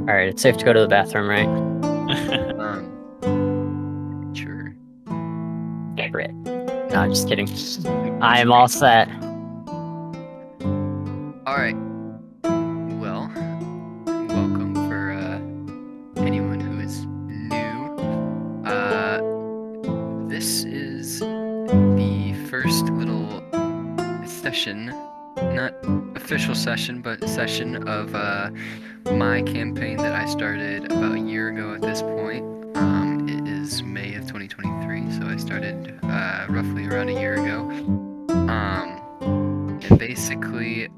Alright, it's safe to go to the bathroom, right? Sure. Crit. No, I'm just kidding. I am all set. Alright. Well, welcome for anyone who is new. This is the first little session, not official session, but a session of my campaign that I started about a year ago at this point. It is May of 2023, so I started roughly around a year ago. And basically,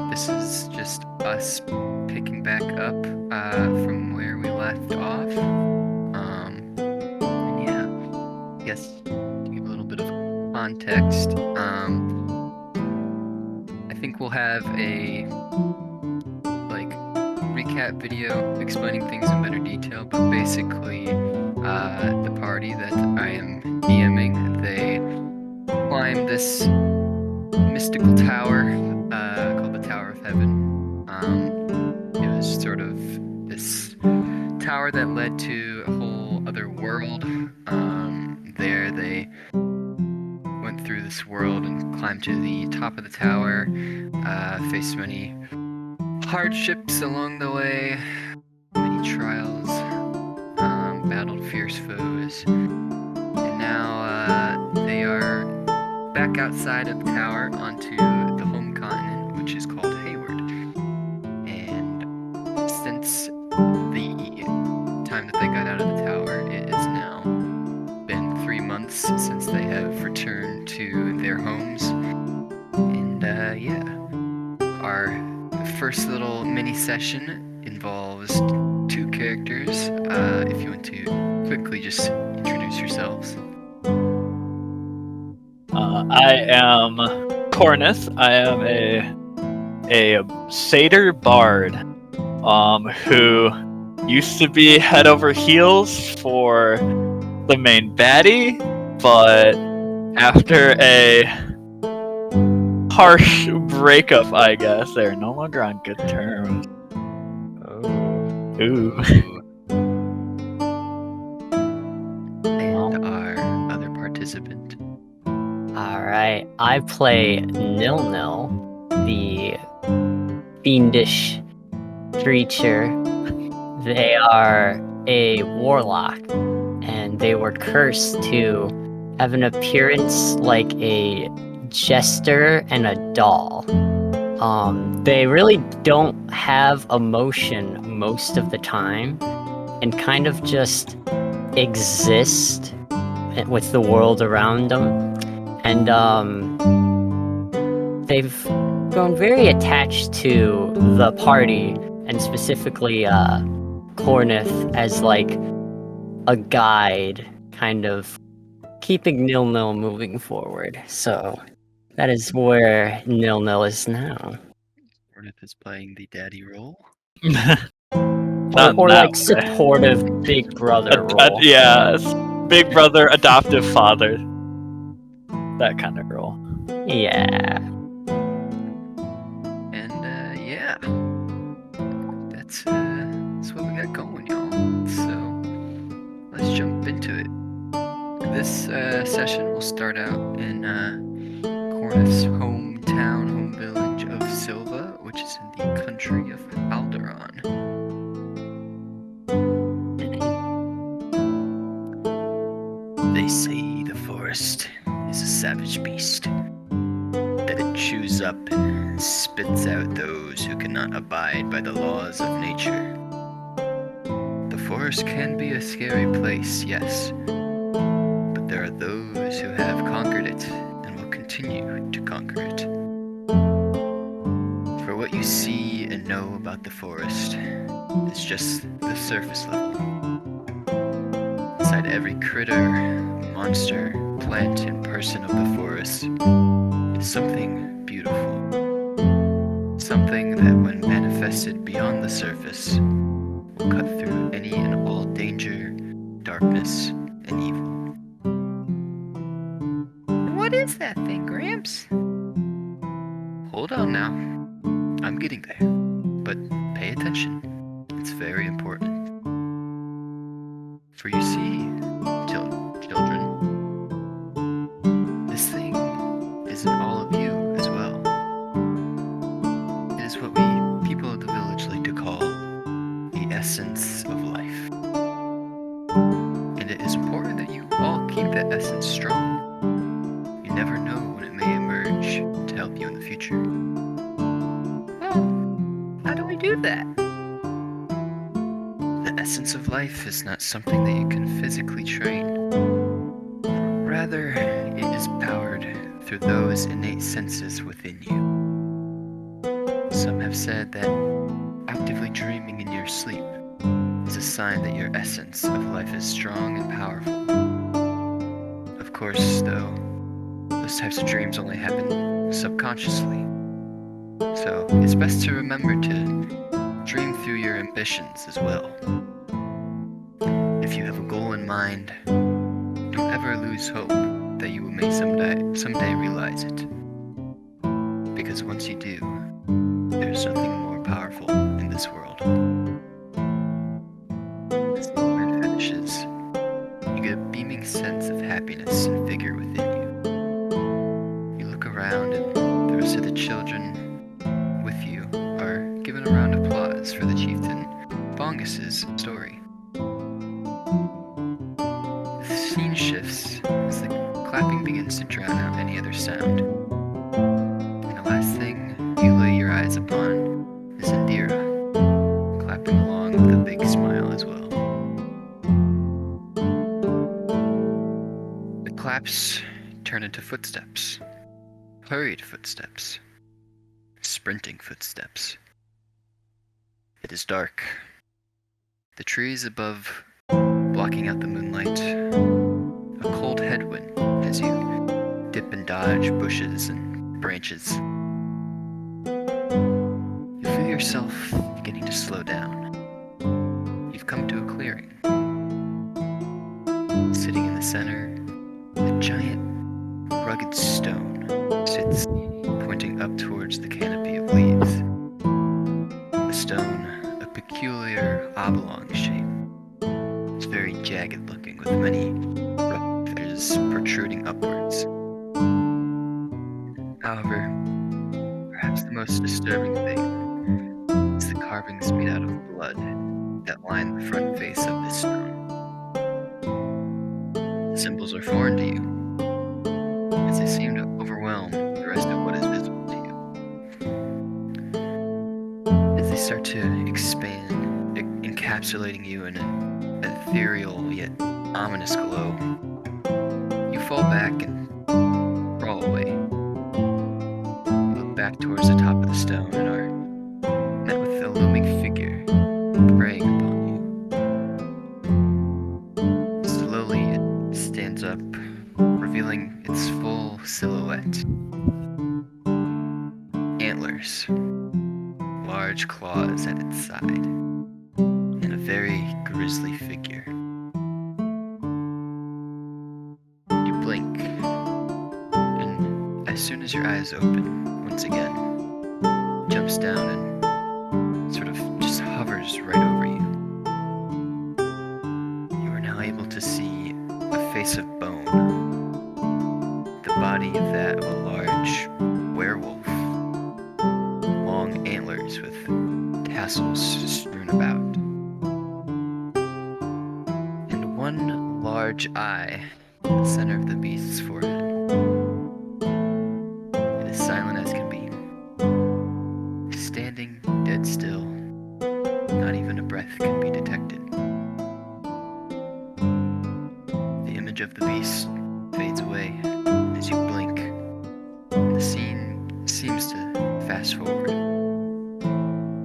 this is just us picking back up from where we left off. And yeah, I guess to give a little bit of context, I think we'll have a recap video explaining things in better detail, but basically the party that I am DMing, they climb this mystical tower called the Tower of Heaven. It was sort of this tower that led to a whole other world. There they went through this world and climbed to the top of the tower, faced many hardships along the way, many trials, battled fierce foes, and now they are back outside of the tower onto the home continent, which is called Heyward. And since the time that they got out of the tower, it has now been 3 months since they have returned to their homes. And yeah, our first little mini session involves 2 characters. If you want to quickly just introduce yourselves. I am Cornith. I am a satyr bard, who used to be head over heels for the main baddie, but after a harsh breakup, I guess they're no longer on good terms. Ooh. And our other participant. Alright, I play Nil, the fiendish creature. They are a warlock, and they were cursed to have an appearance like a jester and a doll. They really don't have emotion most of the time, and kind of just exist with the world around them. And they've grown very attached to the party, and specifically Cornith as like a guide, kind of keeping Nil moving forward. So that is where Nil is now. Cornith is playing the daddy role. Or like supportive big brother role. Yeah, big brother, adoptive father. That kind of role. Yeah. And yeah, that's what we got going, y'all. So let's jump into it. This session will start out in Cornith's home village of Silva, which is in the country of Alderon. They say the forest is a savage beast, that it chews up and spits out those who cannot abide by the laws of nature. The forest can be a scary place, yes, but there are those who have conquered it and will continue to conquer it. For what you see and know about the forest is just the surface level. Inside every critter, monster, plant, and person of the forest is something beautiful. Something that, when manifested beyond the surface, will cut through any and all danger, darkness, and evil. What is that thing, Gramps? Hold on now. I'm getting there. But pay attention. very important. For you see, children, this thing isn't all of you as well. It is what we people of the village like to call the essence of life. And it is important that you all keep that essence strong. You never know when it may emerge to help you in the future. Well, how do we do that? The essence of life is not something that you can physically train. Rather, it is powered through those innate senses within you. Some have said that actively dreaming in your sleep is a sign that your essence of life is strong and powerful. Of course, though, those types of dreams only happen subconsciously. So it's best to remember to dream through your ambitions as well. If you have a goal in mind, don't ever lose hope that you may someday realize it. Because once you do, there's nothing more powerful in this world. As the word finishes, you get a beaming sense of happiness and vigor within you. You look around and the rest of the children with you are given a round of applause for the chieftain Bongus's story. The scene shifts as the clapping begins to drown out any other sound. And the last thing you lay your eyes upon is Indira, clapping along with a big smile as well. The claps turn into footsteps, hurried footsteps, sprinting footsteps. It is dark. The trees above blocking out the moonlight. A cold headwind as you dip and dodge bushes and branches. You feel yourself beginning to slow down. You've come to a clearing. Sitting in the center, a giant, rugged stone sits pointing up towards the canopy of leaves. The stone, a peculiar oblong shape. It's very jagged looking with many rough edges protruding upwards. However, perhaps the most disturbing thing is the carvings made out of blood that line the front face of this stone. The symbols are foreign to you, as they seem to overwhelm the rest of what is visible to you. As they start to expand, encapsulating you in an ethereal yet ominous glow, you fall back and crawl away. You look back towards the top of the stone and are met with a looming figure preying upon you. Slowly it stands up, revealing its full silhouette. Antlers, large claws at its side, and a very grisly figure. You blink, and as soon as your eyes open, once again, it jumps down and sort of just hovers right over you. You are now able to see a face of bone, the body of that of a large werewolf, long antlers with tassels strewn about, and one large eye in the center of the beast's forehead. It is silent as can be, standing dead still. Not even a breath can be detected. The image of the beast fades away as you blink, and the scene seems to fast forward.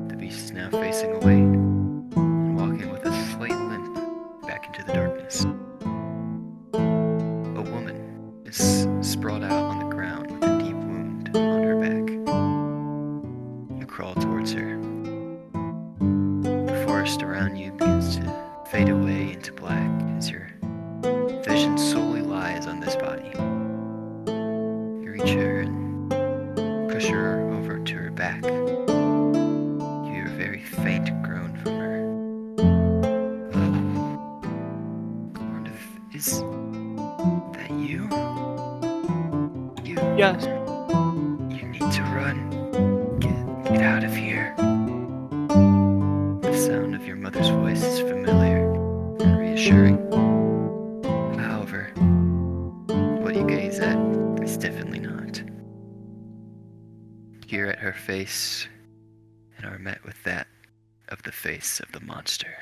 The beast is now facing away and walking with a slight limp back into the darkness. A woman is sprawled out on the ground with a deep wound on her back. You crawl towards her. The forest around you begins to fade away into black as your vision solely lies on this body. You reach her and push her over to her back. You hear a very faint groan from her. Yes. You need to run. Get out of here. The sound of your mother's voice is familiar and reassuring. However, what you gaze at is definitely not. Peer at her face and are met with that of the face of the monster.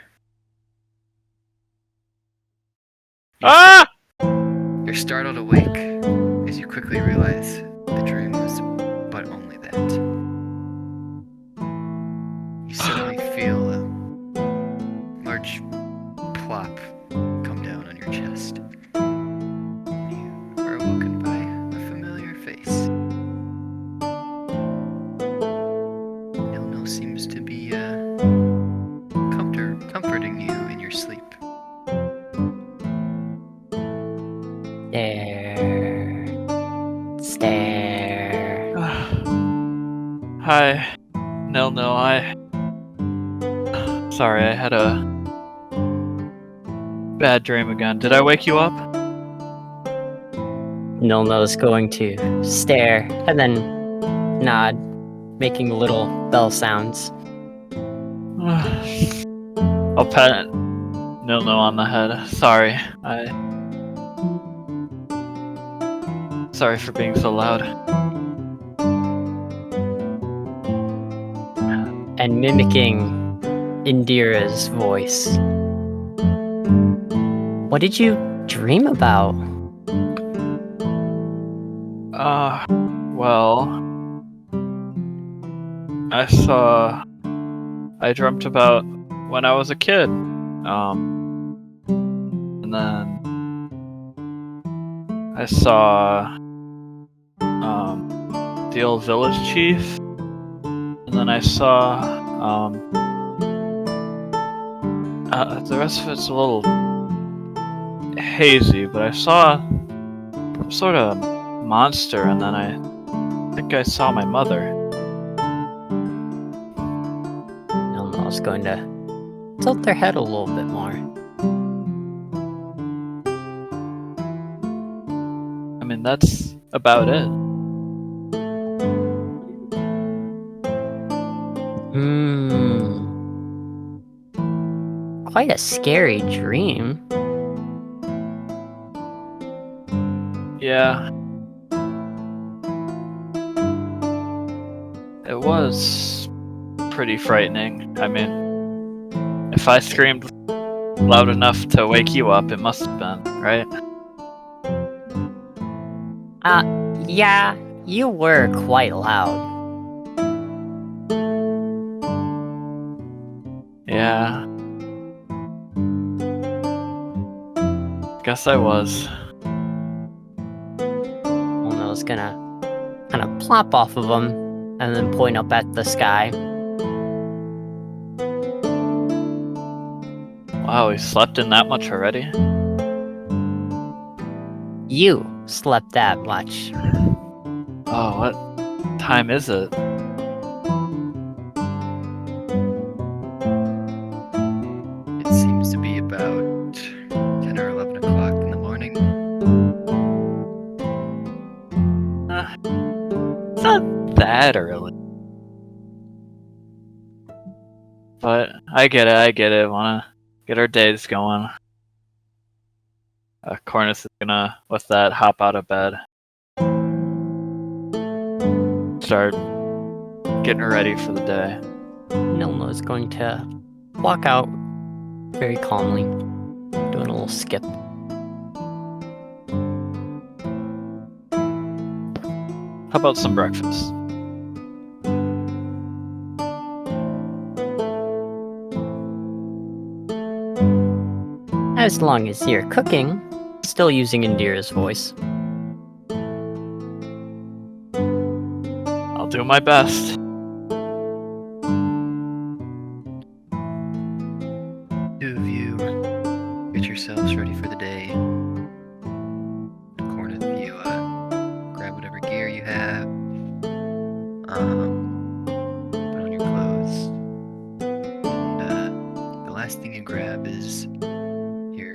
Ah! You're startled awake as you quickly realize the dream was but only that. You suddenly feel a large plop come down on your chest. You are awoken by a familiar face. Nilno seems to be comforting you in your sleep. Stare. Hi. No, sorry, I had a bad dream again. Did I wake you up? Nilno's going to stare and then nod, making little bell sounds. I'll pat No on the head. Sorry. Sorry for being so loud. And mimicking Indira's voice. What did you dream about? Well, I dreamt about when I was a kid. And then I saw the old village chief, and then I saw the rest of it's a little hazy, but I saw some sort of monster, and then I think I saw my mother. Nilno's going to tilt their head a little bit more. I mean, that's about it. Quite a scary dream. Yeah. It was pretty frightening. I mean, if I screamed loud enough to wake you up, it must have been, right? Yeah, you were quite loud. Yeah. Guess I was. Nilno's gonna kind of plop off of him and then point up at the sky. Wow, we slept in that much already? You slept that much. Oh, what time is it? It seems to be about 10 or 11 o'clock in the morning. It's not that early. But I get it. Wanna get our days going. Cornith is gonna, with that, hop out of bed. Start getting ready for the day. Nilno's going to walk out very calmly, doing a little skip. How about some breakfast? As long as you're cooking, still using Indira's voice. I'll do my best. Two of you get yourselves ready for the day. Cornith, you grab whatever gear you have, put on your clothes, and the last thing you grab is your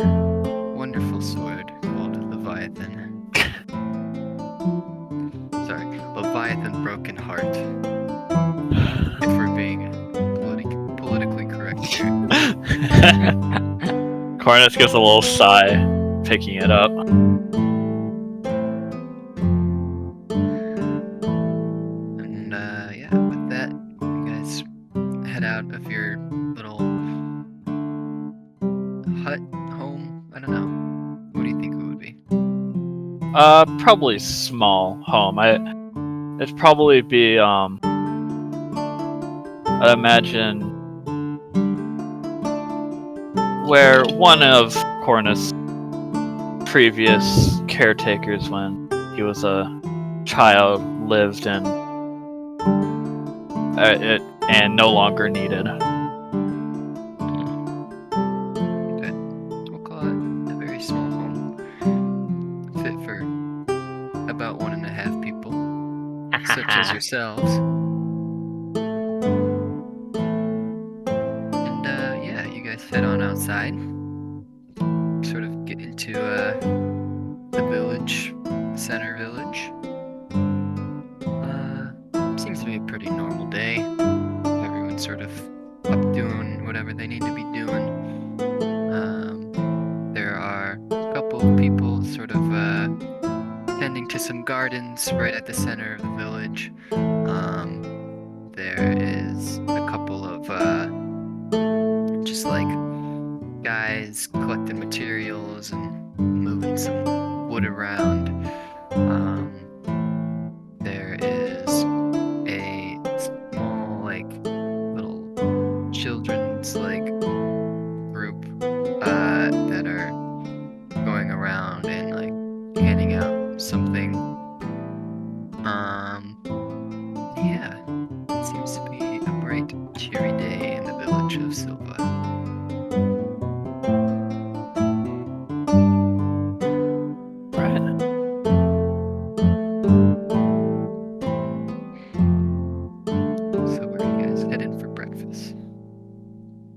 wonderful sword called Leviathan. Cornith gives a little sigh, picking it up. And yeah, with that, you guys head out of your little hut, home. I don't know. What do you think it would be? Probably small home. It'd probably be I'd imagine where one of Cornith's previous caretakers, when he was a child, lived and no longer needed. Okay. We'll call it a very small home. Fit for about 1.5 people, such as yourselves. And yeah, you guys head on outside. Sort of get into the village, center village. Seems to be a pretty normal day. Everyone's sort of up doing whatever they need to be doing. There are a couple of people sort of tending to some gardens right at the center of the village. There is a couple of just like guys collecting materials and moving some wood around. There is a small, like, little children's, like, group that are going around and, like, handing out something. Yeah, it seems to be a bright, cheery day in the village of Silva. So where are you guys heading for breakfast?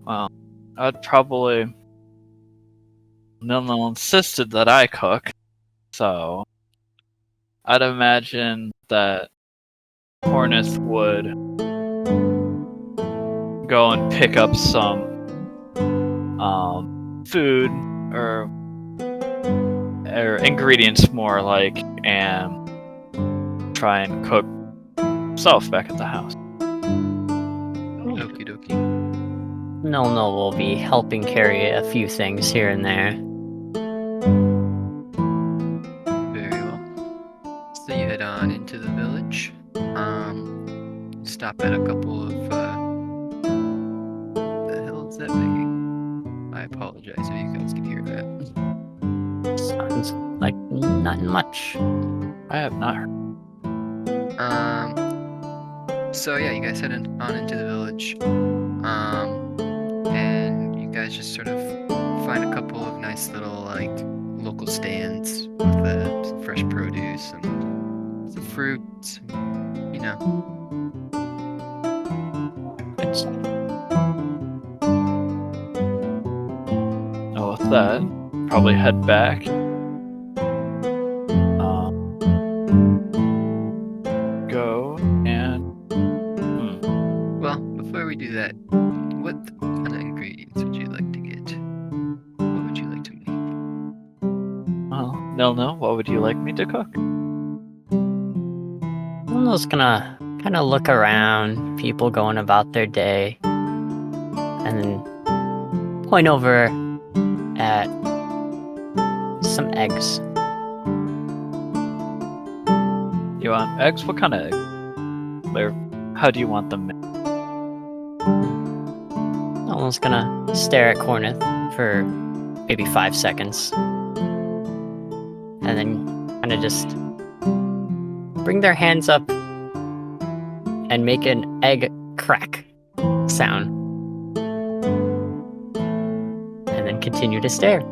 Well, I'd probably... Nilnil insisted that I cook, so I'd imagine that Cornith would go and pick up some food or ingredients, more like, and try and cook himself back at the house. Okie dokie. No will be helping carry a few things here and there. Very well. So you head on into the village. Stop at a couple of the hell is that making? I apologize if you guys can hear that. Sounds like not much. I have not heard. So yeah, you guys head on into the village. And you guys just sort of find a couple of nice little, like, local stands with some fresh produce and some fruits, you know. Good stuff. Now with that, probably head back. Go and... Well, before we do that, what kind of ingredients would you like to get? What would you like to make? Well, Nilnil, what would you like me to cook? Nilnil's gonna kind of look around, people going about their day, and then point over at some eggs. You want eggs? What kind of eggs? How do you want them made? Nilnil's gonna stare at Cornith for maybe 5 seconds, and then kind of just bring their hands up and make an egg crack sound, and then continue to stare.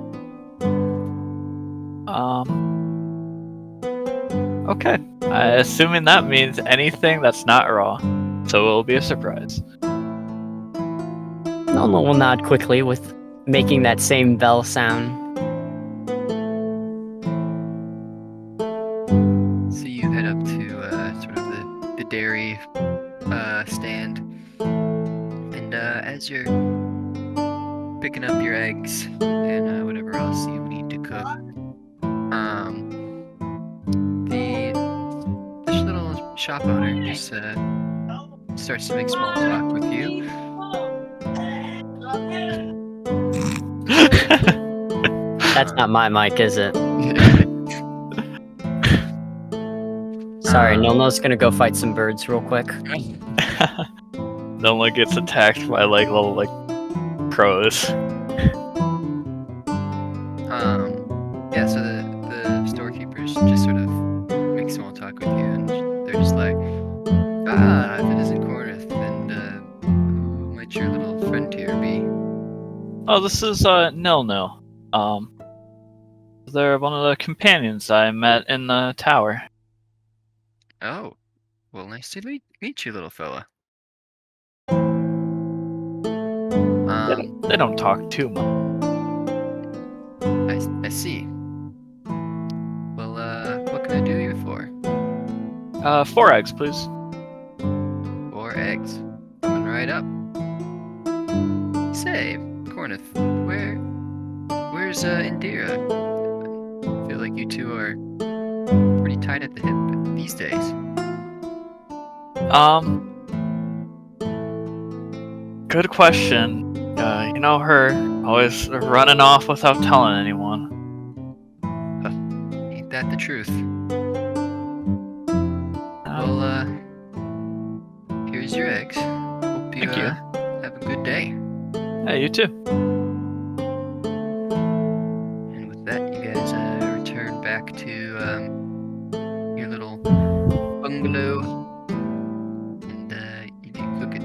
Okay. Assuming that means anything that's not raw, so it'll be a surprise. Nilnil will nod quickly with making that same bell sound. So you head up to sort of the dairy stand, and as you're picking up your eggs and whatever else you need to cook. This little shop owner just starts to make small talk with you. That's not my mic, is it? Sorry, Nilno's gonna go fight some birds real quick. Nilno gets attacked by like little like crows. Yeah, so the storekeepers just sort of make small talk with you, and they're just like, if it isn't Cornith, then who might your little friend here be? Oh, this is Nilno. They're one of the companions I met in the tower. Oh, well, nice to meet you, little fella. They don't talk too much. I see. Well, what can I do you for? 4 eggs, please. 4 eggs. Coming right up. Say, Cornith, where's Indira? I feel like you two are pretty tight at the hip these days. Good question. You know her, always running off without telling anyone. Ain't that the truth? Well, here's your eggs. Hope you, Thank you. have a good day. Hey, you too. And with that, you guys return back to your little bungalow, and you do cooking.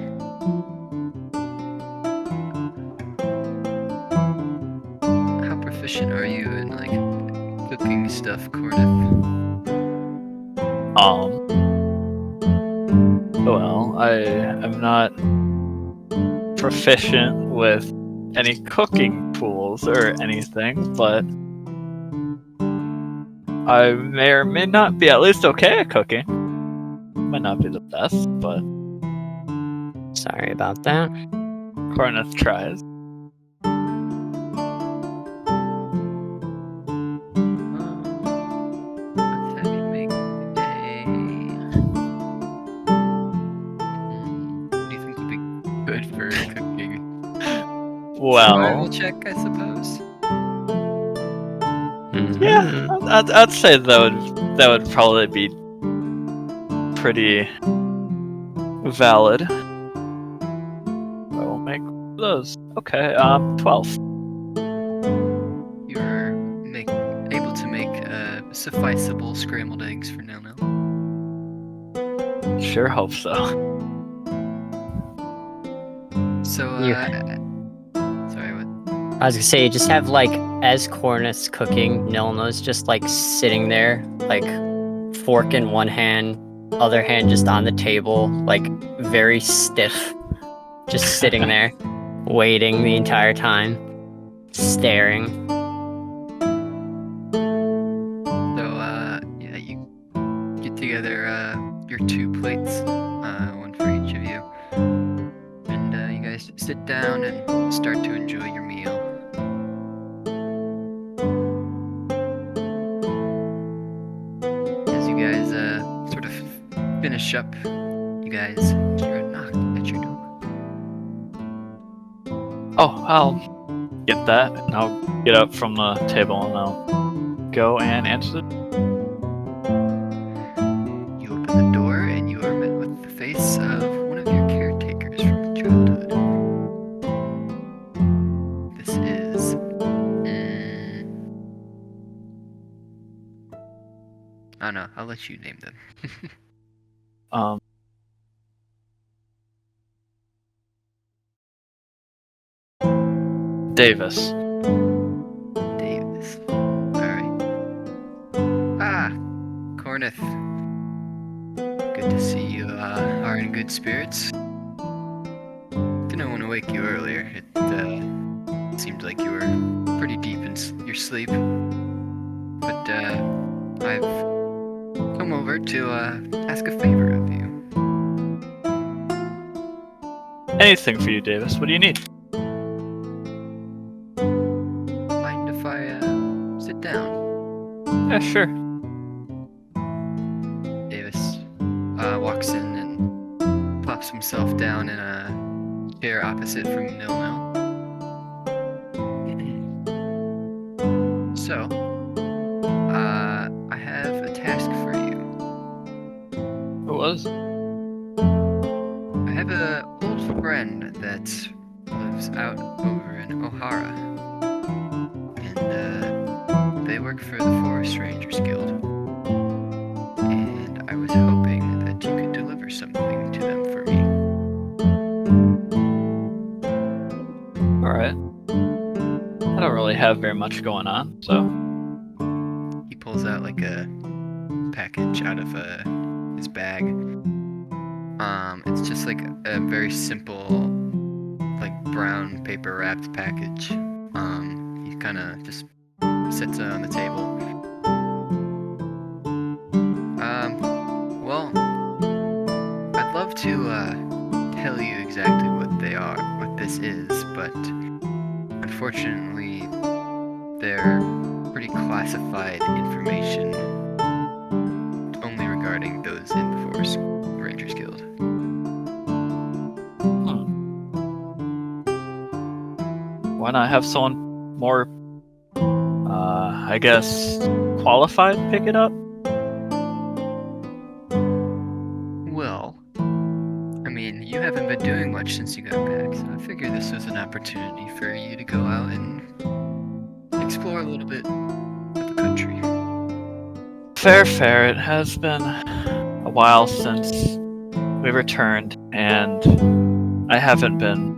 How proficient are you in like cooking stuff, Cornith? Well, I am not proficient with any cooking tools or anything, but I may or may not be at least okay at cooking. Might not be the best, but Sorry about that. Cornith tries. Let's have you make today. What do you think would be good for cooking? Survival Well, check, I suppose. yeah, I'd say that would probably be pretty valid. I will make those. Okay, 12. You're able to make sufficeable scrambled eggs for now. Sure hope so. So, sorry, what? I was gonna say, just have like, as Cornith's cooking, Nilno's just like sitting there, like fork in one hand, other hand just on the table, like very stiff, just sitting there, waiting the entire time, staring. So, yeah, you get together your 2 plates, one for each of you, and you guys sit down and start to enjoy your meal. As you guys sort of finish up, you guys hear a knock at your door. Oh, I'll get that, and I'll get up from the table and I'll go and answer it. You open the door and you are met with the face of one of your caretakers from childhood. This is... I don't know, I'll let you name them. Davis. Davis. Alright. Cornith. Good to see you are in good spirits. Didn't want to wake you earlier. It seemed like you were pretty deep in your sleep. But I've come over to ask a favor of you. Anything for you, Davis. What do you need? Yeah, sure. Davis walks in and plops himself down in a chair opposite from Nil Nil. So, I have a task for you. What was? I have a old friend that lives out over in O'Hara, and they work for the Forest Rangers Guild. And I was hoping that you could deliver something to them for me. Alright. I don't really have very much going on, so. He pulls out like a package out of his bag. It's just like a very simple, like brown paper wrapped package. He kind of just sets it on the table. Well, I'd love to tell you exactly what they are, what this is, but unfortunately, they're pretty classified information, only regarding those in the Forest Rangers Guild. Why not have someone more, I guess, qualified pick it up? Well, I mean, you haven't been doing much since you got back, so I figured this was an opportunity for you to go out and explore a little bit of the country. Fair. It has been a while since we returned, and I haven't been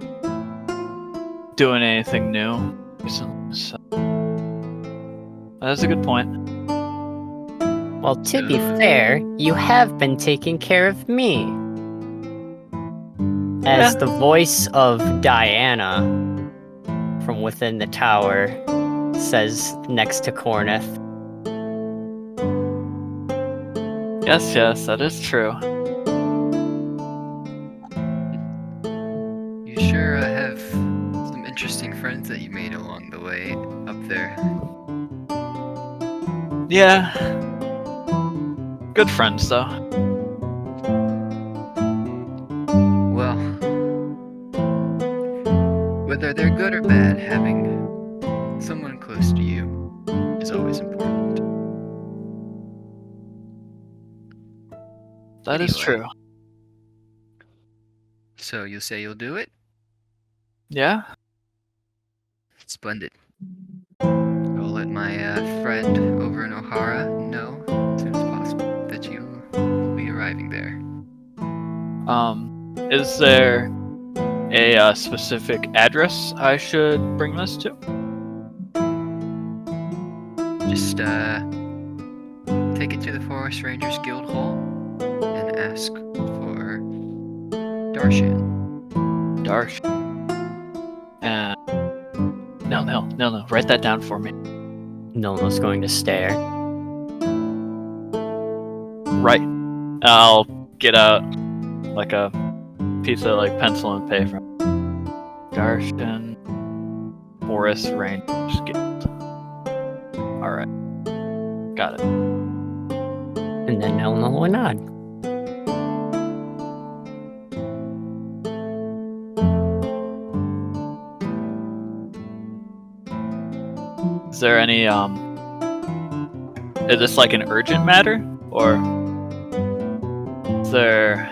doing anything new recently, so that's a good point. Well, to be fair, you have been taking care of me. As Yeah. the voice of Diana from within the tower says next to Cornith. Yes, that is true. You sure have some interesting friends that you made along the way up there. Yeah. Good friends, though. Well, whether they're good or bad, having someone close to you is always important. That is Anyway. true. So you'll say you'll do it? Yeah? Splendid. I'll let my friend over in O'Hara know as soon as possible that you will be arriving there. Is there a specific address I should bring this to? Just take it to the Forest Rangers Guild Hall and ask for Darshan. Darsh. No. Write that down for me. Nilno's going to stare. Right. I'll get out like a piece of like pencil and paper. Darshan Forest Rangers Guild. Alright. Got it. And then Nilno will nod. Is there any is this like an urgent matter? Or is there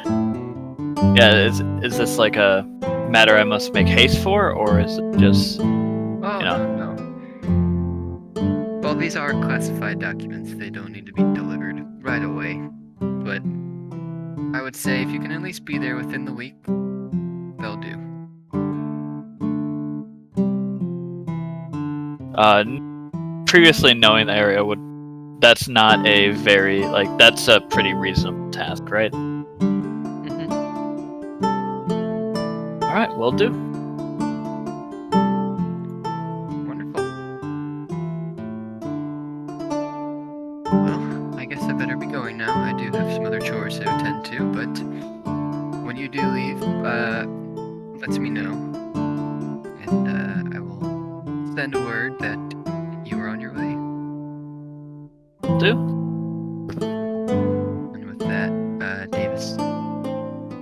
is this like a matter I must make haste for, or is it just Oh, you know? no. Well, these are classified documents. They don't need to be delivered right away. But I would say if you can at least be there within the week, they'll do. Previously knowing the area that's not a very that's a pretty reasonable task, right? Mm-hmm. Alright, will do. Wonderful. Well, I guess I better be going now. I do have some other chores to attend to, but when you do leave, let me know. And I will send a word that you are on your way. do. And with that, Davis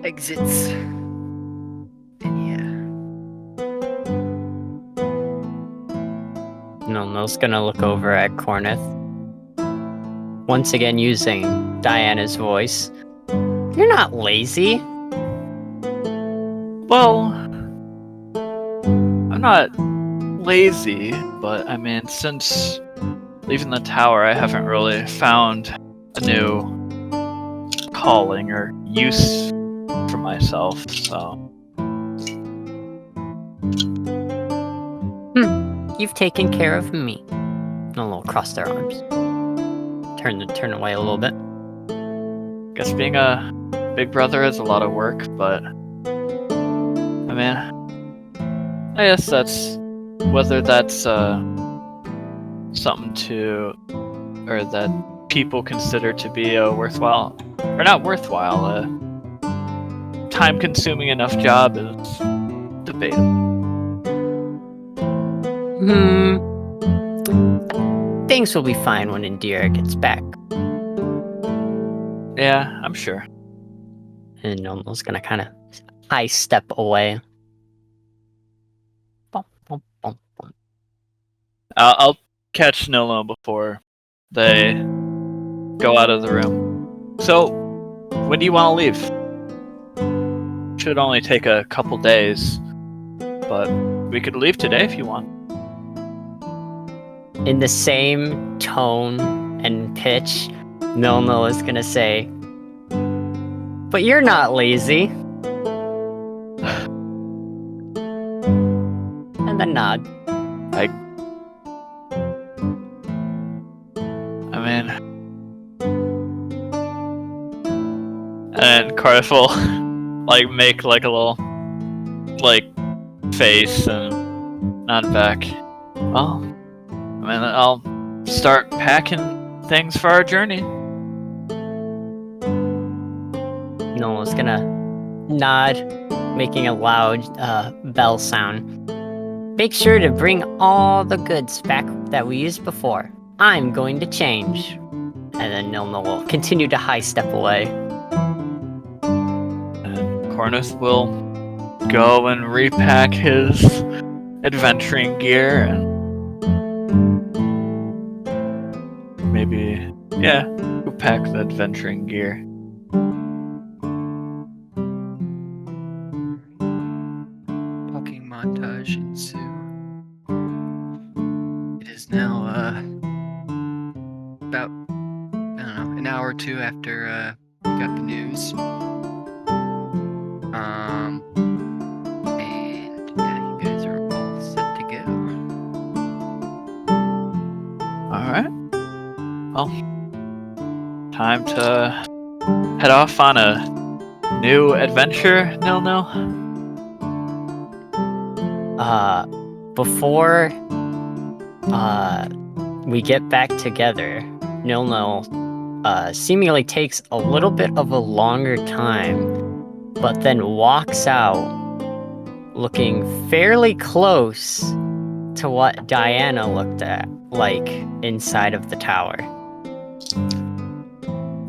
exits. And yeah. Nilno's gonna look over at Cornith. Once again using Diana's voice. You're not lazy. Well, I'm not lazy, but I mean, since leaving the tower, I haven't really found a new calling or use for myself, so. You've taken care of me. Nilno will cross their arms. Turn away a little bit. Guess being a big brother is a lot of work, but I mean, I guess that's whether that's something to, or that people consider to be a worthwhile, or not worthwhile, a time-consuming enough job is debatable. Things will be fine when Indira gets back. Yeah, I'm sure. And Nilno's gonna kind of high step away. Bum, bum, bum, bum. I'll catch Nilno before they go out of the room. So, when do you want to leave? Should only take a couple days, but we could leave today if you want. In the same tone and pitch, Nilno is gonna say, "But you're not lazy." And then nod. I mean, and Cornith will like make like a little like face and nod back. Well, I mean, I'll start packing things for our journey. Nilno's gonna nod, making a loud bell sound. Make sure to bring all the goods back that we used before. I'm going to change. And then Nilno will continue to high step away. And Cornith will go and repack his adventuring gear and maybe, yeah, go pack the adventuring gear. Talking montage ensue. It is now about, I don't know, an hour or two after we got the news. And yeah, you guys are all set to go. Alright. Well, time to head off on a new adventure, Nilno. Before we get back together, Nilno seemingly takes a little bit of a longer time, but then walks out looking fairly close to what Diana looked at, like inside of the tower.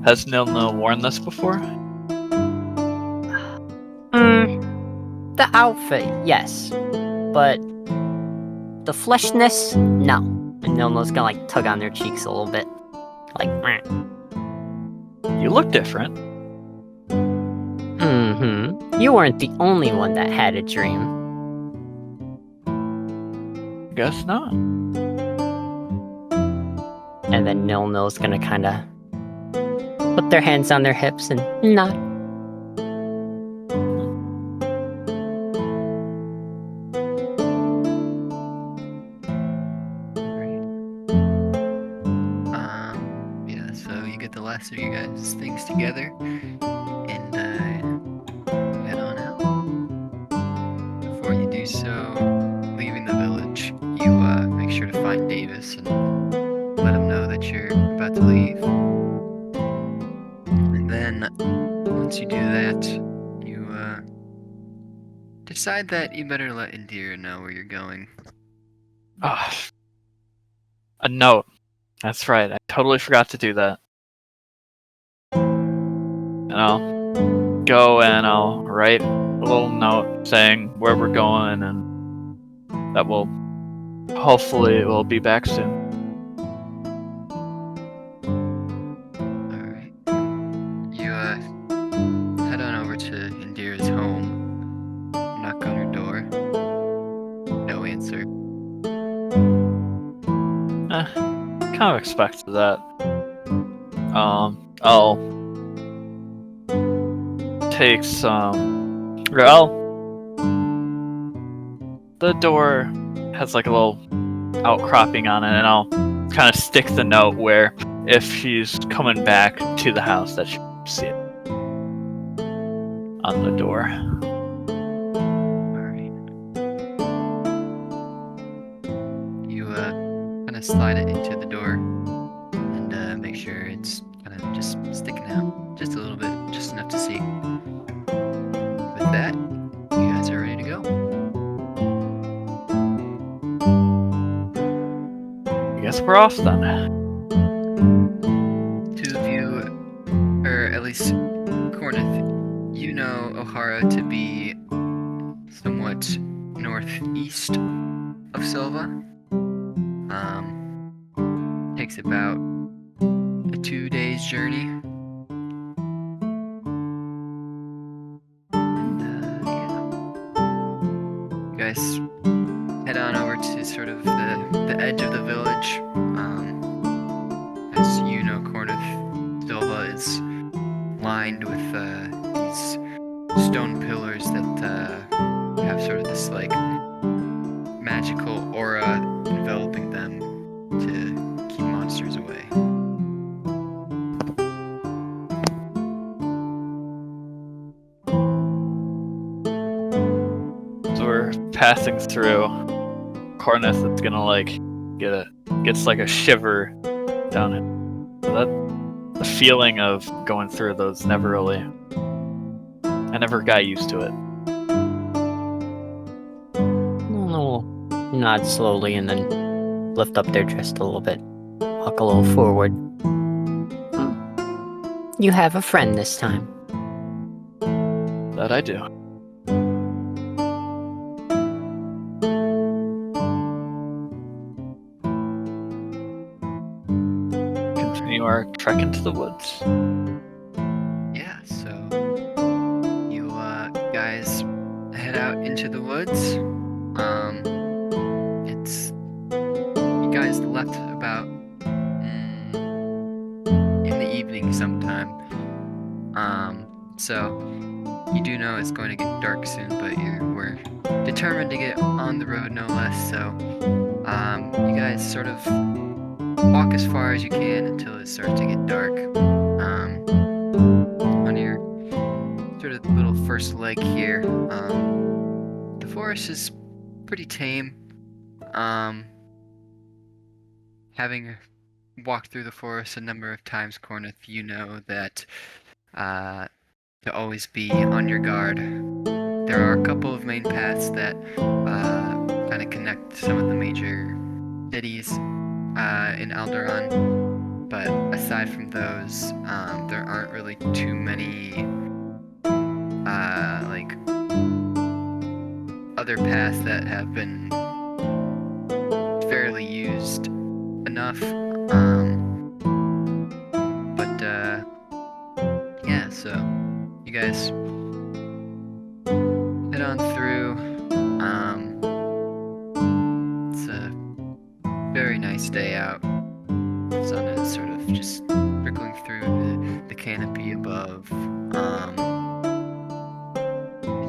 Has Nilno worn this before? The outfit, yes, but the fleshness, no. And Nilno's gonna like tug on their cheeks a little bit, like. Meh. You look different. You weren't the only one that had a dream. Guess not. And then Nilno's gonna kind of put their hands on their hips and nod. Yeah, so you get the last of you guys' things together, and head on out. Before you do so, leaving the village, you make sure to find Davis and let him know that you're about to leave. And then, once you do that, you decide that you better let Indira know where you're going. A note. That's right. I totally forgot to do that. And I'll go and I'll write a little note saying where we're going and that we'll be back soon. Alright. You head on over to Indira's home, knock on her door. No answer. Kind of expected that. I'll take some. The door has like a little outcropping on it, and I'll kind of stick the note where if she's coming back to the house, that she can see it on the door. Alright. You kind of slide it into the door and make sure it's kind of just sticking out just a little bit, just enough to see. With that, you guys are ready to go. I guess we're off then. Two of you, or at least Cornith, you know O'Hara to be somewhat northeast of Silva. Takes about a 2 days journey. And you guys head on over to sort of the edge of the village. As you know, Cornith Silva is lined with these stone pillars that have sort of this like magical aura enveloping them to keep monsters away. So we're passing through. Cornith is gonna like gets like a shiver down it. So that the feeling of going through those I never got used to it. We'll nod slowly and then lift up their chest a little bit. Walk a little forward. You have a friend this time. That I do. Continue our trek into the woods. Yeah, so you guys head out into the woods. It's you guys left about in the evening sometime. So you do know it's going to get dark soon, but we're determined to get on the road no less. So you guys sort of walk as far as you can until it starts to get dark. On your sort of little first leg here, the forest is pretty tame. Having walked through the forest a number of times, Cornith, you know that to always be on your guard. There are a couple of main paths that kind of connect some of the major cities in Alderaan, but aside from those, there aren't really too many like other paths that have been fairly used enough. But yeah, so you guys head on through. It's a very nice day out. The sun is sort of just trickling through the canopy above.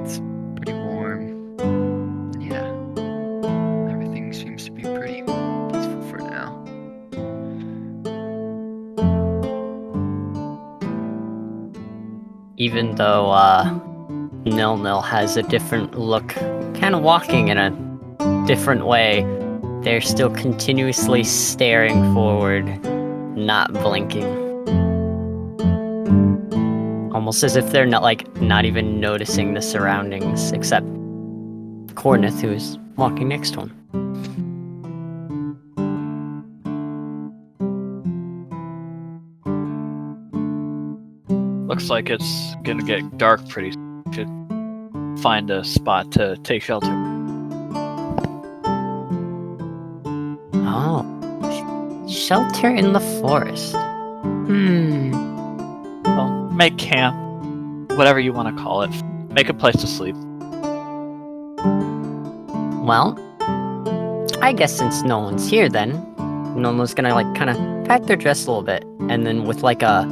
It's pretty warm. Yeah, everything seems to be pretty peaceful for now. Even though Nil has a different look, kind of walking in a different way, they're still continuously staring forward, not blinking. Almost as if they're not even noticing the surroundings, except Cornith, who's walking next to him. looks like it's gonna get dark pretty soon. We should find a spot to take shelter. Oh. Shelter in the forest. Well, make camp, whatever you want to call it. Make a place to sleep. Well, I guess since no one's here then, Nono's gonna like kind of pack their dress a little bit, and then with like a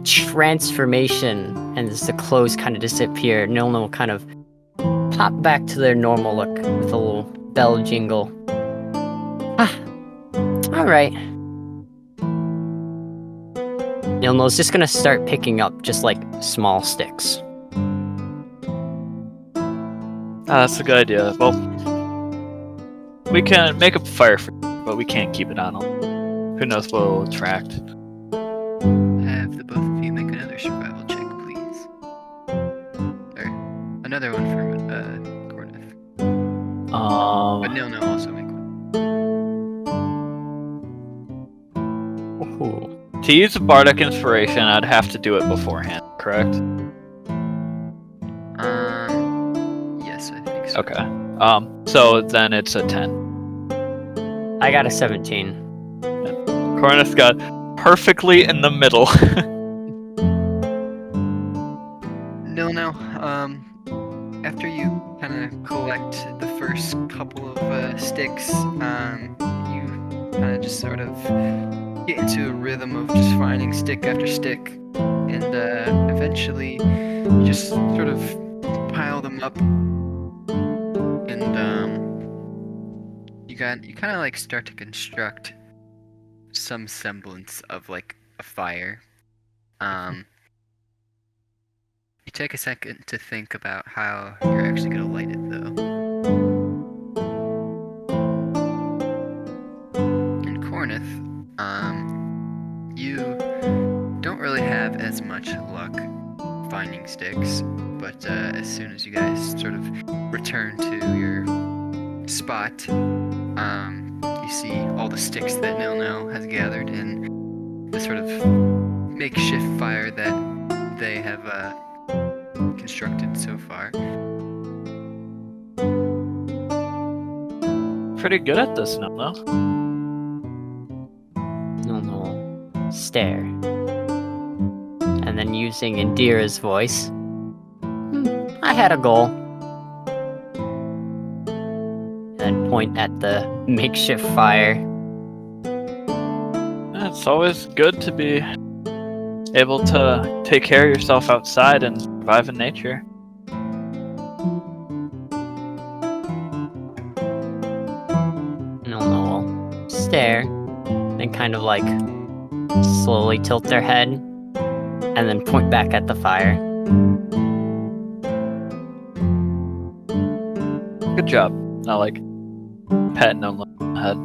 transformation, and as the clothes kind of disappear, Nono will kind of pop back to their normal look with a little bell jingle. Alright. Nono's just gonna start picking up just like small sticks. That's a good idea. Well, we can make a fire for you, but we can't keep it on. Who knows what will attract. Have the both of you make another survival check, please. Or another one for Cornith. But no, also make one. Ooh. To use a bardic inspiration, I'd have to do it beforehand, correct? Yes, I think so. Okay. So then it's a 10. I got a 17. Cornith got perfectly in the middle. No. After you kind of collect the first couple of sticks, you kind of just sort of get into a rhythm of just finding stick after stick, and eventually you just sort of pile them up, and you kind of like start to construct some semblance of like a fire. You take a second to think about how you're actually gonna light it though. In Cornith, you don't really have as much luck finding sticks, but as soon as you guys sort of return to your spot, you see all the sticks that Nil has gathered in the sort of makeshift fire that they have constructed so far. Pretty good at this now, though. Nono will stare. And then using Indira's voice, I had a goal. And then point at the makeshift fire. It's always good to be able to take care of yourself outside and survive in nature. Nono will stare, then kind of like slowly tilt their head, and then point back at the fire. Good job. Not like patting on the head.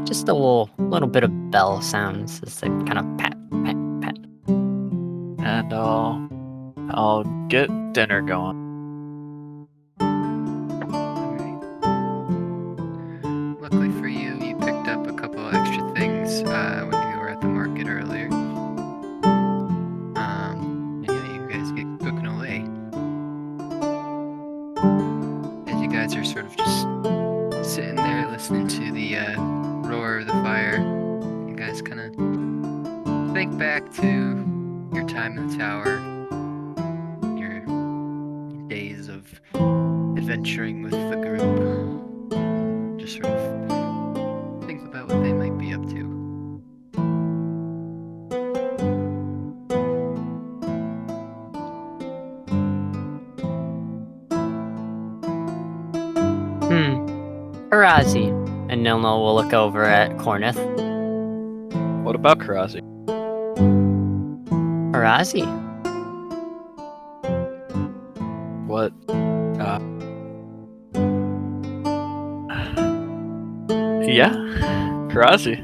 Just a little bit of bell sounds as they kind of pat, pat, pat. And I'll get dinner going. Alright. Luckily for you, you picked up a couple extra things when you were at the market earlier. Yeah, you guys get cooking away. As you guys are sort of just sitting there listening to the roar of the fire, you guys kind of think back to your time in the tower, your days of adventuring with the group, just sort of think about what they might be up to. Arazi. And Nilno will look over at Cornith. What about Karazi? Arazi. What? Yeah, Karazi.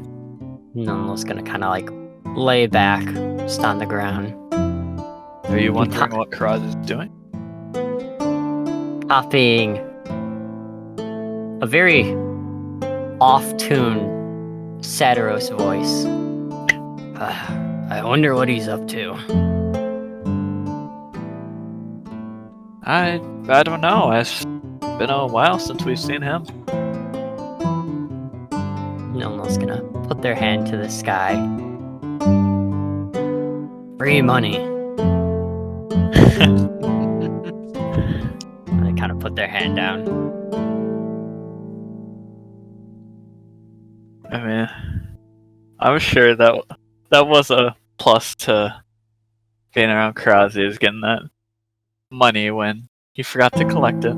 Nilno's gonna kind of like lay back, just on the ground, Are you wondering what Karazi's doing? copying a very off-tuned Satiros voice. I wonder what he's up to. I don't know. It's been a while since we've seen him. Nilno's gonna put their hand to the sky. Free money. They kind of put their hand down. I mean, I'm sure that was a plus to being around Krause, is getting that money when he forgot to collect it.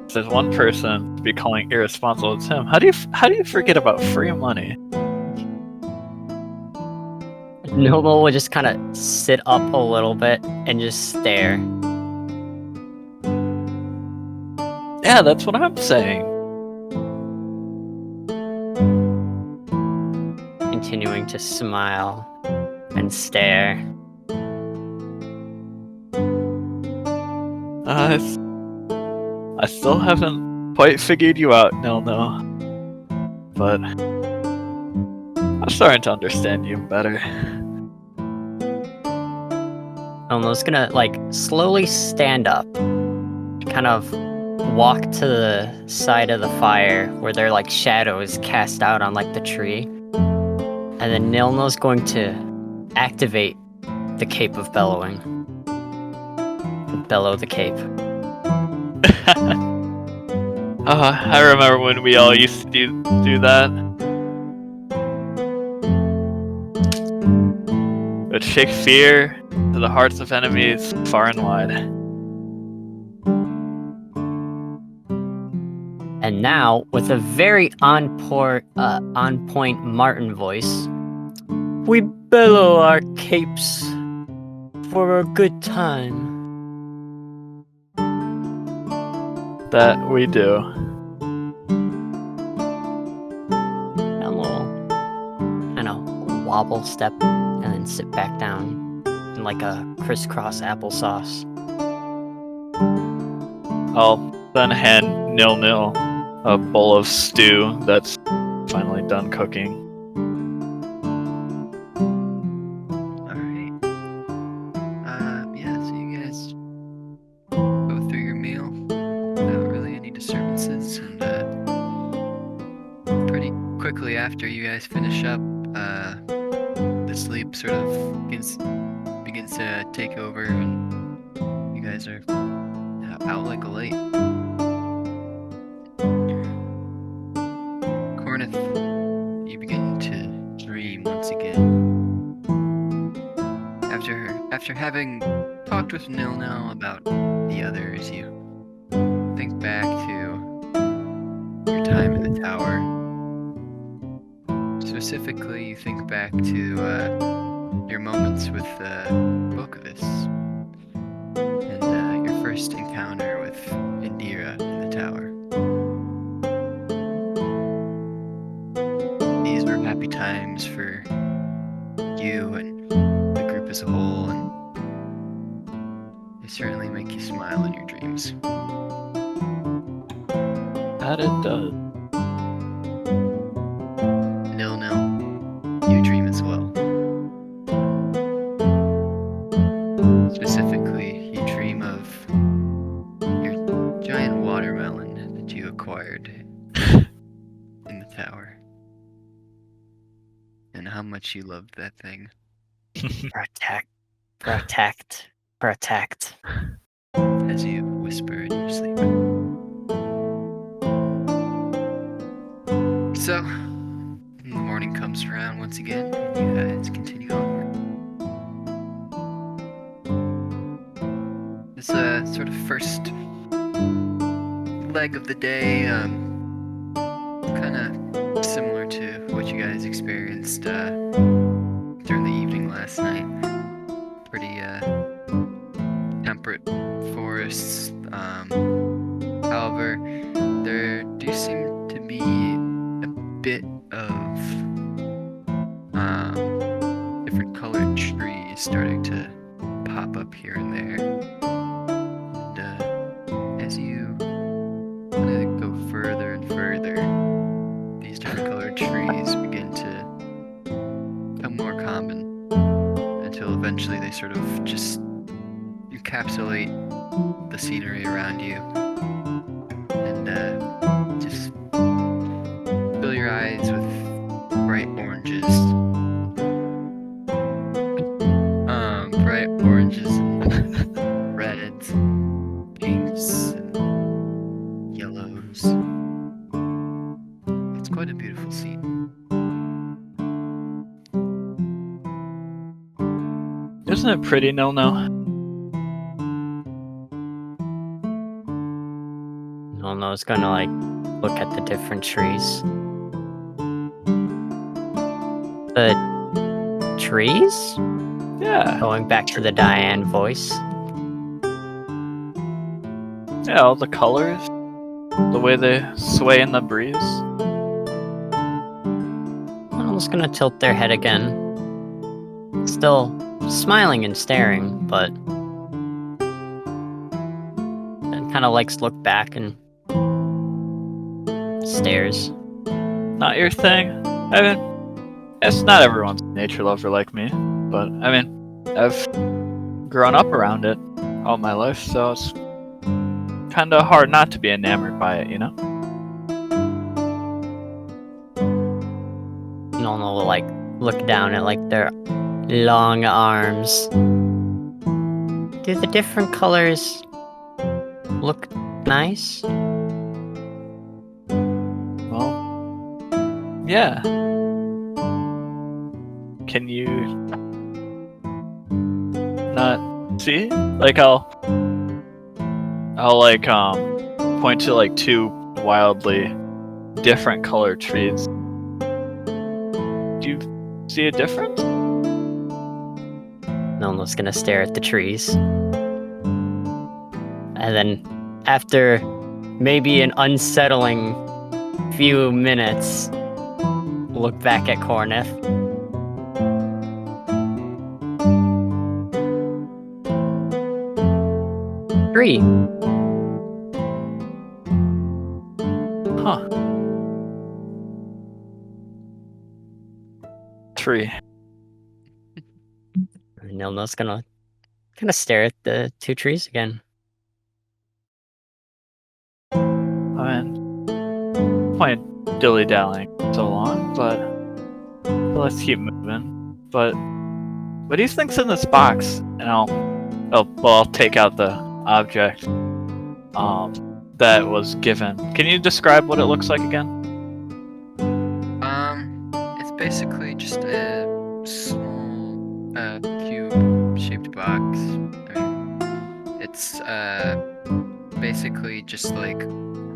If there's one person to be calling irresponsible, it's him. How do you forget about free money? Nilno will just kind of sit up a little bit and just stare. Yeah, that's what I'm saying. Continuing to smile and stare. I still haven't quite figured you out, no, but I'm starting to understand you better. Nilno's gonna like slowly stand up, kind of walk to the side of the fire where there are like shadows cast out on like the tree. And then Nilno's going to activate the Cape of Bellowing. Bellow the cape. I remember when we all used to do that. It would shake fear to the hearts of enemies far and wide. And now, with a very on point Martin voice, we bellow our capes for a good time. That we do. And we'll kind of wobble step and then sit back down in like a crisscross applesauce. I'll then hand Nil a bowl of stew that's finally done cooking. Alright. Yeah, so you guys go through your meal without really any disturbances, and pretty quickly after you guys finish up, the sleep sort of begins to take over, and you guys are out like a light. Cornith, you begin to dream once again. After having talked with Nilno about the others, you think back to your time in the tower. Specifically, you think back to your moments with Bokovus and your first encounter with Indira in the tower. These were happy times for you and the group as a whole, and they certainly make you smile in your dreams. That it does. Nil, you dream as well. Specifically, you dream of your giant watermelon that you acquired in the tower, and how much you loved that thing. Protect. As you whisper in your sleep. So, the morning comes around once again, and you guys continue onward. This sort of first leg of the day, kind of similar to what you guys experienced during the evening last night. Pretty temperate forests. However, there do seem to be a bit of different colored trees starting to pop up here and there. And as you go further and further, these different trees begin to become more common until eventually they sort of just encapsulate the scenery around you and just fill your eyes with bright oranges. Bright oranges and reds, pinks, and yellows. It's quite a beautiful scene. Isn't it pretty, no? Nolno's gonna like look at the different trees. The trees? Yeah. Going back to the Diane voice. Yeah, all the colors. The way they sway in the breeze. Nolno's gonna tilt their head again. Still smiling and staring, but then kind of likes to look back and stares. Not your thing? I mean, it's not everyone's a nature lover like me, but I mean, I've grown up around it all my life, so it's kind of hard not to be enamored by it, you know? Nolno will like look down at like their long arms. Do the different colors look nice? Well, yeah. Can you not see? Like I'll like point to like two wildly different colored trees. Do you see a difference? Nolno's gonna stare at the trees. And then after maybe an unsettling few minutes, look back at Cornith. Tree. Huh. Tree. And Nolno's gonna kind of stare at the two trees again. I mean, point dilly-dallying so long, but let's keep moving. But what do you think's in this box? And I'll take out the object that was given. Can you describe what it looks like again? It's basically just a small cube-shaped box. I mean, it's basically just like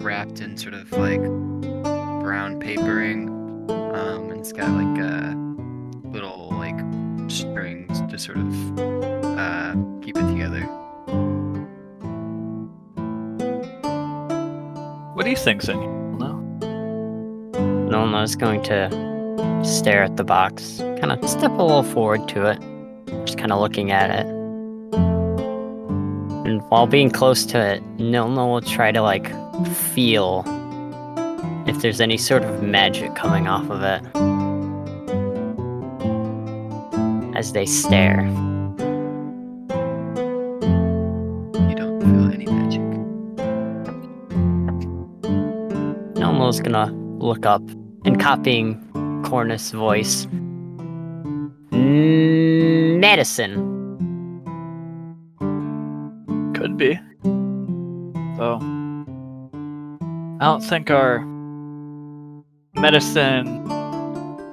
wrapped in sort of like brown papering, and it's got like little like strings to sort of keep it together. What do you think's in here? No. Nolno's going to stare at the box, kind of step a little forward to it, just kind of looking at it. And while being close to it, Nolno will try to like feel if there's any sort of magic coming off of it as they stare. You don't feel any magic. Nolno's gonna look up and copying Cornith's voice. Medicine. Could be. Though I don't think our medicine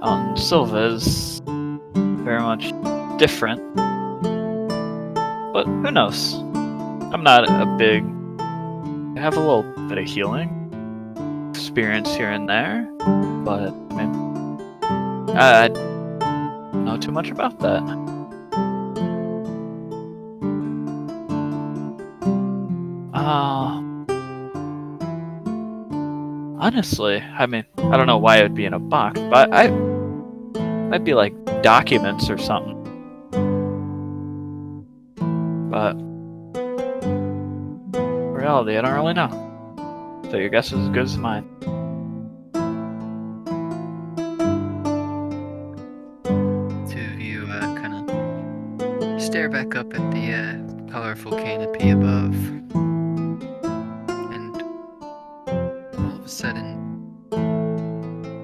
on Silva is very much different. But who knows? I'm not a big... I have a little bit of healing experience here and there, but I mean, I don't know too much about that. Honestly, I mean, I don't know why it would be in a box, but might be like documents or something. But in reality, I don't really know. So your guess is as good as mine. stare back up at the colorful canopy above, and all of a sudden,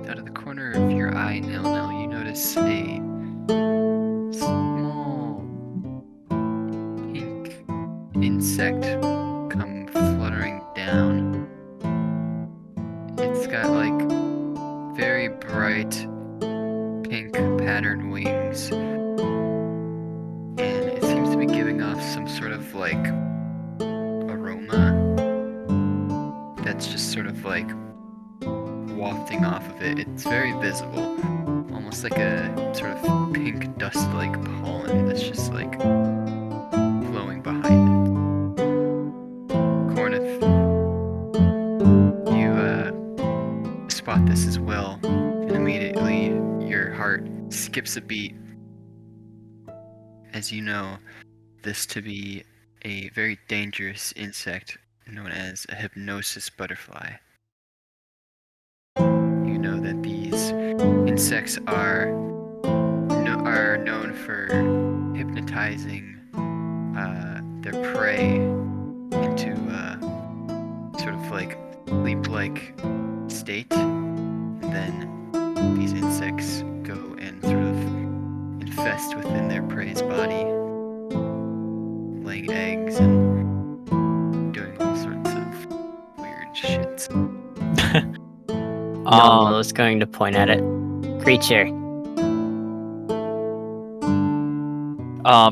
out of the corner of your eye, Nil, you notice a small pink insect come fluttering down. It's got like very bright pink patterned wings, and it seems to be giving off some sort of like aroma that's just sort of like wafting off of it. It's very visible, almost like a sort of pink dust-like pollen that's just like flowing behind it. Cornith, you spot this as well, and immediately your heart skips a beat as you know this to be a very dangerous insect known as a hypnosis butterfly. You know that these insects are known for hypnotizing their prey into sort of like sleep-like state, and then these insects go and sort of infest within their prey's body, laying eggs and doing all sorts of weird shits. Nil is going to point at it. Creature.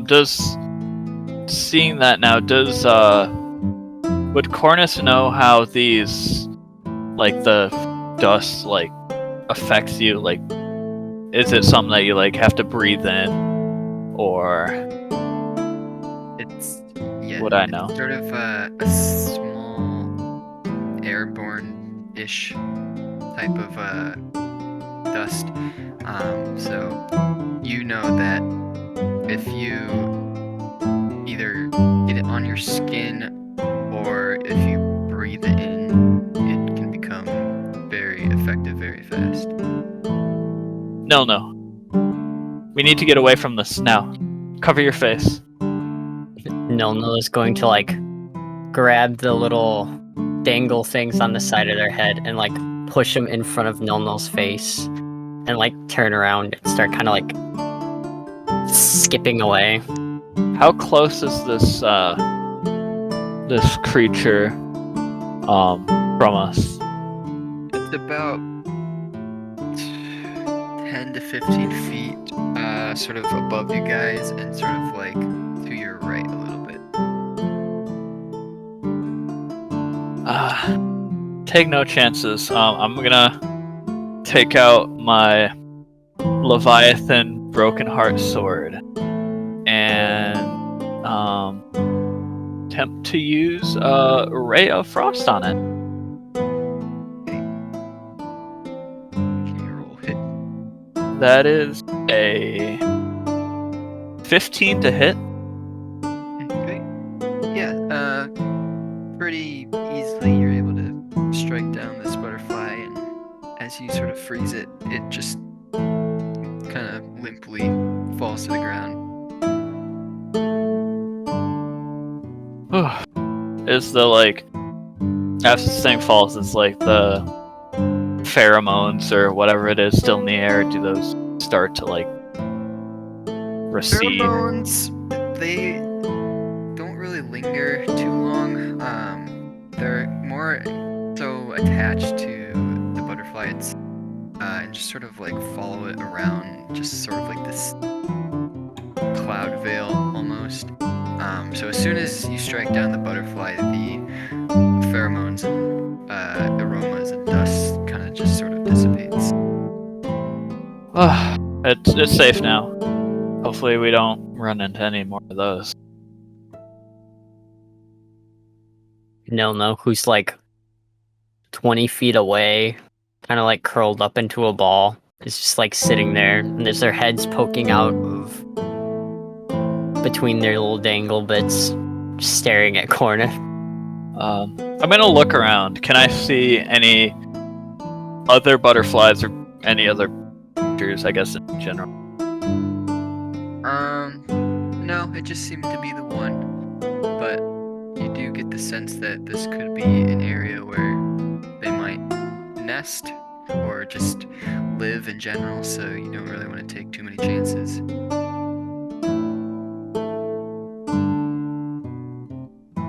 Does seeing that now, would Cornith know how these, like, the dust, like, affects you? Like, is it something that you, like, have to breathe in? Or It's would I know? sort of a small airborne-ish type of dust. So you know that if you either get it on your skin or if you breathe it in, it can become very effective very fast. No. We need to get away from this now. Cover your face. Nil is going to like grab the little dangle things on the side of their head and like push them in front of Nil's face and like turn around and start kind of like skipping away. How close is this this creature from us? It's about 10 to 15 feet sort of above you guys and sort of like to your right a little bit. Take no chances. I'm gonna take out my Leviathan Broken Heart Sword and attempt to use Ray of Frost on it. Can you roll hit? That is a 15 to hit. Okay. Yeah, pretty easily you're able to strike down this butterfly, and as you sort of freeze it, it just kind of limply falls to the ground. Is the, like, after this thing falls, is like the pheromones or whatever it is still in the air? Do those start to, like, recede? Pheromones, they don't really linger too long. They're more so attached to the butterfly and just sort of like follow it around, just sort of like this cloud veil almost. So as soon as you strike down the butterfly, the pheromones and aromas and dust kind of just sort of dissipates. It's safe now. Hopefully we don't run into any more of those. Nil, who's like 20 feet away, kind of like curled up into a ball, is just like sitting there, and there's their heads poking out of between their little dangle bits, just staring at Cornith. I'm gonna look around. Can I see any other butterflies or any other creatures, I guess, in general? No, it just seemed to be the one. But you do get the sense that this could be an area where they might nest or just live in general, so you don't really want to take too many chances.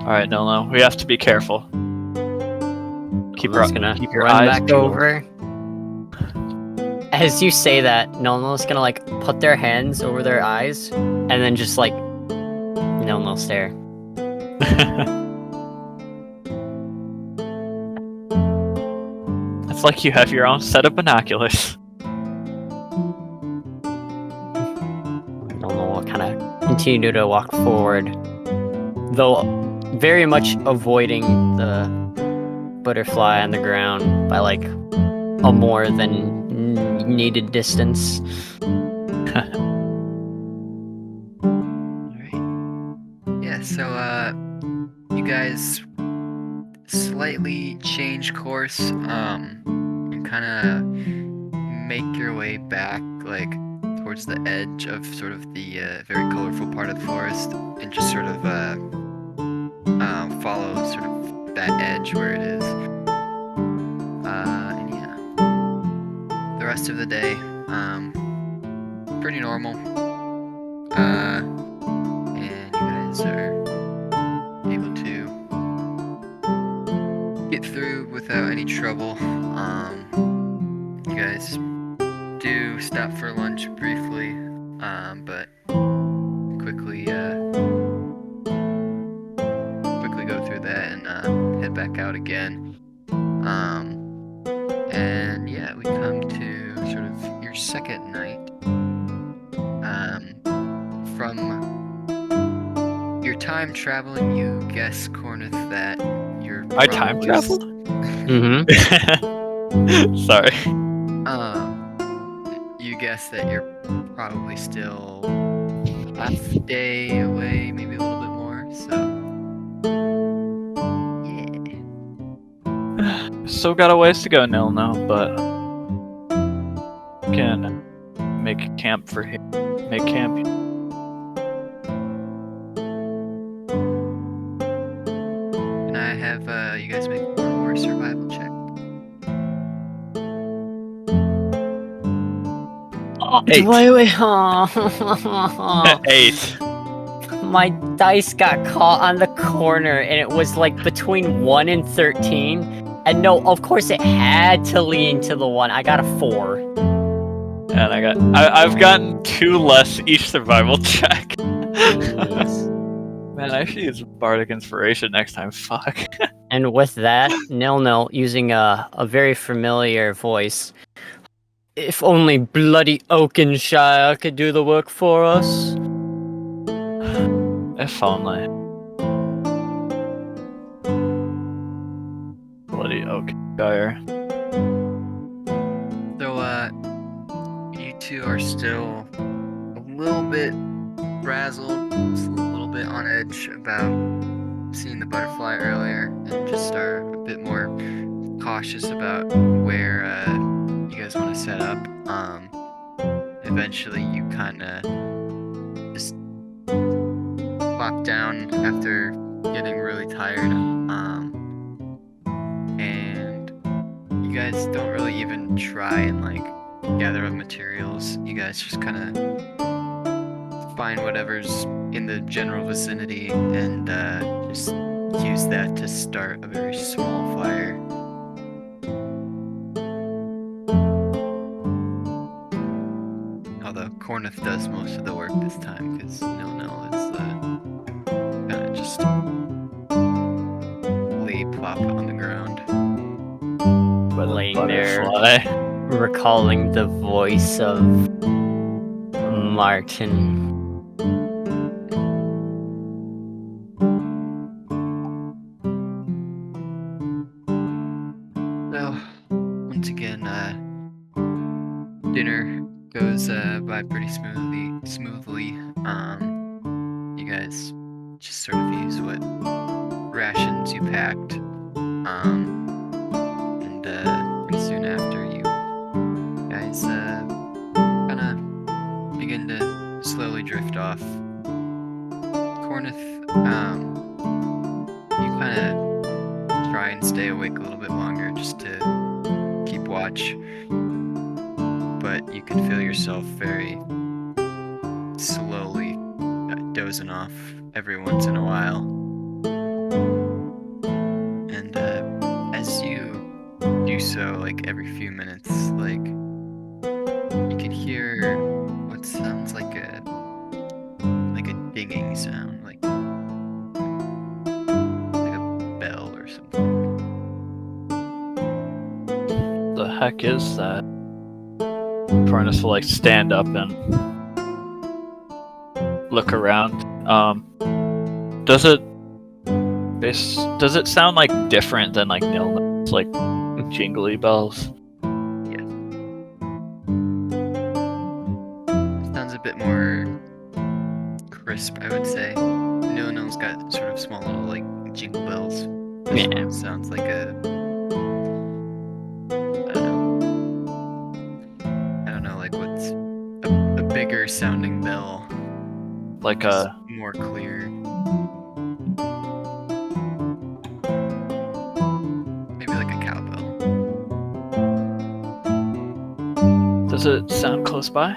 Alright, no, we have to be careful. Keep Nolno's gonna keep your run eyes back peeled. over. As you say that, Nolno's gonna like put their hands over their eyes and then just like Nolno stare. It's like you have your own set of binoculars. Nolno will kind of continue to walk forward, though very much avoiding the butterfly on the ground by like a more than needed distance. Alright. Yeah, so, you guys slightly change course, and kind of make your way back, like, towards the edge of sort of the, very colorful part of the forest, and just sort of, follow sort of that edge where it is. And yeah. The rest of the day, pretty normal. And you guys are able to get through without any trouble. You guys do stop for lunch briefly, but quickly go through that and head back out again. And yeah, we come to sort of your second night. From your time traveling, you guess, Cornith, that you're I time probably traveled? Mm-hmm. Sorry. You guess that you're probably still half a day away, maybe a little bit more, so yeah. Still got a ways to go, Nilno, but can make camp for here. Make camp. Can I have you guys make one more survival check? Eight. Wait. 8. My dice got caught on the corner and it was like between 1 and 13. And no, of course it had to lean to the 1. I got a 4. And I've gotten 2 less each survival check. Man, I should use Bardic Inspiration next time. Fuck. And with that, Nilno, using a very familiar voice, if only bloody Oakenshire could do the work for us. If only. Bloody Oakenshire. So, you two are still a little bit frazzled, just a little bit on edge about seeing the butterfly earlier, and just are a bit more cautious about where you guys want to set up. Eventually you kind of just plop down after getting really tired, and you guys don't really even try and like gather up materials. You guys just kind of find whatever's in the general vicinity and just use that to start a very small fire. Although Cornith does most of the work this time because Nil is kind of just lay plop on the ground. Laying there, Butterfly. recalling the voice of Martin. So, once again, dinner goes by pretty smoothly. You guys just sort of use what rations you packed. And pretty soon after, you guys kind of begin to slowly drift off. You kind of try and stay awake a little bit longer just to keep watch, but you can feel yourself very slowly dozing off every once in a while. And as you do so, like every few minutes, like you can hear what sounds like a dinging sound, like a bell or something. The heck is that? Cornith will like stand up and look around. Does it sound like different than like nil notes, like jingly bells? Yes. Sounds a bit more crisp, I would say. No-no's got sort of small little like jingle bells. This Yeah. one sounds like I don't know, like what's a bigger sounding bell. Like It's a more clear. Maybe like a cowbell. does it sound close by?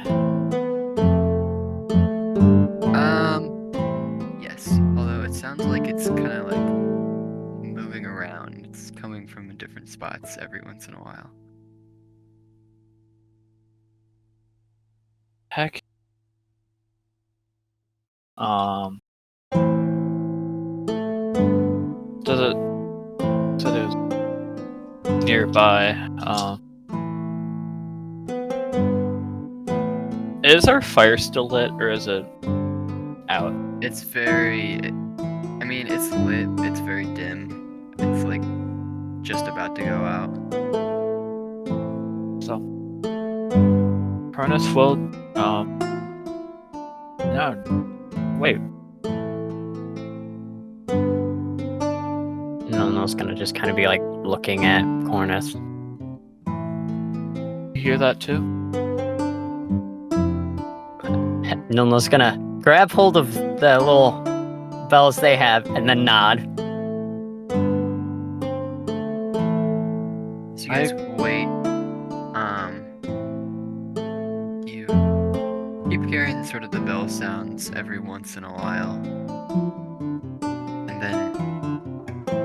Yes. Although it sounds like it's kind of like moving around. It's coming from different spots every once in a while. Heck. Does it? So it is nearby. Is our fire still lit, or is it out? It's very. I mean, it's lit. It's very dim. It's like just about to go out. So, Cornith will. No, wait. Nono's gonna just kind of be like looking at Cornith. You hear that too? Nono's gonna grab hold of the little bells they have and then nod. So you guys wait. You keep hearing sort of the bell sounds every once in a while, and then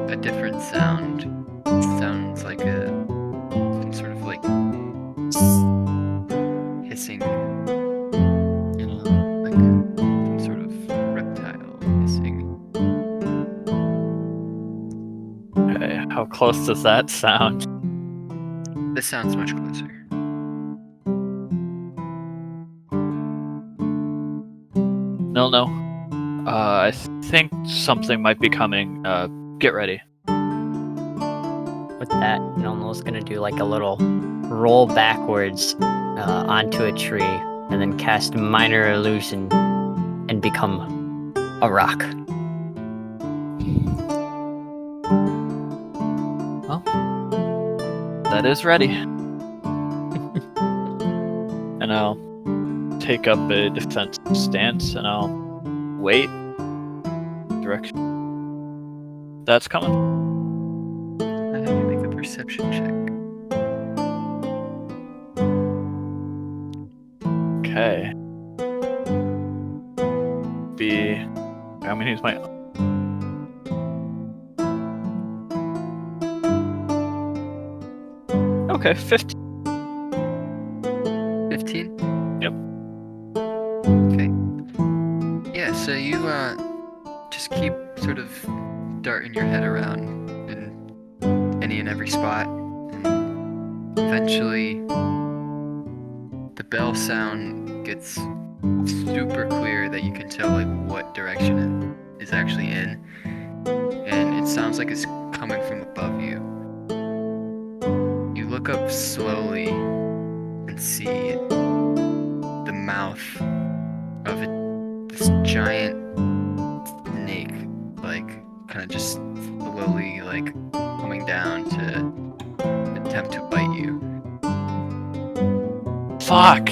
a different sound. It sounds like some sort of like hissing, you know, like some sort of reptile hissing. Okay, how close does that sound? This sounds much closer. No. I think something might be coming. Get ready. With that, Nono's gonna do like a little roll backwards onto a tree and then cast minor illusion and become a rock. Well, that is ready. And I'll take up a defensive stance and I'll wait. Direction. That's coming. Have you make a perception check. Okay. I'm gonna use my. Okay, 15. 15? Yep. Okay. Yeah, so you just keep sort of darting your head around in any and every spot, and eventually the bell sound gets super clear that you can tell like what direction it is actually in, and it sounds like it's coming from above you. You look up slowly and see the mouth of this giant snake, like kind of just slowly like coming down to attempt to bite you. Fuck.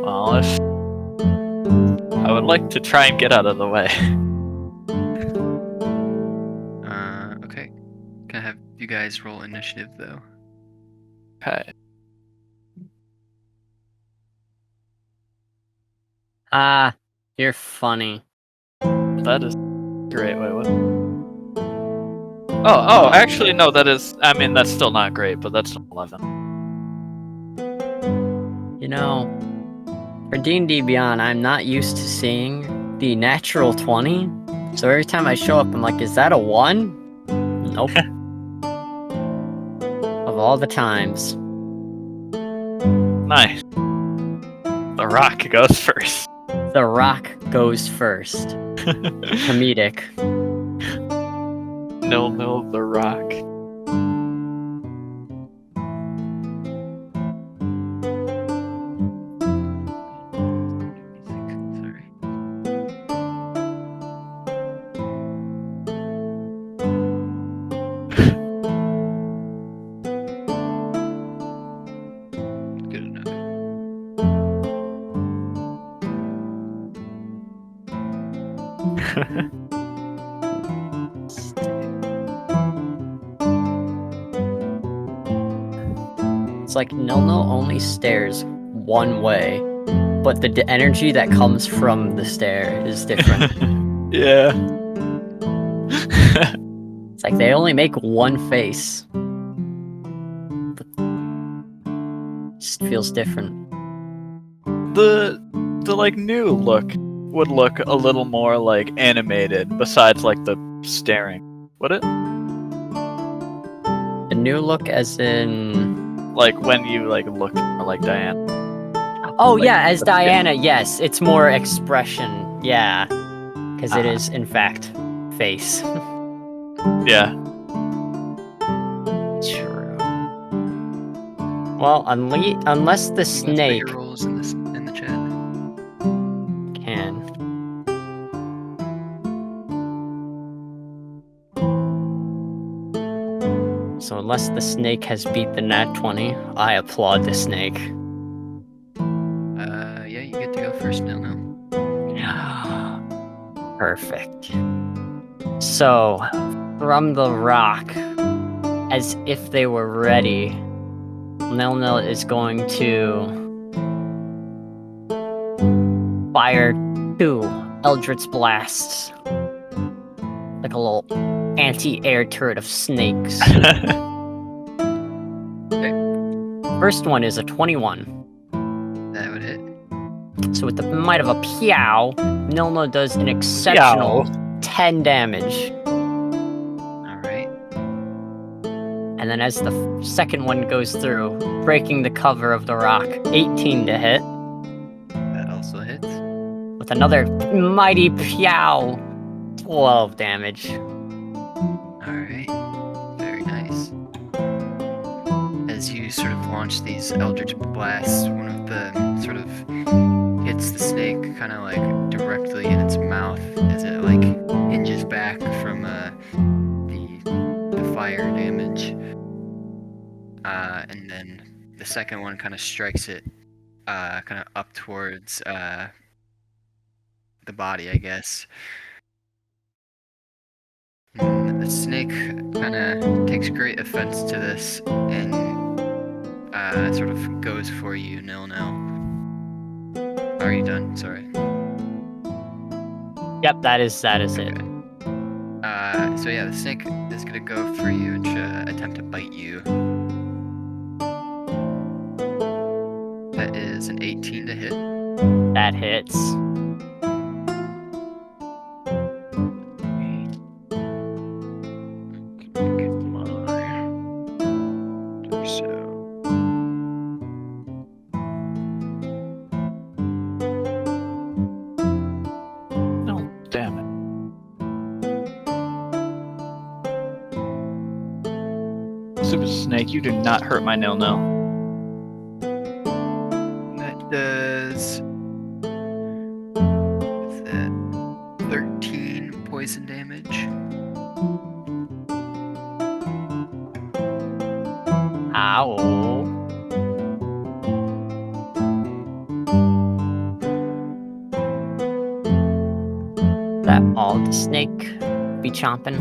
Well, I would like to try and get out of the way. Okay. Can I have you guys roll initiative though? Okay. Ah, you're funny. That is great. Wait, what? Oh, actually, no, that is. I mean, that's still not great, but that's an 11. You know, for D&D Beyond, I'm not used to seeing the natural 20. So every time I show up, I'm like, is that a 1? Nope. Of all the times. Nice. The rock goes first. The rock goes first. Comedic. Nil the rock. Sorry. Good enough. It's like Nilno only stares one way, but the energy that comes from the stare is different. Yeah. It's like they only make one face. But it just feels different. The like new look would look a little more like animated besides like the staring. Would it? The new look as in... Like when you like look like Diana. Oh Like, yeah, as the skin. Diana, yes. It's more expression, yeah. Because it is, in fact, face. Yeah. True. Well, unless the You guys put snake your rolls in the chat. can. So unless the snake has beat the nat 20, I applaud the snake. Yeah, you get to go first now. Perfect. So, from the rock, as if they were ready, Nil is going to fire 2 Eldritch Blasts. Like a little anti-air turret of snakes. First one is a 21. That would hit. So with the might of a Piao, Nilno does an exceptional 10 damage. Alright. And then as the second one goes through, breaking the cover of the rock, 18 to hit. That also hits. With another mighty Piao, 12 damage. Alright. Very nice. As you sort of launch these Eldritch Blasts, one of the sort of hits the snake kind of like directly in its mouth as it like hinges back from the fire damage. And then the second one kind of strikes it kind of up towards the body, I guess. And the snake kind of takes great offense to this and sort of goes for you, Nil. Are you done? Sorry. Yep, that is it. So yeah, the snake is gonna go for you and attempt to bite you. That is an 18 to hit. That hits. No, damn it. Super Snake, you do not hurt my Nil. That does. What's that? 13 poison damage. Ow. that all the snake be chomping?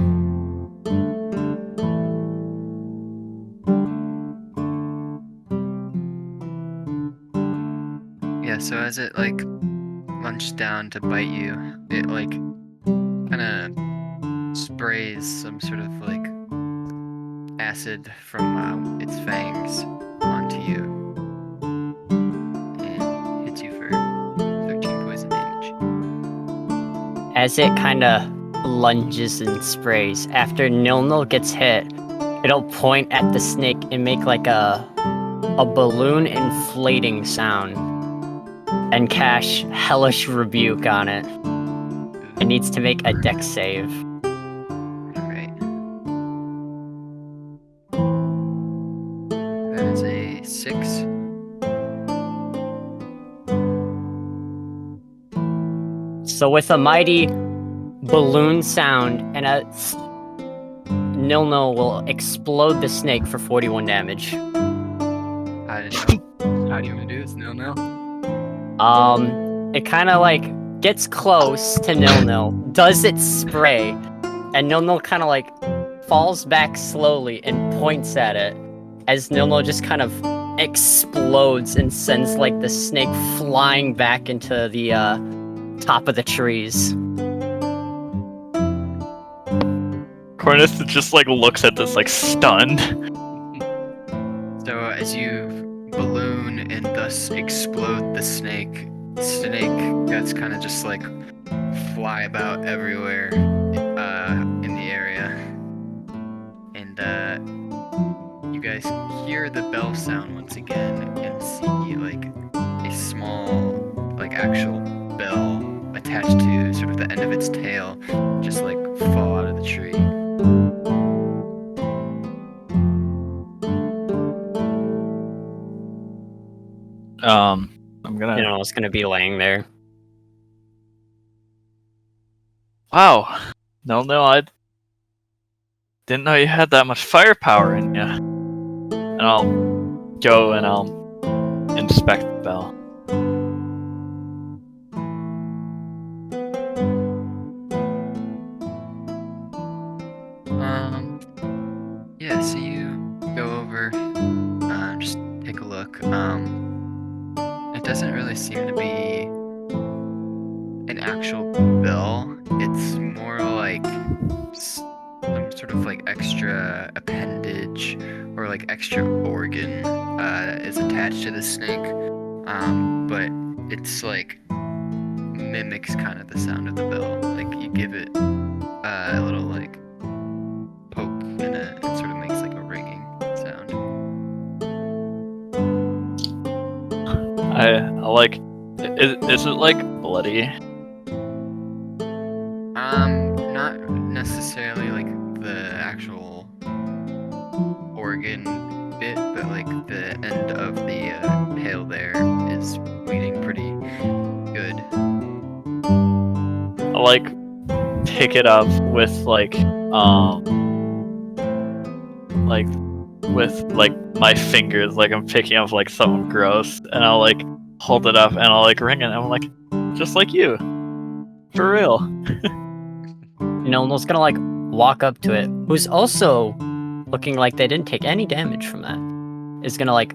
Yeah, so as it like lunged down to bite you, it like kind of sprays some sort of like acid from its fangs onto you and hits you for 13 poison damage. As it kind of lunges and sprays, after Nilnil gets hit, it'll point at the snake and make like a balloon inflating sound and cast Hellish Rebuke on it. It needs to make a dex save. Alright. That is a 6. So with a mighty balloon sound and a Nilnil will explode the snake for 41 damage. I don't know. How do you want to do this? No. It kind of like gets close to Nilnil, does its spray, and Nilnil kind of like falls back slowly and points at it as Nilnil just kind of explodes and sends like the snake flying back into the top of the trees. Cornith just like looks at this like stunned. So as you balloon and thus explode the snake guts kind of just like fly about everywhere in the area. And you guys hear the bell sound once again and see like a small like actual bell attached to sort of the end of its tail just like fall out of the tree. I'm gonna. Nilnil's gonna be laying there. Wow. No, I didn't know you had that much firepower in you. And I'll go and I'll inspect the bell. Yeah, so you go over, just take a look. It doesn't really seem to be an actual bell. It's more like some sort of like extra appendage or like extra organ is attached to the snake. But it's like mimics kind of the sound of the bell. Like you give it a little like poke and it sort of makes like a ringing sound. I like. Is it like bloody? Not necessarily like the actual organ bit, but like the end of the tail there is bleeding pretty good. I like pick it up with like with like my fingers, like I'm picking up like something gross, and I'll like hold it up and I'll like ring it. And I'm like, just like you, for real. Nilnil's gonna like walk up to it, who's also looking like they didn't take any damage from that. Is gonna like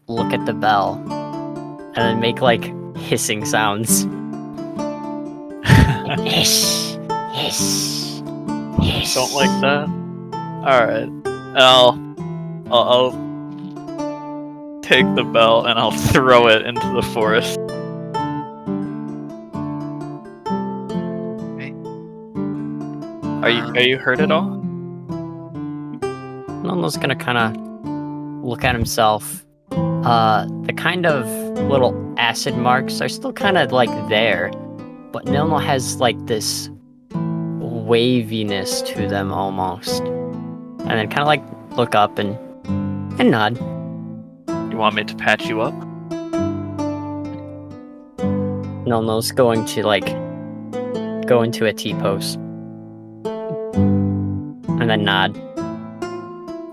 look at the bell and then make like hissing sounds. Hiss, hiss, hiss. Don't like that. All right, and I'll take the bell and I'll throw it into the forest. Are you hurt at all? Nilnil's gonna kind of look at himself. The kind of little acid marks are still kind of like there, but Nilnil has like this waviness to them almost, and then kind of like look up and nod. You want me to patch you up? Nilnil's going to like go into a T-pose and then nod.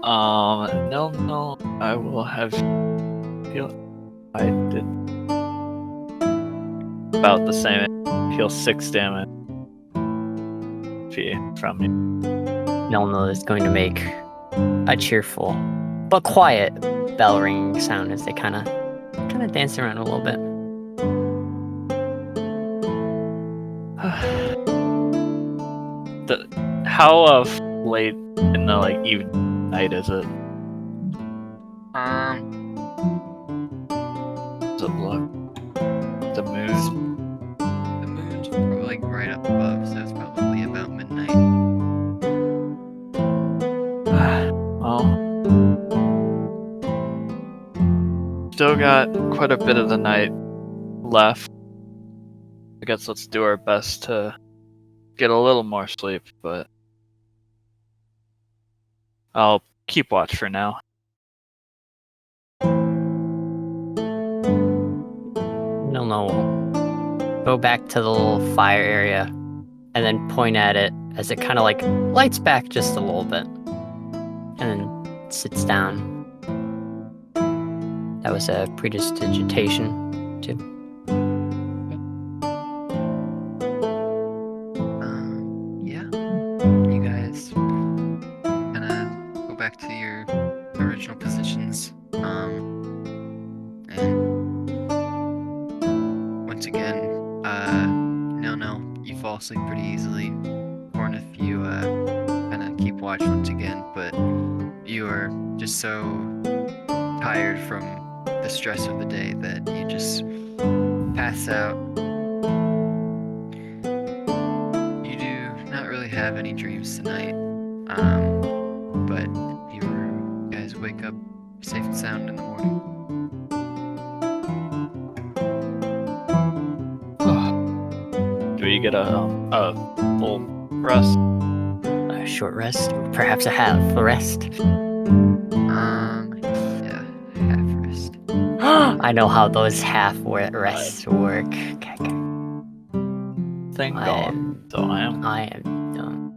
No, I will have heal. I did about the same. Heal 6 damage. canopy from you. Nelno is going to make a cheerful but quiet bell ringing sound as they kind of dance around a little bit. How late in the evening night is it? Does it look? The moon. The moon's probably right up above, so it's probably about midnight. Well, still got quite a bit of the night left. I guess let's do our best to get a little more sleep, but I'll keep watch for now. Nelno will go back to the little fire area and then point at it as it kind of lights back just a little bit and then sits down. That was a prestidigitation too. Yeah. You guys kind of go back to your original positions. And once again, no, you fall asleep pretty easily. Cornith, you kind of keep watch once again, but you are just so tired from the stress of the day that you just pass out. You do not really have any dreams tonight, but you guys wake up safe and sound in the morning. Do we get a full rest? A short rest, perhaps a half rest. Yeah, half rest. I know how those half rests work. Thing I gone. am- So I am. I am done.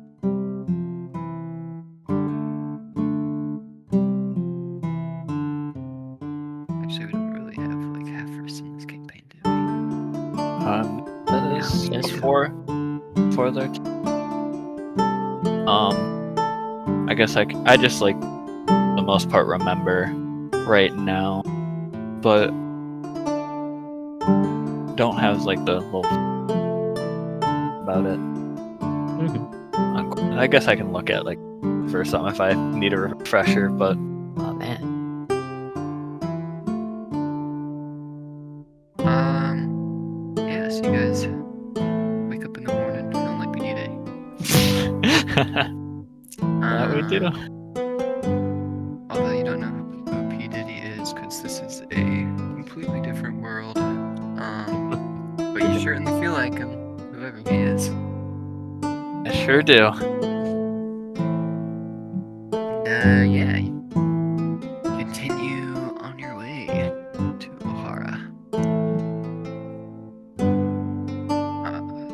Actually, we don't really have half rest in this campaign, do we? That is Yeah, that's before their I guess I just the most part remember right now, but don't have the little about it. Mhm. I guess I can look at for something if I need a refresher, but Oh man. Yeah, so you guys wake up in the morning feeling like PD day. that we do. Although you don't know who P. Diddy is, because this is a completely different world. But you certainly feel like him, whoever he is. I sure do. And, yeah, you continue on your way to O'Hara.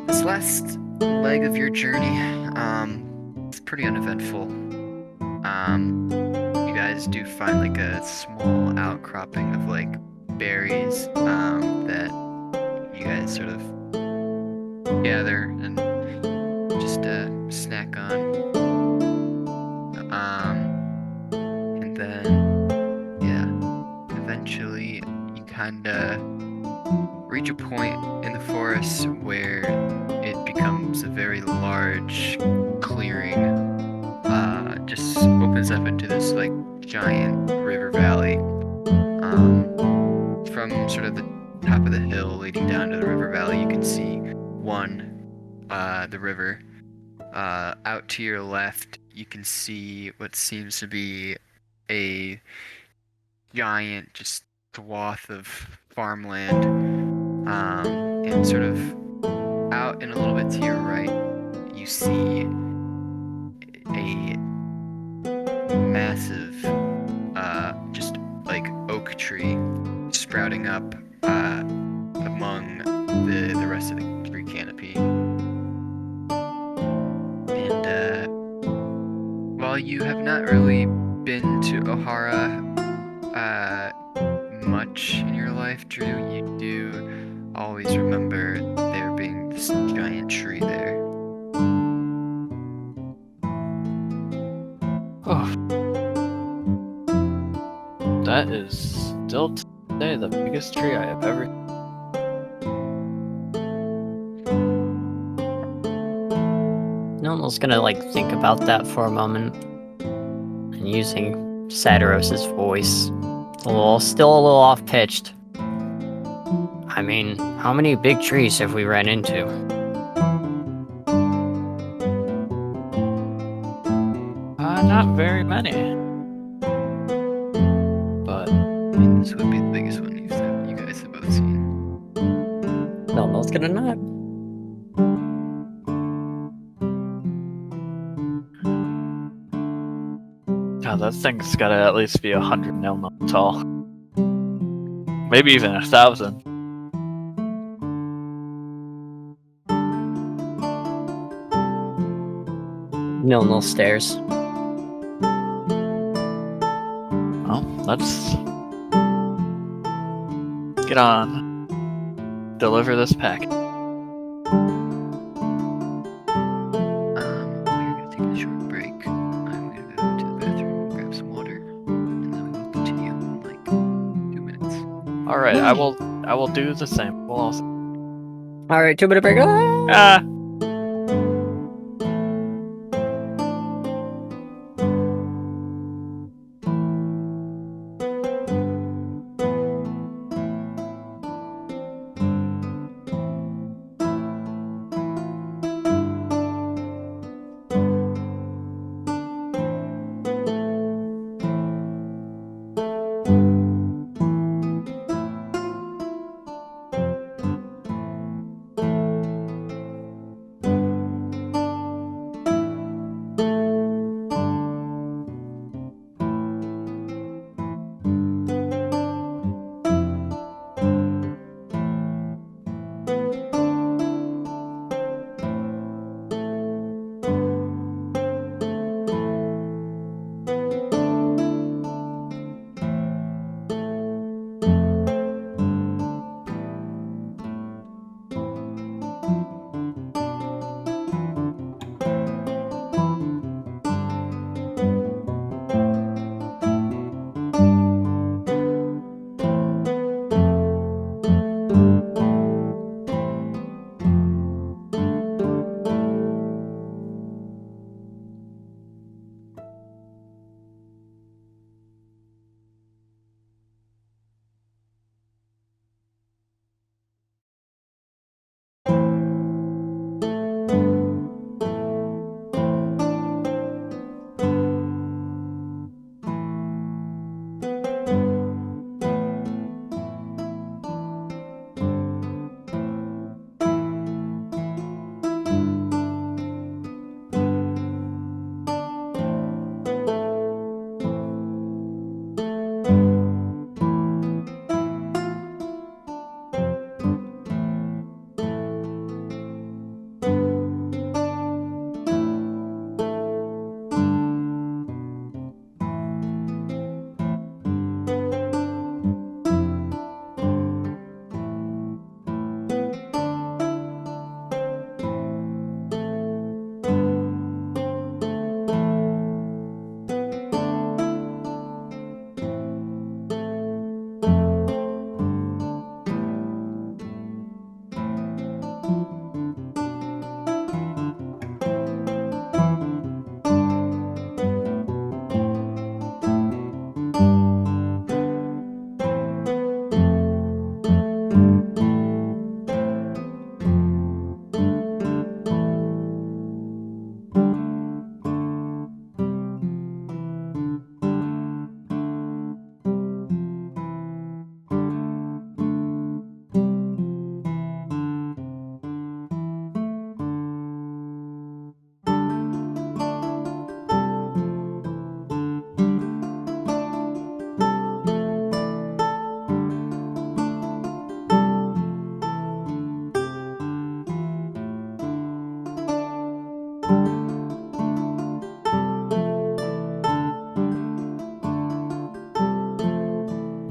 This last leg of your journey, it's pretty uneventful. You guys do find a small outcropping of berries that you guys sort of gather and just snack on. And then yeah, eventually you kinda reach a point in the forest where it becomes a very large clearing. Just opens up into this giant river valley. From sort of the top of the hill leading down to the river valley, you can see the river. Out to your left, you can see what seems to be a giant just swath of farmland. And sort of out and a little bit to your right, you see a massive just oak tree sprouting up among the rest of the tree canopy. And while you have not really been to O'Hara much in your life, Drew, you do always remember there being this giant tree there. the biggest tree I have ever. Noel's gonna think about that for a moment, and using Satiros's voice, still a little off-pitched. I mean, how many big trees have we ran into? Not very many. But I mean, this would be the biggest one you guys have both seen. Noel's gonna nod. God, that thing's gotta at least be 100 Nelno tall. Maybe even 1,000. Noel stares. Well, let's get on. Deliver this packet. We're gonna take a short break. I'm gonna go to the bathroom, grab some water, and then we will continue in like 2 minutes. All right, I will do the same. We'll also. All right, 2-minute break. Ah.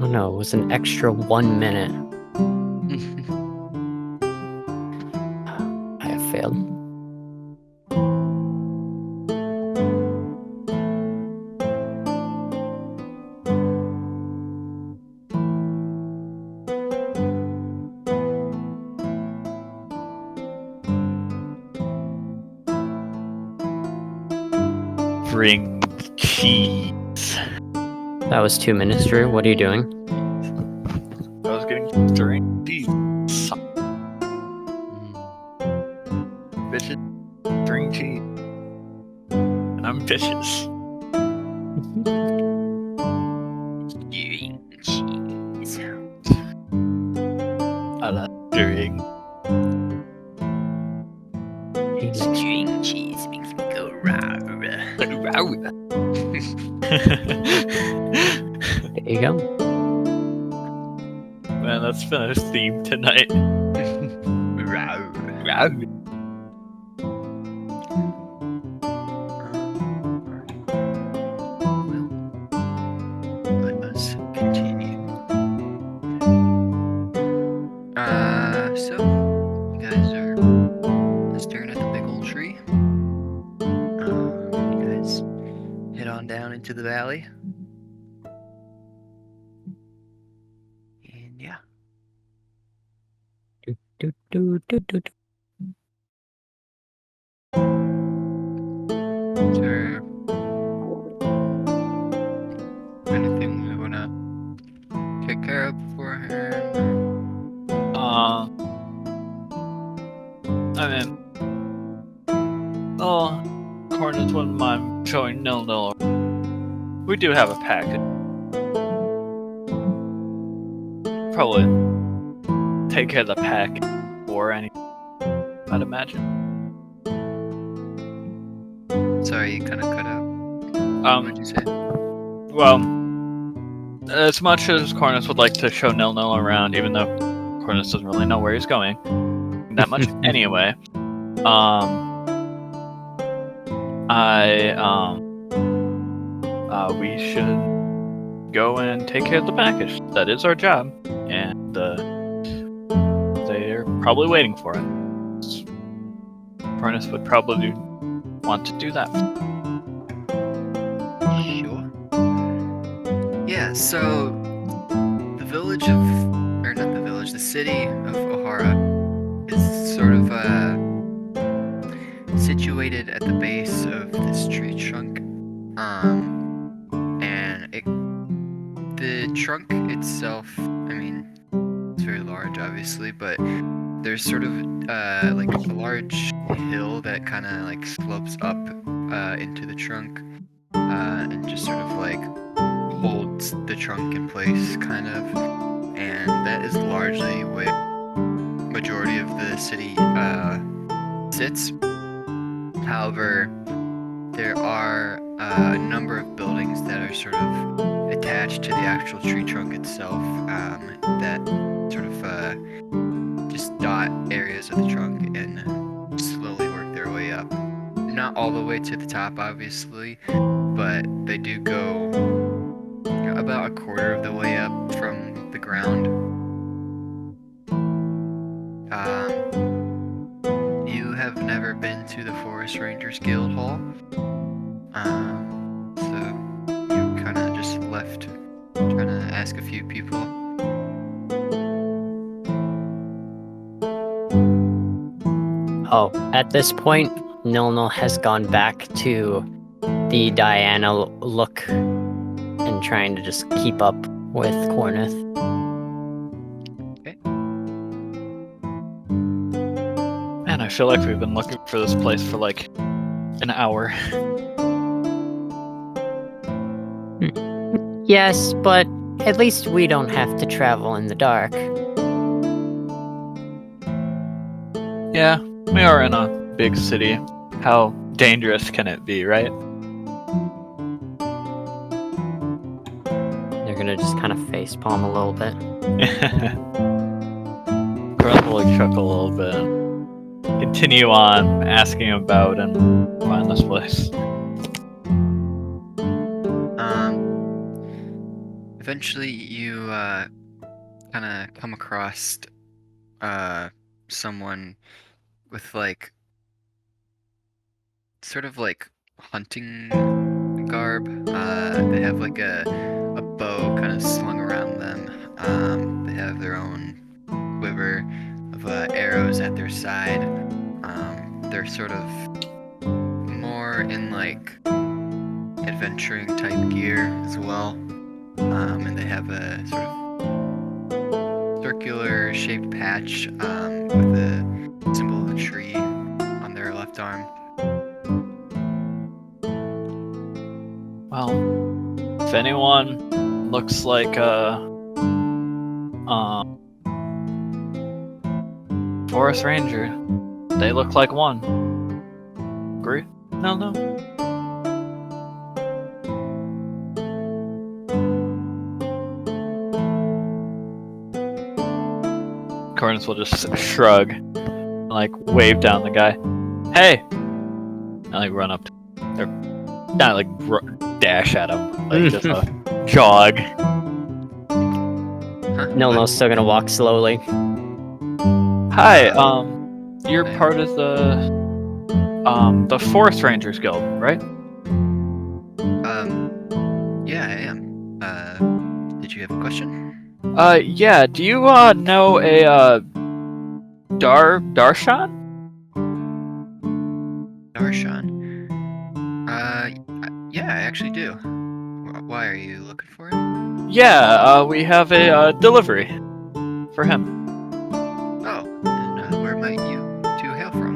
Oh no, it was an extra 1 minute. I have failed. string cheese. That was 2 minutes, Drew. What are you doing? I was getting string cheese. Bitches, string cheese. And I'm vicious. String cheese. I love string. String cheese makes me go rah. There you go. Man, that's been our theme tonight. Well, let us continue. So you guys are staring at the big old tree. You guys head on down into the valley. And yeah. Do, do, do, do, do. Is there anything we wanna take care of beforehand? I mean, Cornith wouldn't mind showing Nil. We do have a package. Probably take care of the pack or anything, I'd imagine. Sorry, you kind of cut out. What did you say? Well, as much as Cornith would like to show Nil around, even though Cornith doesn't really know where he's going that much anyway, we should go and take care of the package. That is our job, and they're probably waiting for it. Cornith would probably want to do that. Sure. Yeah, so the city of Ohara is sort of situated at the base of this tree trunk. And the trunk itself, I mean, it's very large, obviously, but there's sort of like a large hill that kind of like slopes up into the trunk and just sort of like holds the trunk in place, kind of. And that is largely where majority of the city sits. However, there are a number of buildings that are sort of attached to the actual tree trunk itself that sort of just dot areas of the trunk and slowly work their way up. Not all the way to the top, obviously, but they do go about a quarter of the way up from the ground. You have never been to the Forest Rangers Guild Hall, so you kind of just left trying to ask a few people. Oh, at this point, Nilno has gone back to the Diana look and trying to just keep up with Cornith. Okay. Man, I feel like we've been looking for this place for like an hour. Yes, but at least we don't have to travel in the dark. Yeah, we are in a big city. How dangerous can it be, right? They're gonna just kind of facepalm a little bit. Cornith will chuckle a little bit. Continue on asking about and find this place. Eventually you kind of come across someone with like sort of like hunting garb. They have like a bow kind of slung around them. They have their own quiver of arrows at their side. They're sort of more in like adventuring type gear as well. And they have a sort of circular shaped patch with a symbol of a tree on their left arm. Well, if anyone looks like a forest ranger, they look like one. Agree? No. Cornith will just shrug and like wave down the guy. Hey! And like run up to or not like dash at him. Like just a jog. Nilno's still gonna walk slowly. Hi, you're part of the Forest Rangers Guild, right? Yeah, I am. Did you have a question? Yeah, do you know a Darshan? Darshan? Yeah, I actually do. Why are you looking for him? Yeah, we have a delivery for him. Oh, and where might you two hail from?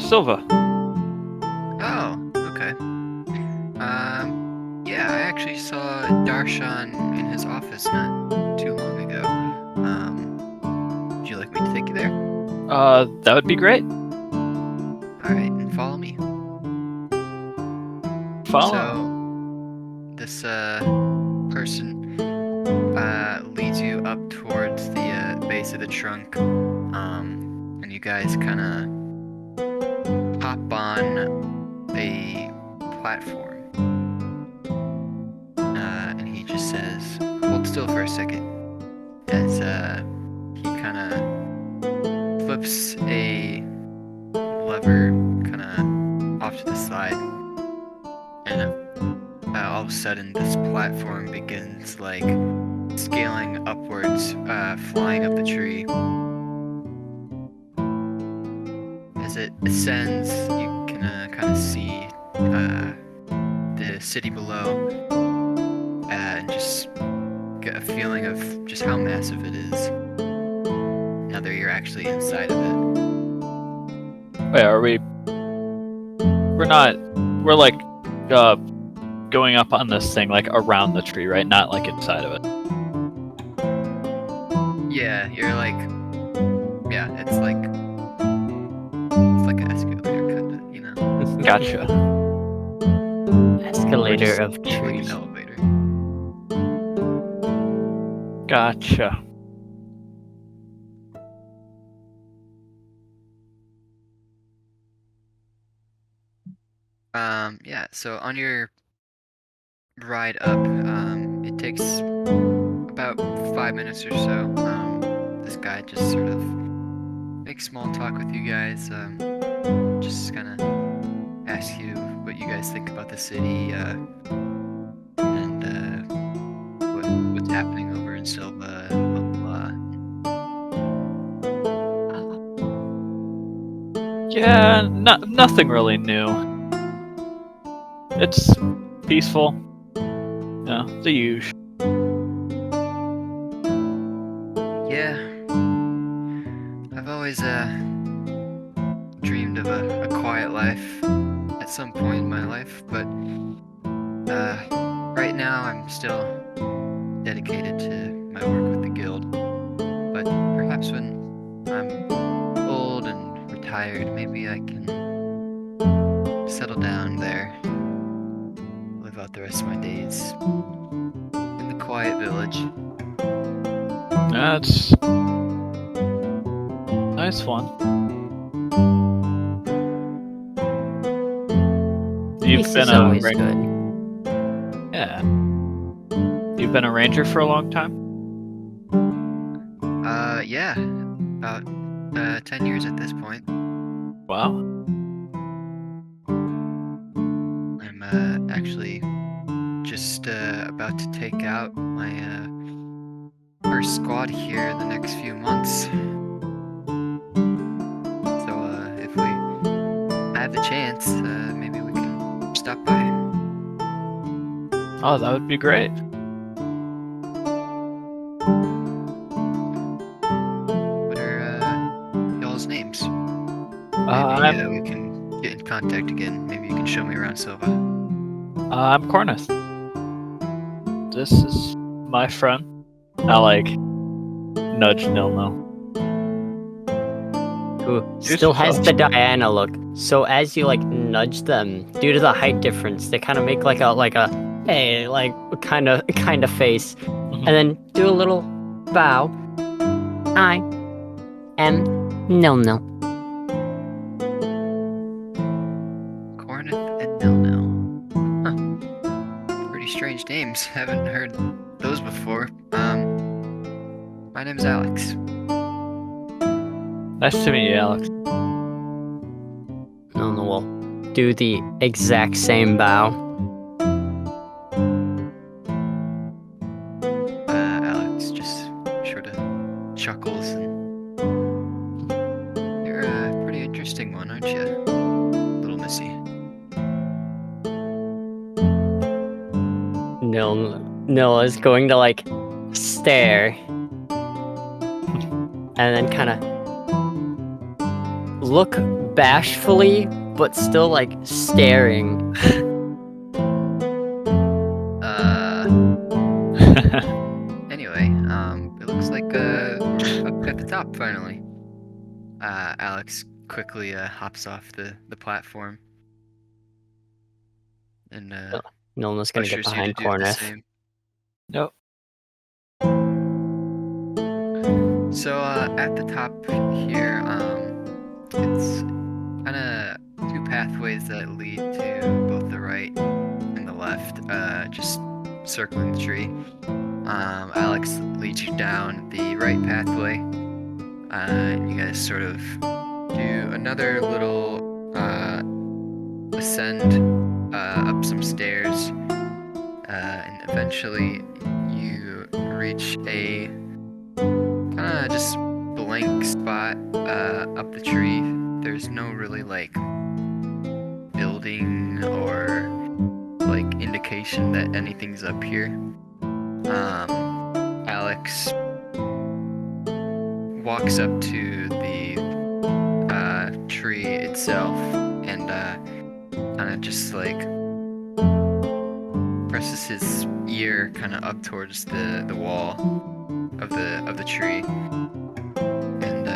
Silva. Oh, okay. Yeah, I actually saw Darshan in his office not too long ago. Would you like me to take you there? That would be great. Alright, and follow me. Follow. So, this, person, leads you up towards the, base of the trunk, and you guys kinda hop on a platform. And he just says, hold still for a second, as, he kinda flips a lever kinda off to the side, and all of a sudden this platform begins like scaling upwards, flying up the tree. As it ascends, you can kind of see the city below, and just get a feeling of just how massive it is now that you're actually inside of it. Wait, are we? We're not. We're like going up on this thing like around the tree, right? Not like inside of it. Yeah, you're like, yeah, it's like an escalator, kinda, you know? Gotcha. Escalator of Like an trees. elevator. Gotcha. Yeah, so on your ride up, it takes about 5 minutes or so. This guy just sort of makes small talk with you guys, just kind of ask you what you guys think about the city, and what's happening over in Silva, blah blah blah. Yeah, nothing really new. It's peaceful. Yeah, the usual. Yeah, I've always dreamed of a quiet life at some point in my life, but right now I'm still dedicated to my work with the guild. But perhaps when I'm old and retired, maybe I can settle down there, live out the rest of my days in the quiet village. That's nice one. You've Peace been is a always ranger. good. Yeah. You've been a ranger for a long time. Yeah, about 10 years at this point. Wow. I'm actually just about to take out my first squad here in the next few months. So if we have the chance, maybe we can stop by. Oh, that would be great. What are y'all's names? I'm Maybe we can get in contact again. Maybe you can show me around Silva. I'm Cornith. This is my friend. I like nudge Nilno. Who Here's still what's has up. the Diana look. So as you like nudge them, due to the height difference, they kind of make like a hey, like kind of face, and then do a little bow. I am no. Cornith and Nilno. Huh. Pretty strange names. Haven't heard those before. My name's Alex. Nice to meet you, Alex. No, will do the exact same bow. Alex just sort of chuckles and you're a pretty interesting one, aren't you, little missy? Nil is going to like stare and then kind of look bashfully, but still like staring. Anyway, it looks like up at the top finally. Alex quickly hops off the platform and Nilna's gonna get ushers you behind to do the Cornith. same. Nope. So at the top here, it's kind of two pathways that lead to both the right and the left, just circling the tree. Alex leads you down the right pathway, and you guys sort of do another little ascend up some stairs, and eventually you reach a kind of just blank spot up the tree. There's no really like building or like indication that anything's up here. Alex walks up to the tree itself and kind of just like presses his ear kind of up towards the wall of the tree, and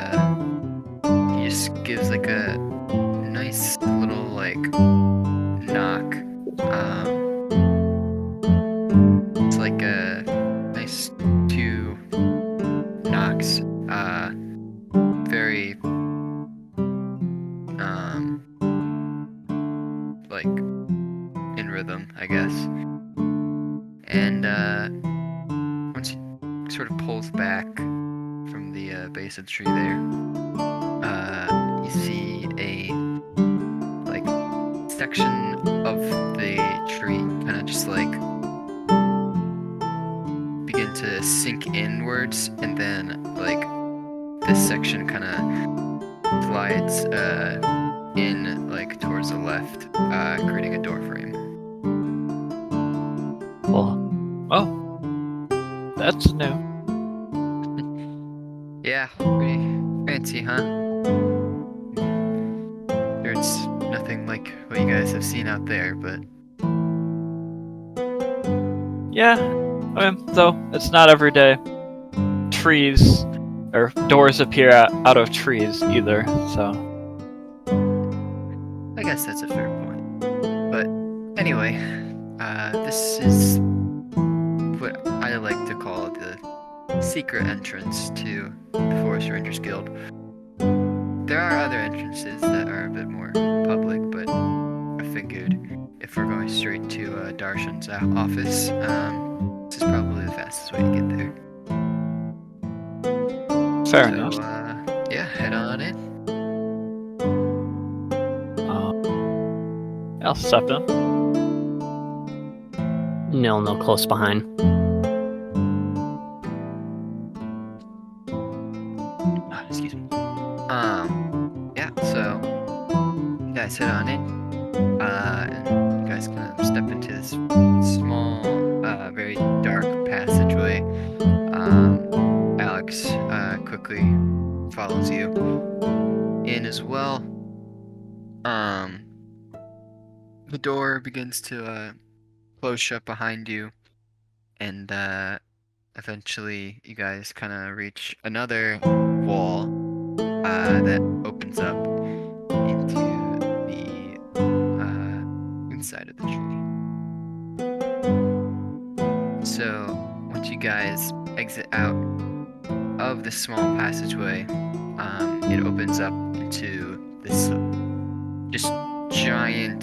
he just gives like a nice little like knock. It's like a nice two knocks, very like in rhythm, I guess. And once he sort of pulls back from the base of the tree there, you see a like section of the tree kind of just like begin to sink inwards, and then like this section kind of slides in like towards the left, creating a door frame. Well, Oh, that's new. Yeah, pretty fancy, huh? Sure, it's nothing like what you guys have seen out there, but Yeah, though it's not every day trees or doors appear out of trees either. So I guess that's a fair point. But anyway, this is what I like to call the secret entrance to the Forest Rangers Guild. There are other entrances that are a bit more public, but I figured if we're going straight to Darshan's office, this is probably the fastest way to get there. fair So, enough. yeah, head on in. I'll step in. no close behind. Excuse me. Yeah, so you guys head on in, and you guys kind of step into this small, very dark passageway. Alex quickly follows you in as well. The door begins to close shut behind you, and eventually you guys kind of reach another wall that opens up into the inside of the tree. So once you guys exit out of this small passageway, it opens up into this just giant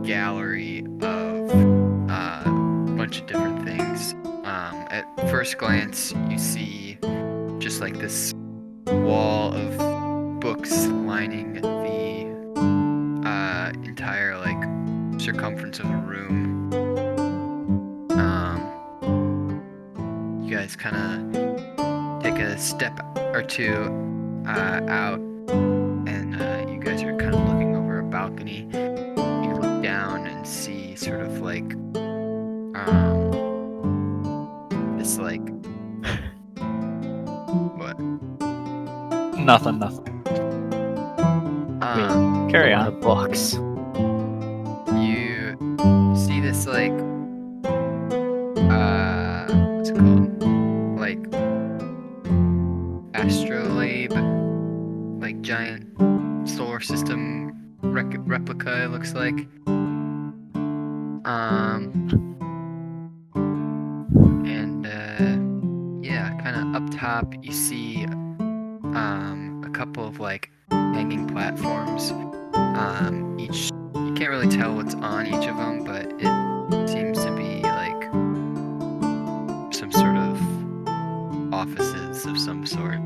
gallery of a bunch of different things. At first glance, you see just like this wall of books lining the entire like circumference of the room. You guys kind of take a step or two out, and you guys are kind of looking over a balcony. You look down and see sort of like this like what? Nothing. Carry A lot on. of books. You see this like what's it called? Like astrolabe, like giant solar system replica, it looks like. And yeah, kind of up top you see a couple of like hanging platforms. Each you can't really tell what's on each of them, but it seems to be like some sort of offices of some sort.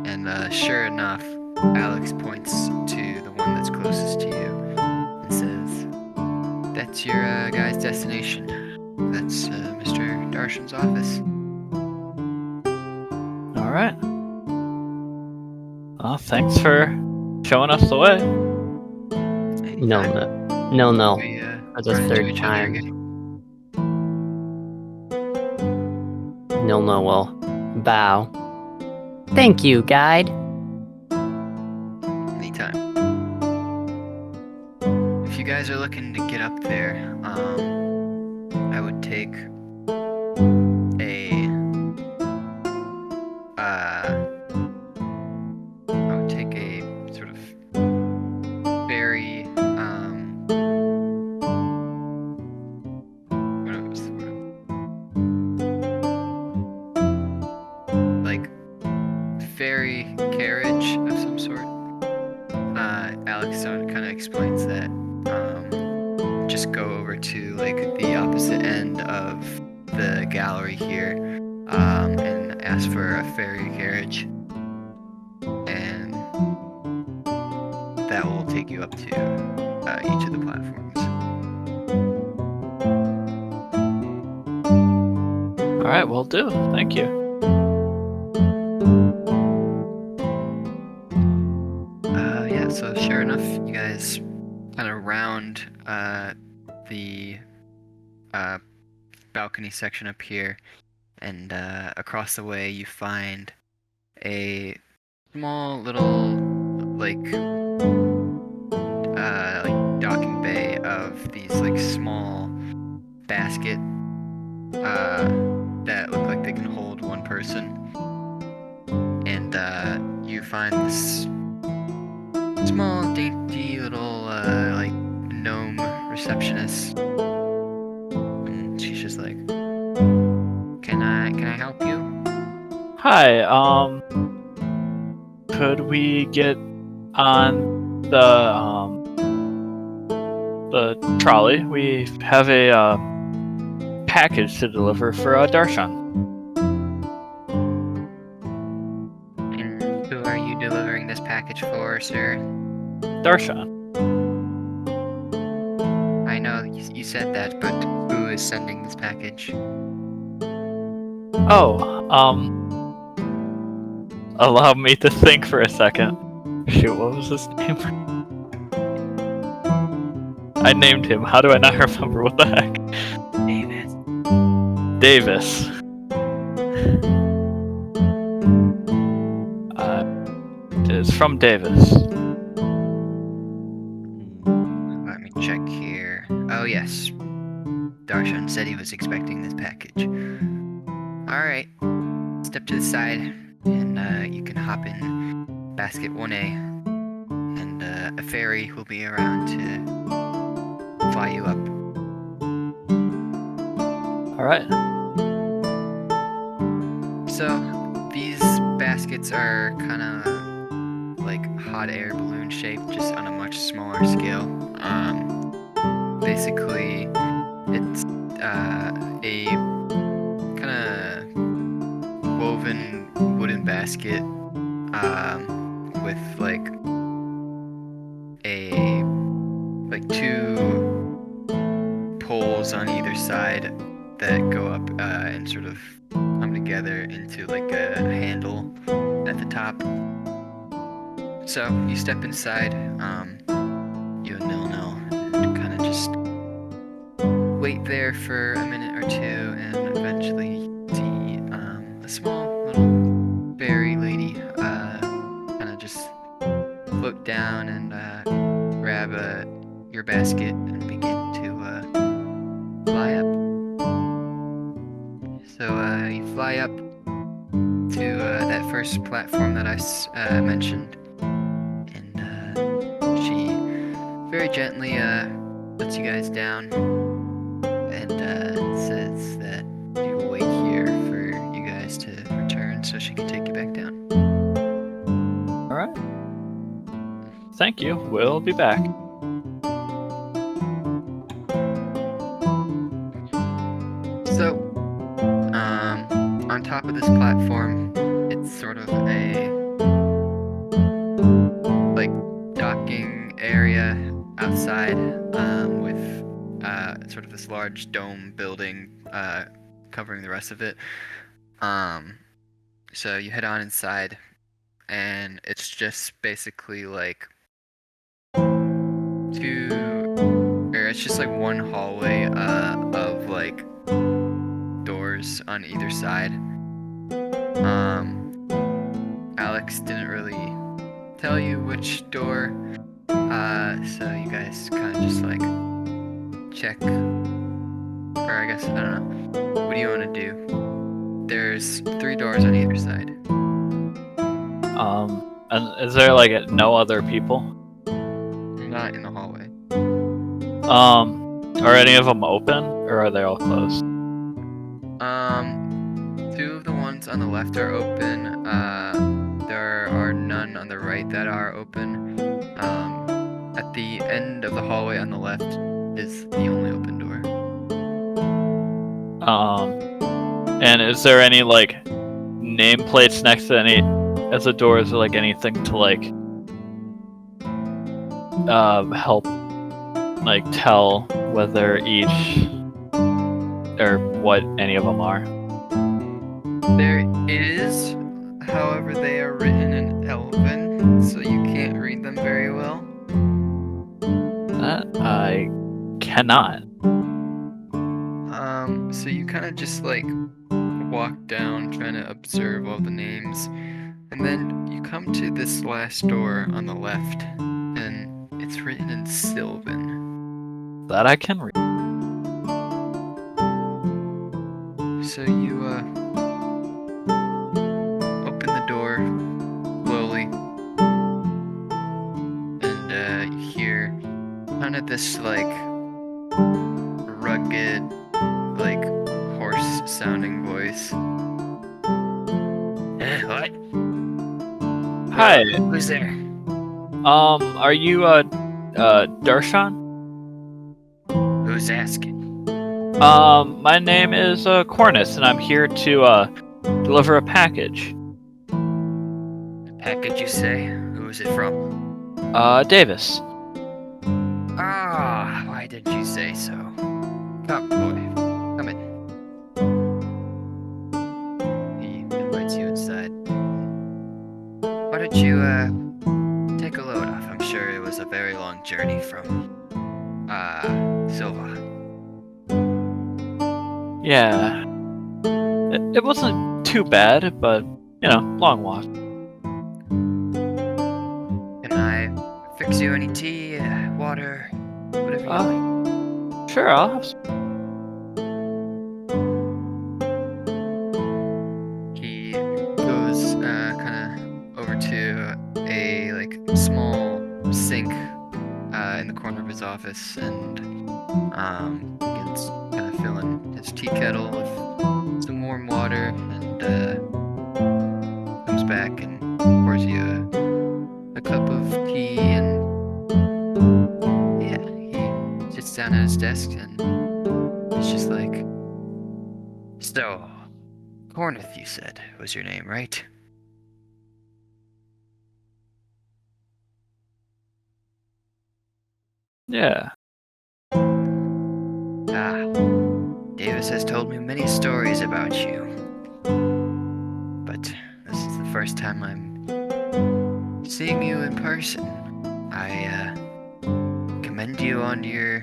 And sure enough, Alex points to the one that's closest to you and says, "That's your guy's destination. That's Mr. Darshan's office." All right. Well, thanks for showing us the way. No. We, For the run into third each other time. again. No will bow. Thank you, guide. Anytime. If you guys are looking to get up there, I would take a sort of very what was the word? Like ferry carriage of some sort. Alex kind of explains that just go over to like the opposite end of the gallery here and ask for a ferry carriage, and that will take you up to each of the platforms. All right, will do. Thank you. Yeah, so sure enough, you guys kind of round the balcony section up here, and across the way you find a small little like docking bay of these like small basket that look like they can hold one person, and you find this small dainty little like gnome receptionist, and she's just like, can I help you? Hi. Could we get on the trolley? We have a package to deliver for Darshan. And who are you delivering this package for, sir? Darshan. I know you said that, but who is sending this package? Oh, allow me to think for a second. Shoot, what was his name? I named him. How do I not remember? What the heck? David. Davis. It's from Davis. Let me check here. Oh, yes. Darshan said he was expecting this package. Alright. Step to the side, and you can hop in basket 1A, and a ferry will be around to fly you up. Alright. So, these baskets are kind of like hot air balloon shaped, just on a much smaller scale. Basically, it's a kind of woven wooden basket with two poles on either side that go up and sort of come together into like a handle at the top. So you step inside, you and Nil kind of just wait there for a minute or two, and eventually you see a small little fairy lady kind of just float down and grab your basket and begin to fly up. So you fly up to that first platform that I mentioned, and she very gently lets you guys down and says that you will wait here for you guys to return so she can take you back down. Alright. Thank you. We'll be back. So, on top of this platform, it's sort of a like docking area outside with sort of this large dome building covering the rest of it. So you head on inside, and it's just basically like it's just like one hallway of like doors on either side. Alex didn't really tell you which door, so you guys kind of just like check, or I guess, I don't know, what do you want to do? There's 3 doors on either side. And is there like no other people? Not in the hallway. Are any of them open, or are they all closed? 2 of the ones on the left are open. There are none on the right that are open. At the end of the hallway on the left is the only open door. And is there any like nameplates next to any of the doors, or like anything to like help like tell whether each or what any of them are? There is, however, they are written in Elven, so you can't read them very well. That I cannot. So you kind of just like walk down trying to observe all the names, and then you come to this last door on the left, and it's written in Sylvan. That I can read. So you open the door slowly, and you hear kind of this like rugged, like hoarse-sounding voice. What? Hi. Who's there? Are you Darshan? Who's asking? My name is Cornith, and I'm here to deliver a package. Package, you say? Who is it from? Davis. Ah, why didn't you say so? Come, boy. Come in. He invites you inside. Why don't you, take a load off? I'm sure it was a very long journey from Silva. Yeah. It wasn't too bad, but, long walk. Can I fix you any tea, water, whatever you like? Sure, I'll have some. He goes kind of over to a small sink in the corner of his office and begins kind of filling his tea kettle with some warm water and comes back and pours you a cup of tea and yeah, he sits down at his desk and it's just like, so, Cornith, you said, was your name, right? Yeah. Davis has told me many stories about you. But this is the first time I'm seeing you in person. I commend you on your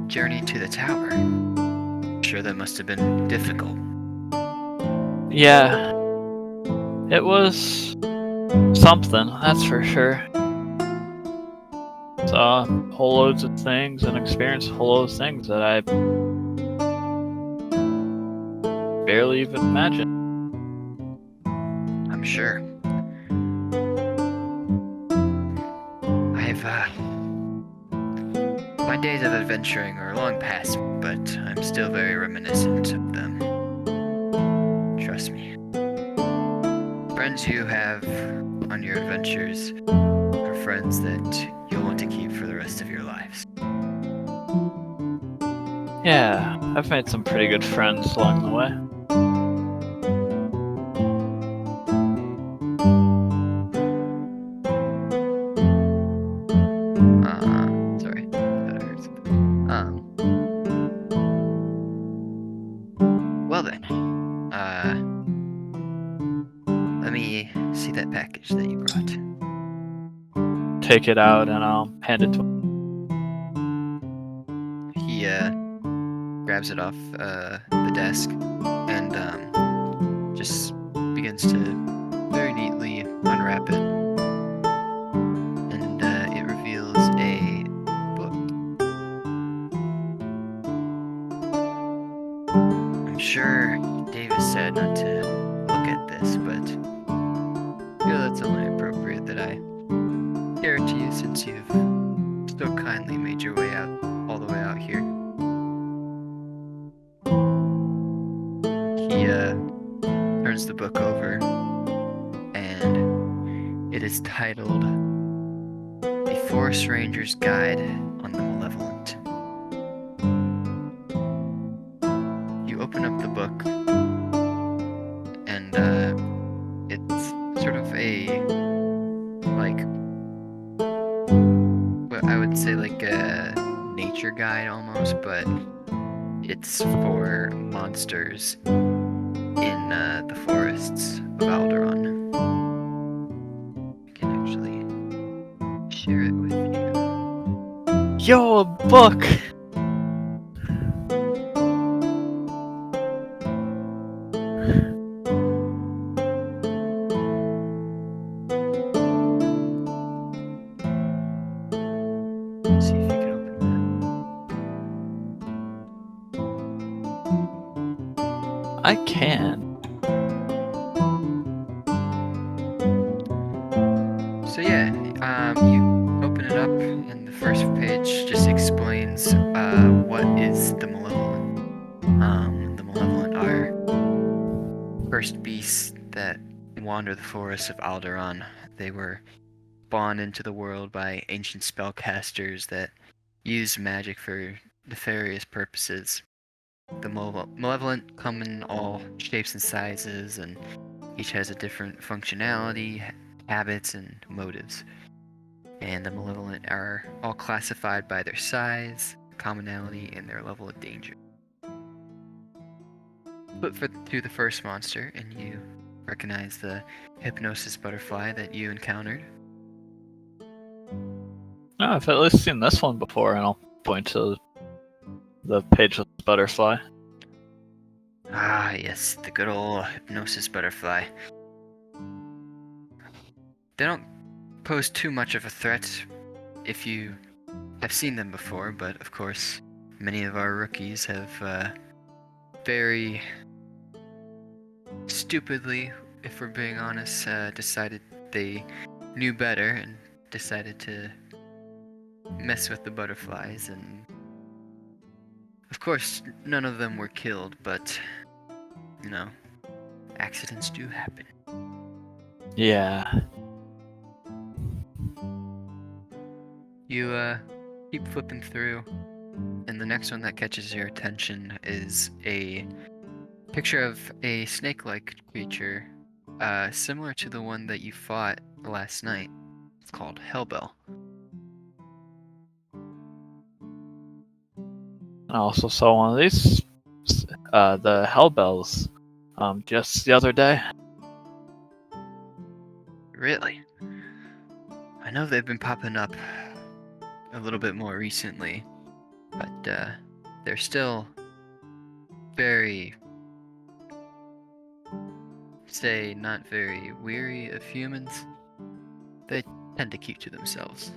journey to the tower. I'm sure that must have been difficult. Yeah. It was something, that's for sure. Saw whole loads of things and experienced whole loads of things that I barely even imagined. I'm sure. My days of adventuring are long past, but I'm still very reminiscent of them. Trust me. Friends you have on your adventures are friends that you'll want to keep for the rest of your lives. Yeah, I've made some pretty good friends along the way. Sorry. I thought I heard something. Well then. Let me see that package that you brought. Take it out and I'll hand it to him. He grabs it off the desk and just begins to very neatly unwrap it. And it reveals a book. I'm sure Davis said not to look at this, but I feel it's only appropriate that I share it to you since you've so kindly made your way out all the way out here. He turns the book over, and it is titled The Forest Ranger's Guide on the Malevolent. You open up the book, and it's sort of a, what I would say like a nature guide almost, but it's for monsters in the forests of Alderaan. I can actually share it with you. Yo, a book! See if you can open that. I can. So yeah, you open it up, and the first page just explains what is the Malevolent. The Malevolent are first beasts that wander the forests of Alderaan. They were spawned into the world by ancient spellcasters that use magic for nefarious purposes. The Malevolent come in all shapes and sizes, and each has a different functionality, habits, and motives. And the Malevolent are all classified by their size, commonality, and their level of danger. Flip to the first monster, and you recognize the hypnosis butterfly that you encountered. Oh, I've at least seen this one before, and I'll point to the page with the butterfly. Ah, yes, the good old hypnosis butterfly. They don't pose too much of a threat if you have seen them before, but of course, many of our rookies have very stupidly, if we're being honest, decided they knew better and decided to mess with the butterflies. And of course, none of them were killed, but you know, accidents do happen. Yeah. You keep flipping through, and the next one that catches your attention is a picture of a snake-like creature, similar to the one that you fought last night. It's called Hellbell. I also saw one of these, the Hellbells, just the other day. Really? I know they've been popping up a little bit more recently, but they're still very, say, not very weary of humans. They tend to keep to themselves.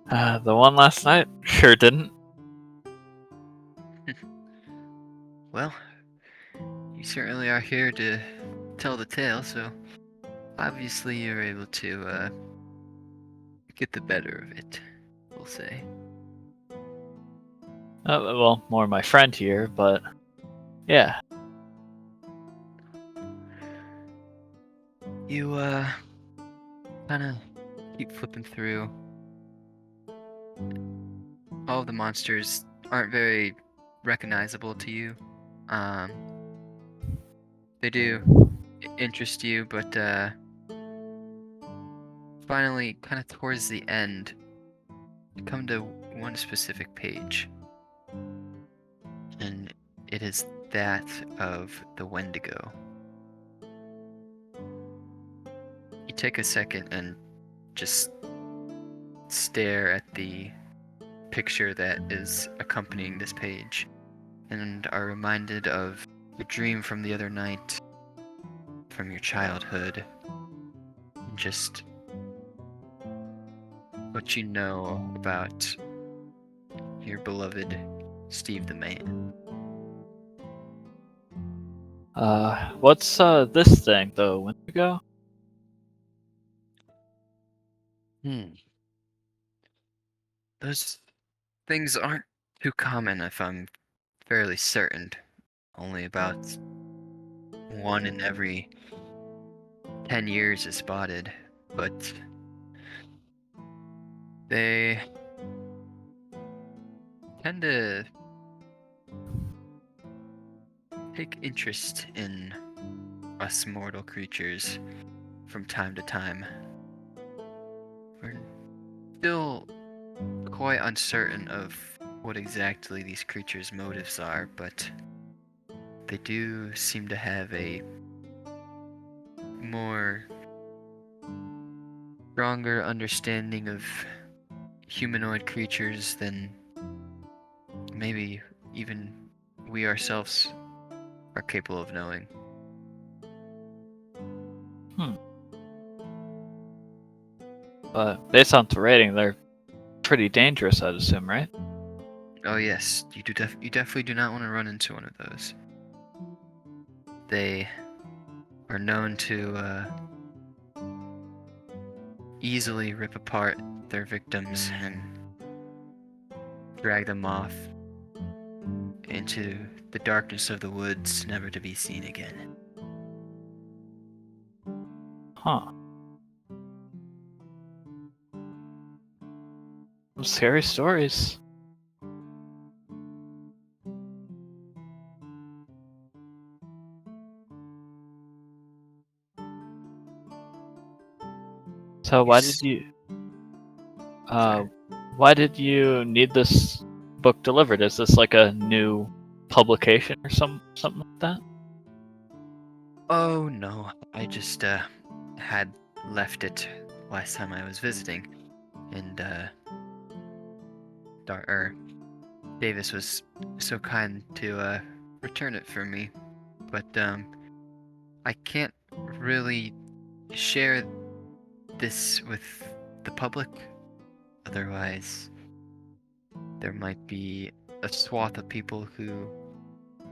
The one last night sure didn't. Well, you certainly are here to tell the tale, so obviously you're able to get the better of it, we'll say. Well, more my friend here, but yeah. You kind of keep flipping through. All of the monsters aren't very recognizable to you. They do interest you, but finally, kind of towards the end, you come to one specific page, and it is that of the Wendigo. You take a second and just stare at the picture that is accompanying this page, and are reminded of your dream from the other night, from your childhood, and just what you know about your beloved Steve the Man. What's this thing though? Wendigo? Those things aren't too common, if I'm fairly certain. Only about one in every 10 years is spotted, but they tend to take interest in us mortal creatures from time to time. We're still quite uncertain of what exactly these creatures' motives are, but they do seem to have a more stronger understanding of humanoid creatures than maybe even we ourselves are capable of knowing. But based on the rating, they're pretty dangerous, I'd assume, right? Oh yes, you definitely do not want to run into one of those. They are known to easily rip apart their victims and drag them off into the darkness of the woods, never to be seen again. Huh. Some scary stories. So why did you need this book delivered? Is this like a new publication or something like that? Oh no, I just had left it last time I was visiting, and Davis was so kind to return it for me, but I can't really share this with the public. Otherwise, there might be a swath of people who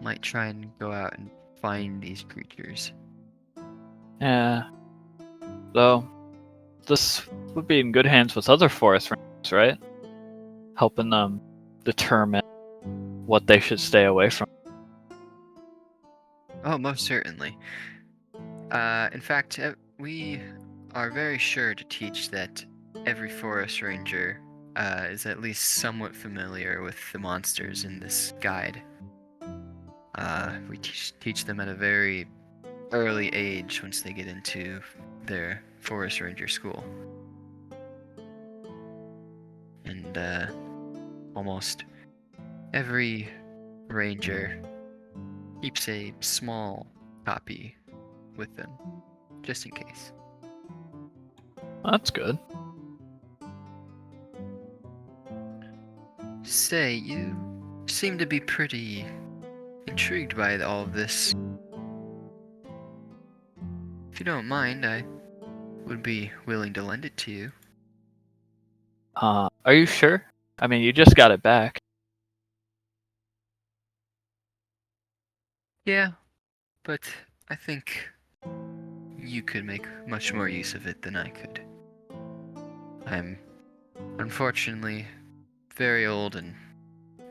might try and go out and find these creatures. Yeah. Though, this would be in good hands with other forest rangers, right? Helping them determine what they should stay away from. Oh, most certainly. In fact, we are very sure to teach that every forest ranger is at least somewhat familiar with the monsters in this guide. We teach them at a very early age once they get into their forest ranger school. And almost every ranger keeps a small copy with them, just in case. That's good. Say, you seem to be pretty intrigued by all of this. If you don't mind, I would be willing to lend it to you. Are you sure? I mean, you just got it back. Yeah, but I think you could make much more use of it than I could. I'm unfortunately very old and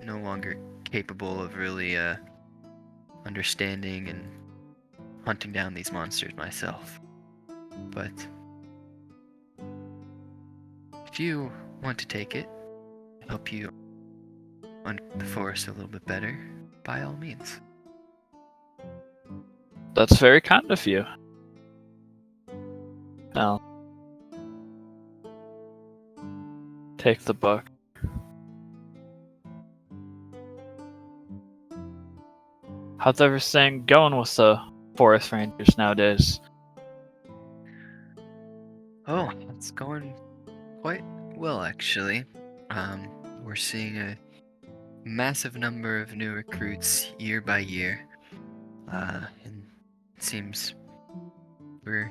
no longer capable of really understanding and hunting down these monsters myself. But if you want to take it, help you understand the forest a little bit better, by all means. That's very kind of you. I'll take the book. How's everything going with the forest rangers nowadays? Oh, it's going quite well, actually. We're seeing a massive number of new recruits year by year. And it seems we're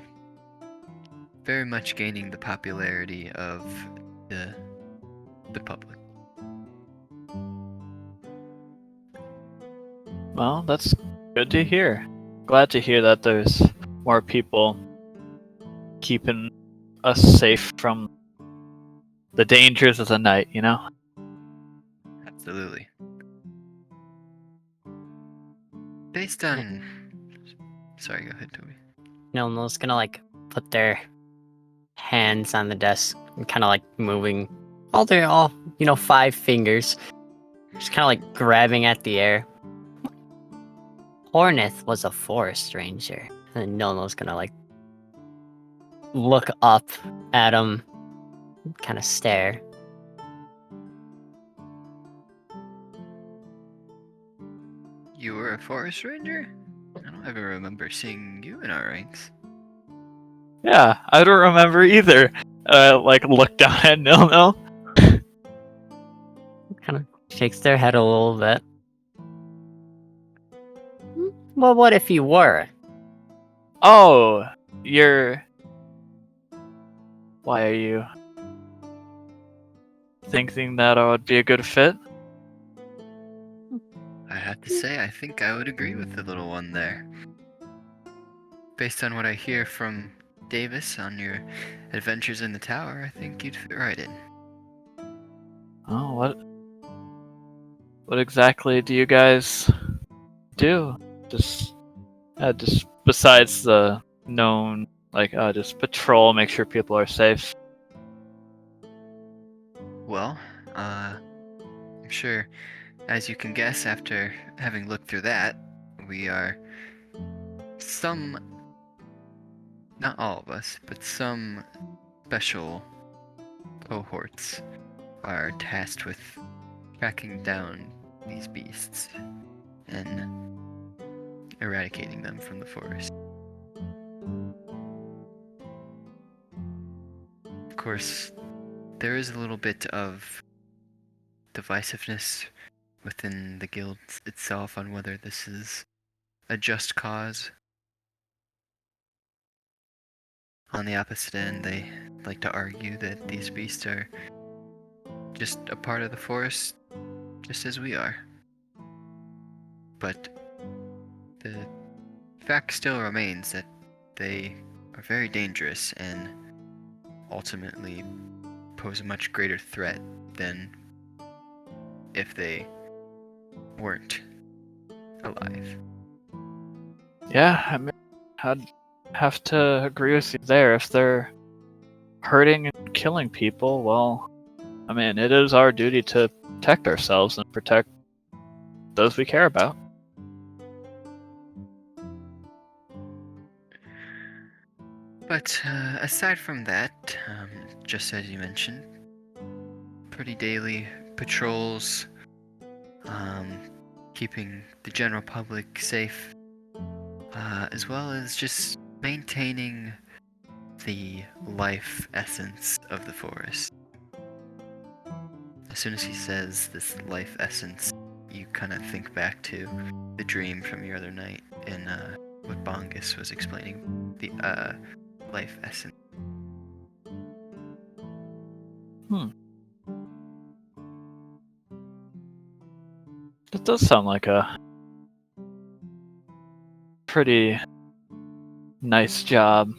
very much gaining the popularity of the public. Well, that's good to hear. Glad to hear that there's more people keeping us safe from the dangers of the night, you know? Absolutely. Based on... Sorry, go ahead, Toby. Nilno's gonna like put their hands on the desk and kind of like moving all 5 fingers, just kind of like grabbing at the air. Cornith was a forest ranger, and Nilno's gonna like look up at him, kind of stare. You were a forest ranger? I don't ever remember seeing you in our ranks. Yeah, I don't remember either. Look down at Nilno. Kind of shakes their head a little bit. Well, what if you were? Oh, you're... Why are you thinking that I would be a good fit? I have to say, I think I would agree with the little one there. Based on what I hear from Davis on your adventures in the tower, I think you'd fit right in. Oh, what exactly do you guys do? Just besides the known, just patrol, make sure people are safe. Well, I'm sure, as you can guess after having looked through that, we are not all of us, but some special cohorts are tasked with tracking down these beasts and eradicating them from the forest. Of course, there is a little bit of divisiveness within the guild itself on whether this is a just cause. On the opposite end, they like to argue that these beasts are just a part of the forest, just as we are. But the fact still remains that they are very dangerous and ultimately pose a much greater threat than if they weren't alive. Yeah, I mean, I'd have to agree with you there. If they're hurting and killing people, well, I mean, it is our duty to protect ourselves and protect those we care about. But aside from that, just as you mentioned, pretty daily patrols, keeping the general public safe, as well as just maintaining the life essence of the forest. As soon as he says this life essence, you kind of think back to the dream from your other night in what Bongus was explaining, the life essence. It does sound like a pretty nice job.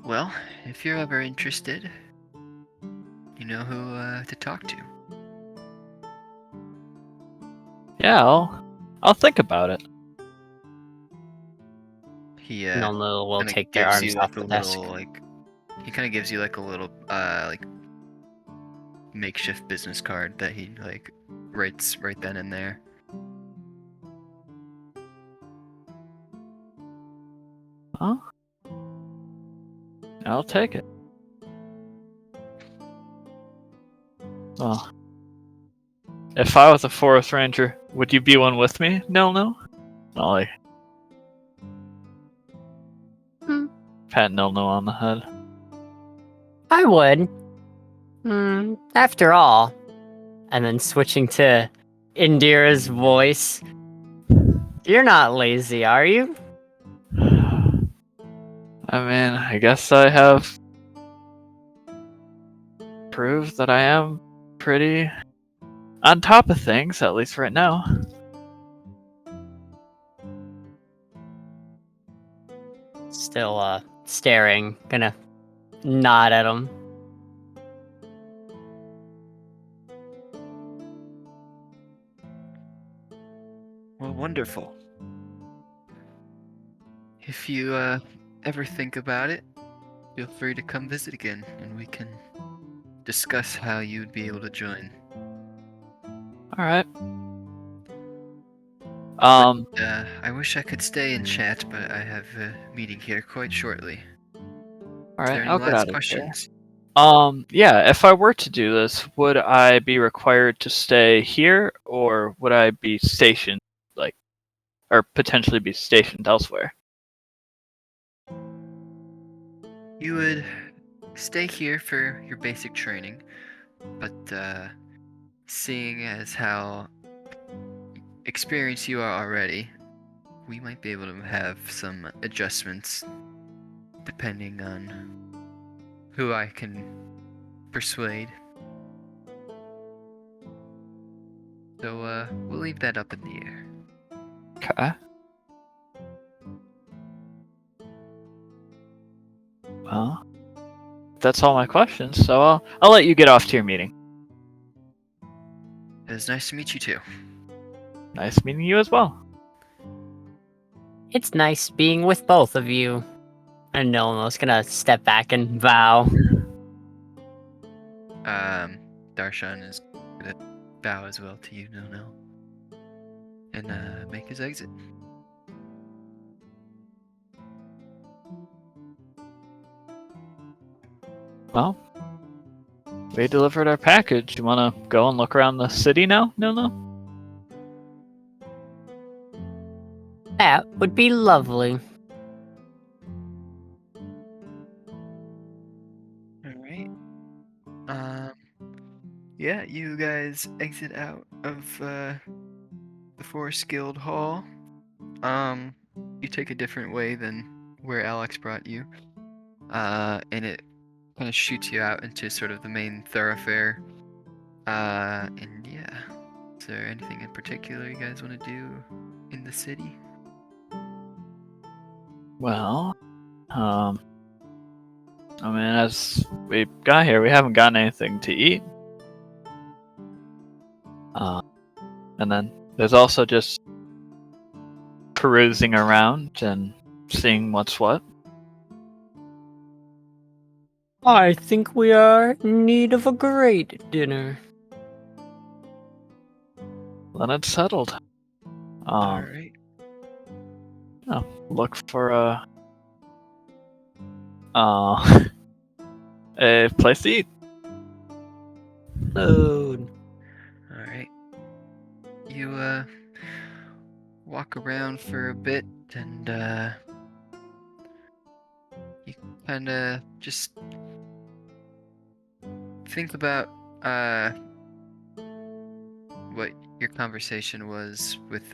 Well, if you're ever interested, you know who to talk to. Yeah, I'll think about it. He Nilno will kinda take their gives arms you off like a the desk. little he kind of gives you like a little like makeshift business card that he like writes right then and there. Huh? I'll take it. Well, if I was a forest ranger, would you be one with me? No. Ollie. Pat Nilno on the head. I would. After all. And then switching to Indira's voice. You're not lazy, are you? I mean, I guess I have proved that I am pretty on top of things, at least right now. Still, staring. Gonna nod at him. Well, wonderful. If you ever think about it, feel free to come visit again, and we can discuss how you'd be able to join. Alright. I wish I could stay and chat, but I have a meeting here quite shortly. Is there Alright, any I'll get last out of here. questions? Yeah, if I were to do this, would I be required to stay here, or would I be stationed, or potentially be stationed elsewhere? You would stay here for your basic training, but seeing as how experienced you are already, we might be able to have some adjustments depending on who I can persuade. So we'll leave that up in the air. Okay. Well, that's all my questions, so I'll let you get off to your meeting. It was nice to meet you too. Nice meeting you as well. It's nice being with both of you. And Nilno's gonna step back and bow. Darshan is gonna bow as well to you, no, and make his exit. Well, we delivered our package. You want to go and look around the city now? No. That would be lovely. yeah, you guys exit out of the Forest Guild Hall. You take a different way than where Alex brought you. And it kind of shoots you out into sort of the main thoroughfare. And yeah, is there anything in particular you guys want to do in the city? Well, I mean, as we got here, we haven't gotten anything to eat. And then there's also just perusing around and seeing what's what. I think we are in need of a great dinner. Then it's settled. Alright. Look for a place to eat. Food. Alright. You walk around for a bit and you kinda just think about what your conversation was with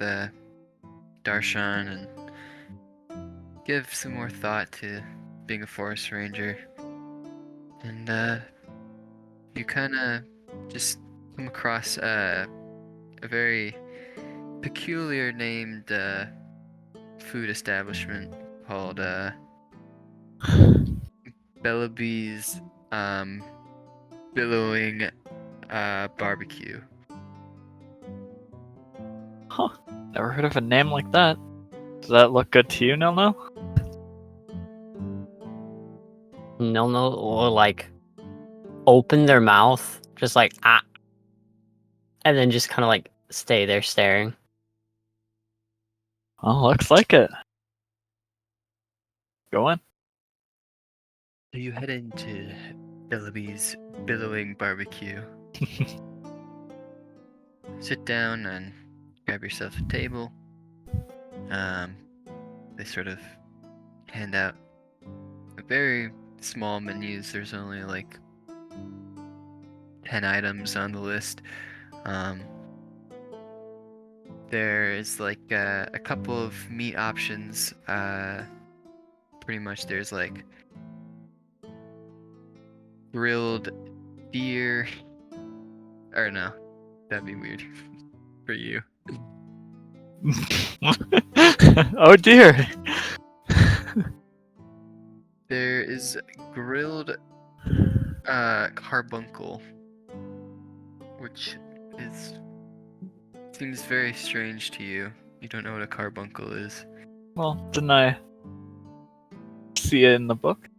Darshan and give some more thought to being a forest ranger. And you kinda just come across a very peculiar named food establishment called Bellaby's Billowing Barbecue. Huh. Never heard of a name like that. Does that look good to you, No? No, or like open their mouth, just like and then just kind of like stay there staring. Oh, looks like it. Go in. So you head into Bellaby's Billowing Barbecue. Sit down and grab yourself a table. They sort of hand out very small menus. There's only like 10 items on the list. There is like a couple of meat options. Pretty much there's like grilled deer. Or no, that'd be weird for you. Oh dear. There is grilled carbuncle, which seems very strange to you. You don't know what a carbuncle is. Well, didn't I see it in the book?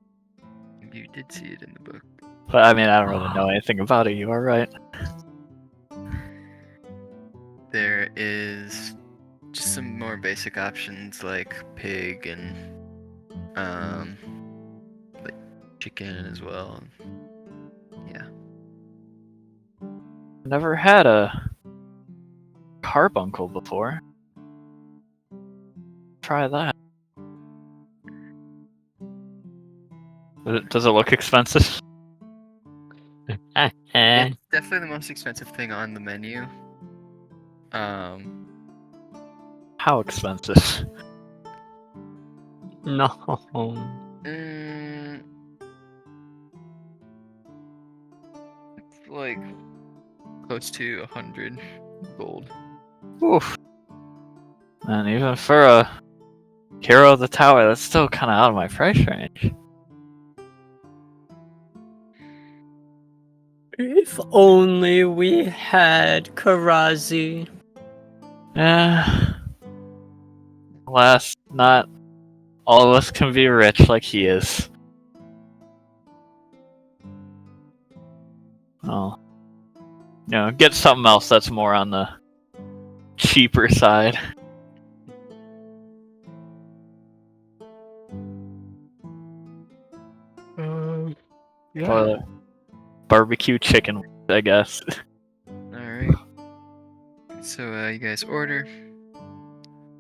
You did see it in the book. But I mean, I don't really know anything about it. You are right. There is just some more basic options like pig and like chicken as well. Yeah. Never had a carbuncle before. Try that. Does it look expensive? It's definitely the most expensive thing on the menu. How expensive? No. It's like close to 100 gold. Oof. And even for a hero of the tower, that's still kind of out of my price range. If only we had Karazi. Alas, not all of us can be rich like he is. Oh. Get something else that's more on the cheaper side. Yeah. Barbecue chicken, I guess. Alright. So, you guys order.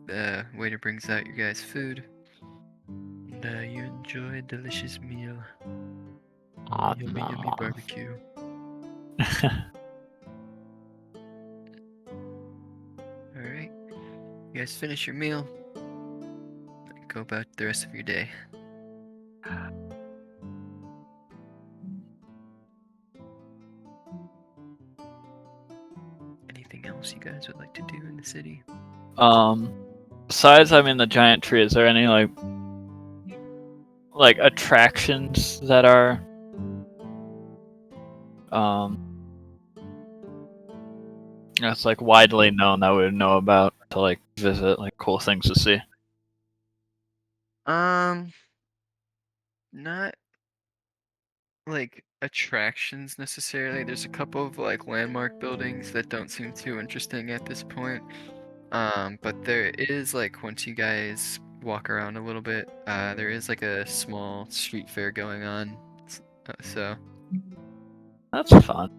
The waiter brings out your guys' food. And you enjoy a delicious meal. Yummy, yummy barbecue. You guys finish your meal. Go about the rest of your day. Anything else you guys would like to do in the city? Besides, the giant tree, is there any like attractions that are that's like widely known that we would know about to like visit, like cool things to see? Not like attractions necessarily. There's a couple of like landmark buildings that don't seem too interesting at this point. But there is like once you guys walk around a little bit, there is like a small street fair going on. So That's fun.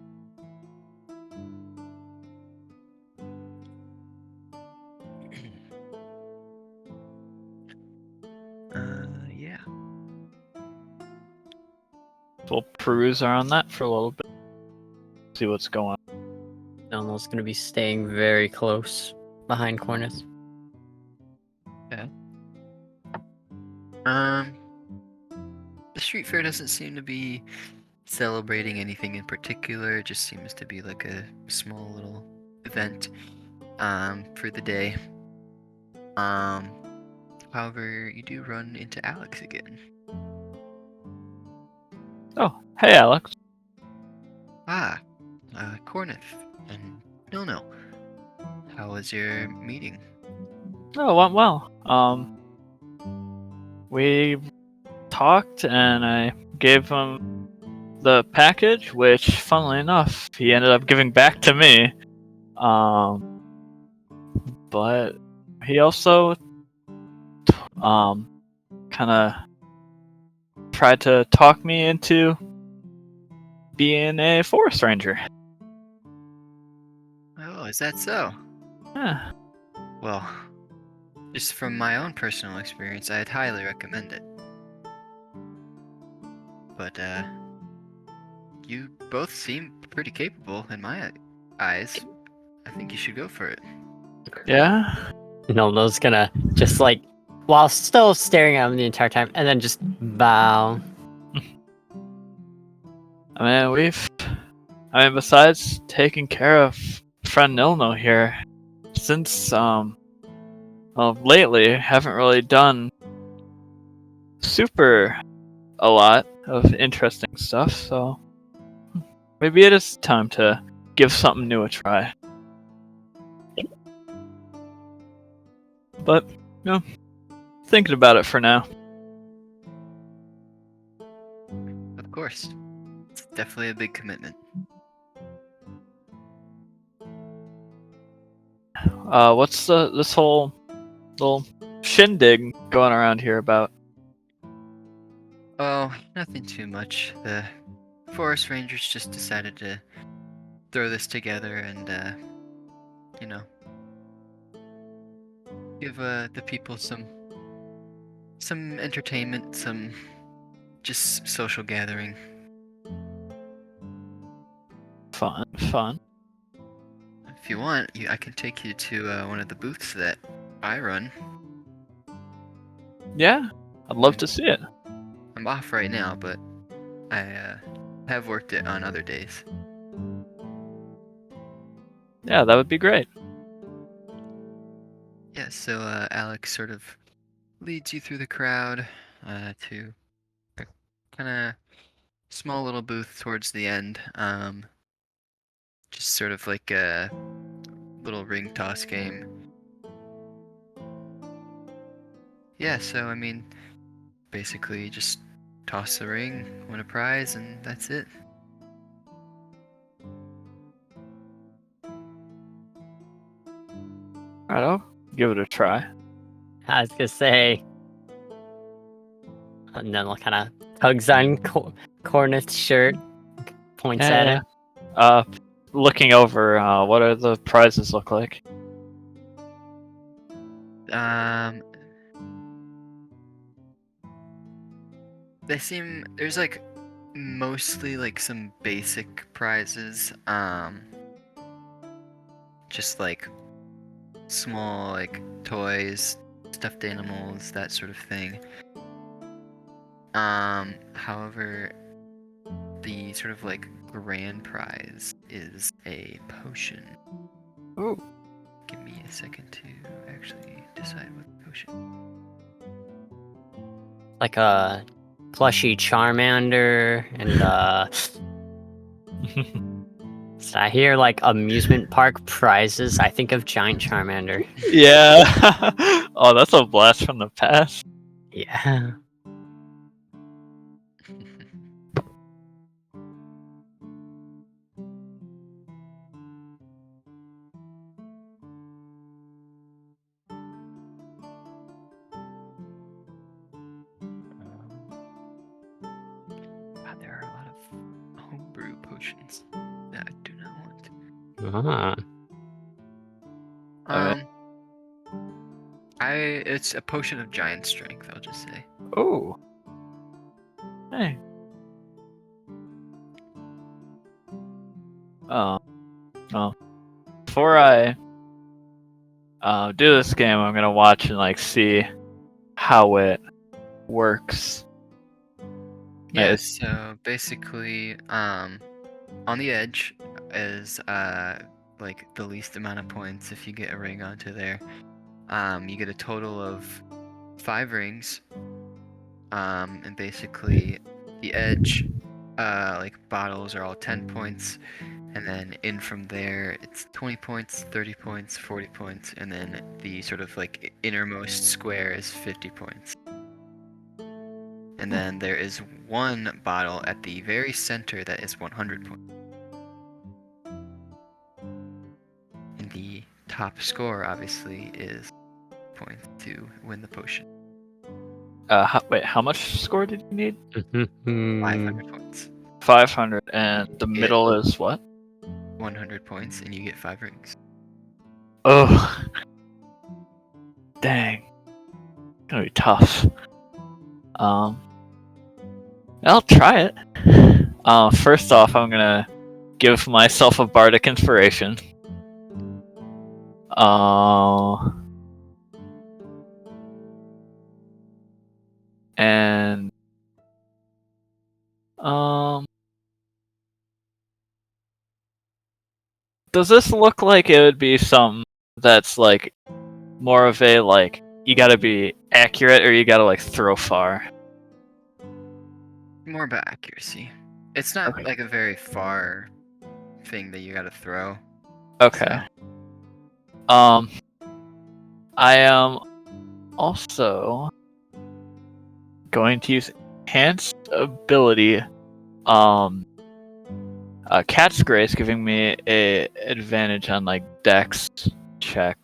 yeah. We'll peruse around that for a little bit. See what's going on. Elmo's gonna be staying very close behind Cornith. The street fair doesn't seem to be celebrating anything in particular. It just seems to be like a small little event for the day. However, you do run into Alex again. Oh, hey Alex. Cornith and no. How was your meeting? Oh, it went well. We talked and I gave him the package, which, funnily enough, he ended up giving back to me. But he also, kind of tried to talk me into being a forest ranger. Oh, is that so? Yeah. Well, just from my own personal experience, I'd highly recommend it. But, you both seem pretty capable in my eyes. I think you should go for it. Yeah? Nolno's gonna just like, while still staring at him the entire time, and then just bow. Besides taking care of friend Nilno here, since, lately, haven't really done super a lot of interesting stuff, so maybe it is time to give something new a try. But, thinking about it for now. Of course. It's definitely a big commitment. What's this whole little shindig going around here about? Oh, nothing too much. The forest rangers just decided to throw this together and, give the people some entertainment, some just social gathering. Fun. If you want, I can take you to one of the booths that I run. Yeah, I'd love to see it. I'm off right now, but I have worked it on other days. Yeah, that would be great. Yeah, so Alex sort of leads you through the crowd to a kind of small little booth towards the end. Just sort of like a little ring toss game. Yeah, so basically you just toss the ring, win a prize, and that's it. Alright, I'll give it a try. I was gonna say, and then kind of tugs on Cornith's shirt, points at him. Looking over, what do the prizes look like? There's like mostly like some basic prizes, just like small like toys, stuffed animals, that sort of thing. However, the sort of like grand prize is a potion. Ooh. Give me a second to actually decide what the potion. Like a plushy Charmander and so I hear like amusement park prizes. I think of giant Charmander. Yeah. Oh, that's a blast from the past. Yeah. God, there are a lot of homebrew potions that I do not want. Ah. Okay. It's a potion of giant strength, I'll just say. Oh. Hey. Oh. Before I do this game, I'm gonna watch and like see how it works. Yeah, Nice. so basically, on the edge is like the least amount of points if you get a ring onto there. You get a total of 5 rings. And basically the edge like bottles are all 10 points, and then in from there it's 20 points, 30 points, 40 points, and then the sort of like innermost square is 50 points. And then there is one bottle at the very center that is 100 points. And the top score obviously is points to win the potion. Wait, how much score did you need? 500 points. 500, and the middle is what? 100 points, and you get 5 rings. Oh. Dang. Gonna be tough. I'll try it. First off, I'm gonna give myself a bardic inspiration. And does this look like it would be something that's like more of a like you gotta be accurate or you gotta like throw far? More about accuracy. It's not Okay. like a very far thing that you gotta throw. Okay. I am also going to use enhanced ability. Cat's Grace giving me a advantage on like Dex check.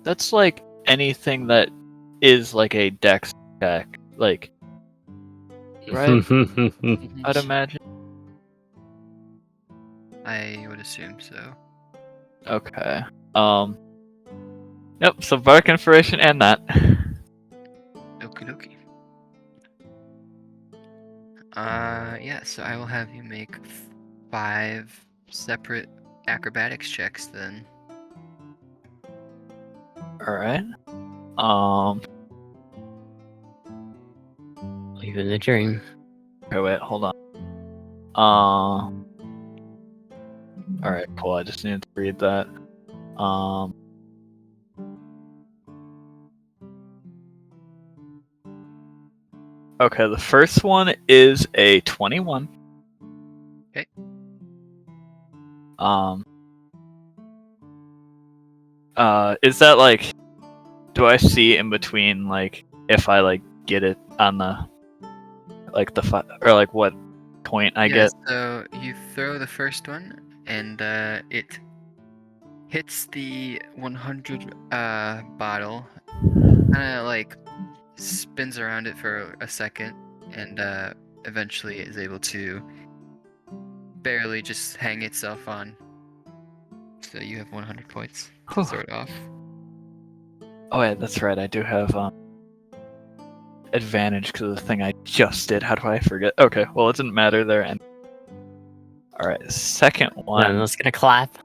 That's like anything that is like a Dex check, like right? I'd imagine. I would assume so. Okay. Yep. So bardic inspiration and that. Okie dokie. Yeah. So I will have you make 5 separate acrobatics checks then. All right. Living the dream. Okay, wait, hold on. All right, cool. I just needed to read that. Okay, the first one is a 21. Okay. Is that like, do I see in between like if I like get it on the like the or like what point I get? So you throw the first one, and it hits the 100 bottle, kind of like spins around it for a second, and eventually is able to barely just hang itself on. So you have 100 points to start off. Oh wait, that's right. I do have advantage because of the thing I just did. How do I forget? Okay, well it didn't matter there. And All right, second No, one. I'm just gonna clap.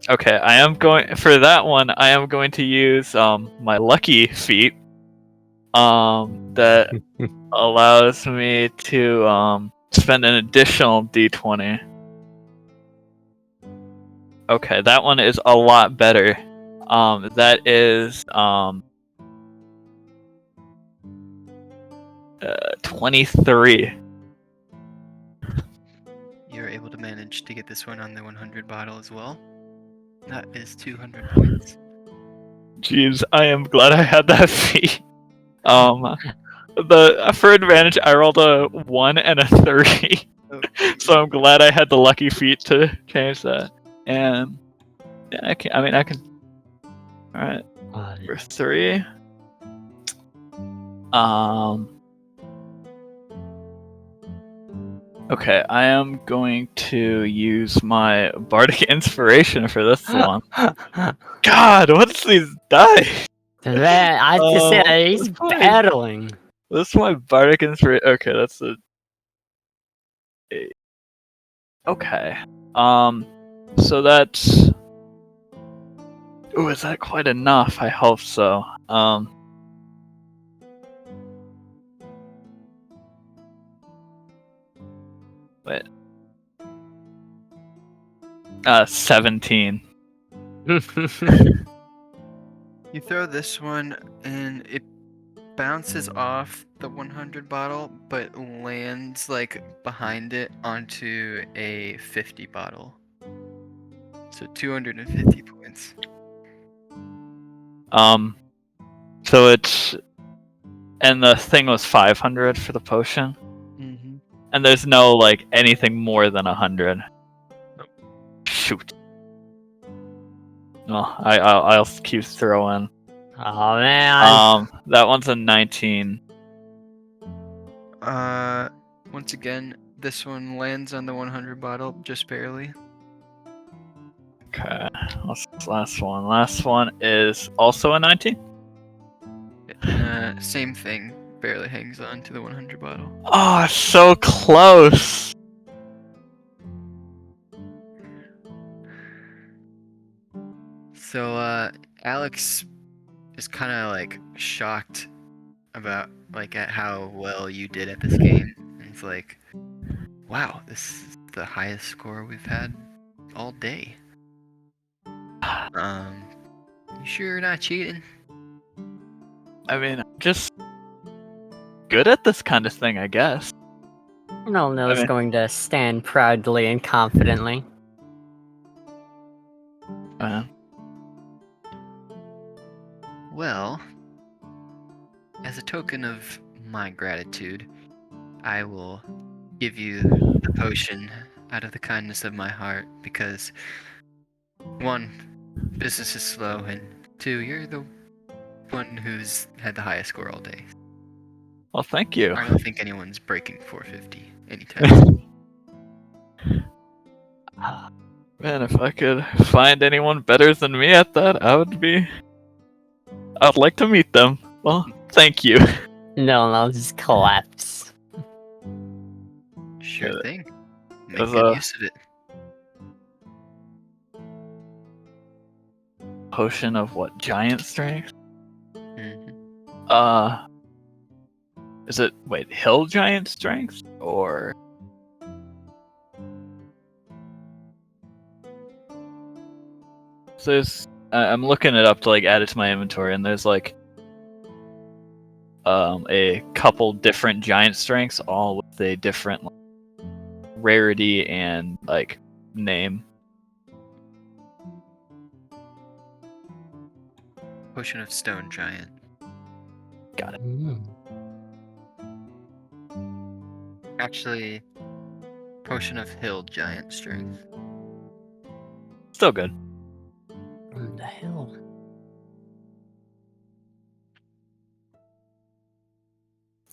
Okay, I am going for that one. I am going to use my lucky feat. That allows me to spend an additional D20. Okay, that one is a lot better. That is 23. You're able to manage to get this one on the 100 bottle as well. That is 200 points. Jeez, I am glad I had that feat. For advantage, I rolled a 1 and a 3, Oh, so I'm glad I had the lucky feat to change that. And yeah, I can. All right, for 3. Okay, I am going to use my bardic inspiration for this one. God, what's these dice? Man, I have to say Oh, he's that's fine. battling. This is my bardic inspiration. Okay, that's a 8. Okay. So that's. Ooh, is that quite enough? I hope so. Wait. 17. You throw this one and it bounces off the 100 bottle, but lands like behind it onto a 50 bottle. So 250 points. So it's. And the thing was 500 for the potion? Mm-hmm. And there's no, like, anything more than 100. Nope. Shoot. No, I'll keep throwing. Oh man. That one's a 19. Once again, this one lands on the 100 bottle just barely. Okay, what's this last one? Last one is also a 19? Same thing. Barely hangs on to the 100 bottle. Oh, so close! So, Alex is kind of like shocked about at how well you did at this game. And it's like, wow, this is the highest score we've had all day. You sure you're not cheating? I mean, I'm just good at this kind of thing, I guess. Nolno's going to stand proudly and confidently. Well, as a token of my gratitude, I will give you the potion out of the kindness of my heart because 1, business is slow, and 2, you're the one who's had the highest score all day. Well, thank you. I don't think anyone's breaking 450 anytime soon. Man, if I could find anyone better than me at that, I'd like to meet them. Well, thank you. No, just collapse. Sure thing. Make There's good use of it. Potion of what? Giant strength? Mm-hmm. Is it, hill giant strength? Or... So there's, I'm looking it up to add it to my inventory, and there's a couple different giant strengths, all with a different rarity and name. Potion of Stone Giant. Got it. Actually, Potion of Hill Giant Strength. Still good. What the hell?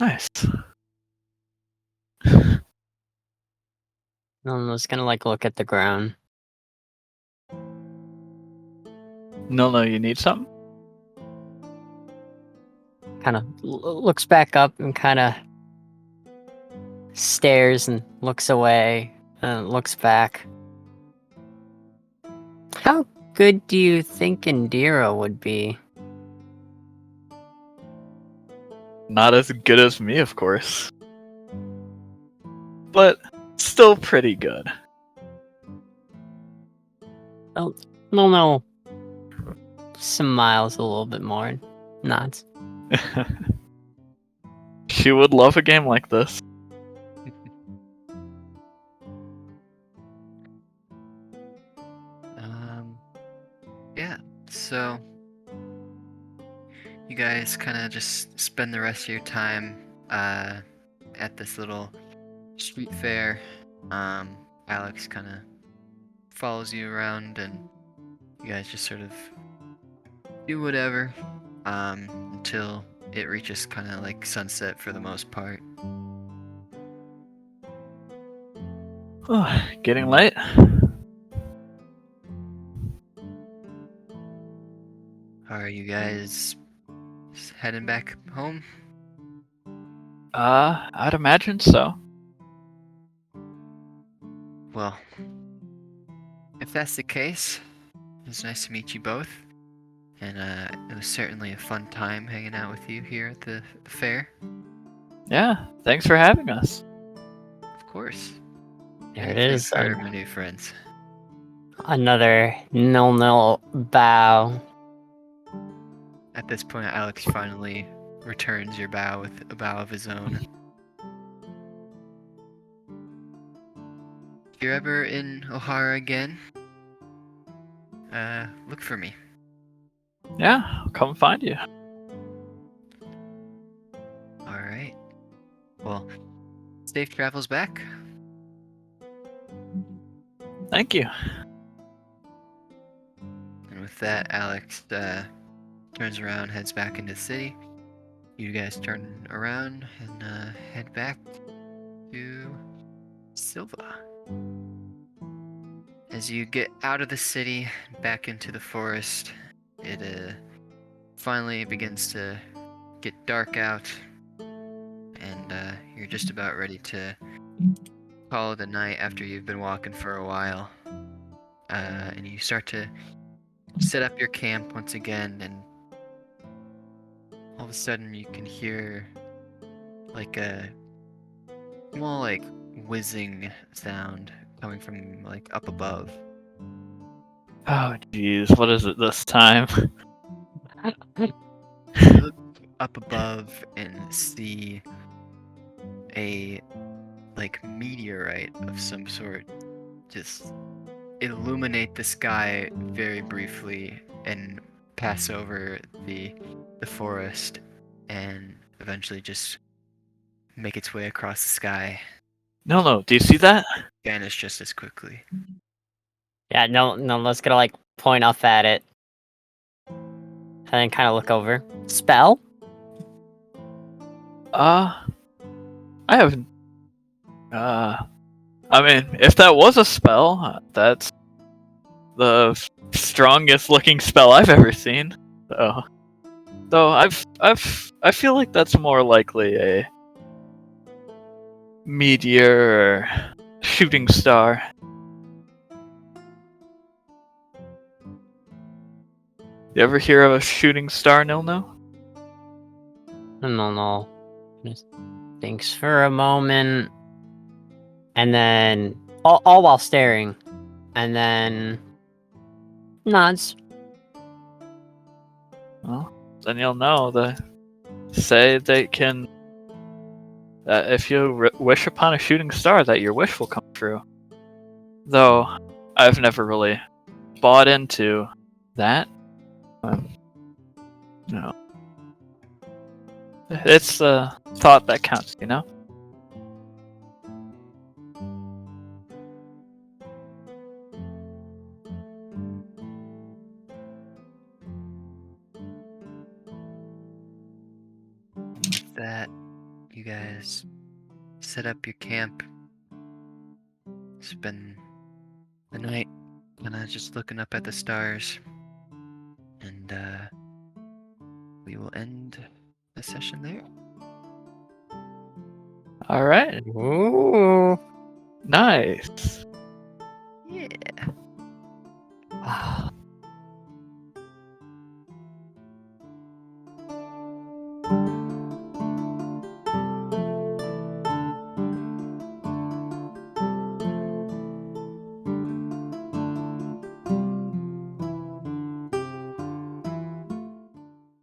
Nice. Nolno's gonna look at the ground. No, you need something? Kind of looks back up and kind of stares and looks away and looks back. How good do you think Indira would be? Not as good as me, of course. But still pretty good. No. Smiles a little bit more. Nods. She would love a game like this. Yeah, so you guys kind of just spend the rest of your time at this little street fair. Alex kind of follows you around, and you guys just sort of do whatever until it reaches kind of like sunset for the most part. Oh, getting late? Are you guys heading back home? I'd imagine so. Well, if that's the case, it was nice to meet you both. And it was certainly a fun time hanging out with you here at the fair. Yeah, thanks for having us. Of course. There it Anything is. for my new friends. Another nil bow. At this point, Alex finally returns your bow with a bow of his own. If you're ever in O'Hara again, look for me. Yeah, I'll come find you. Alright. Well, safe travels back. Thank you. And with that, Alex turns around, heads back into the city. You guys turn around and head back to Silva. As you get out of the city, back into the forest, it finally begins to get dark out, and you're just about ready to call it a night after you've been walking for a while. And you start to set up your camp once again, and all of a sudden you can hear like a small like whizzing sound coming from like up above. Oh, jeez, what is it this time? You look up above and see a like meteorite of some sort just illuminate the sky very briefly and pass over the forest and eventually just make its way across the sky, No, do you see that? vanish just as quickly. Yeah, no, let's gonna like point off at it. And then kind of look over. Spell? I haven't. I mean, if that was a spell, that's the strongest looking spell I've ever seen. So, though I feel like that's more likely a meteor or shooting star. You ever hear of a shooting star, Nilno? No. Just thinks for a moment. And then, all while staring. And then, nods. Well, then you'll know. Say they can. If you wish upon a shooting star, that your wish will come true. Though, I've never really bought into that. No. It's the thought that counts, you know? With that, you guys set up your camp, spend the night kind of just looking up at the stars, and we will end the session there. All right. Ooh. Nice. Yeah.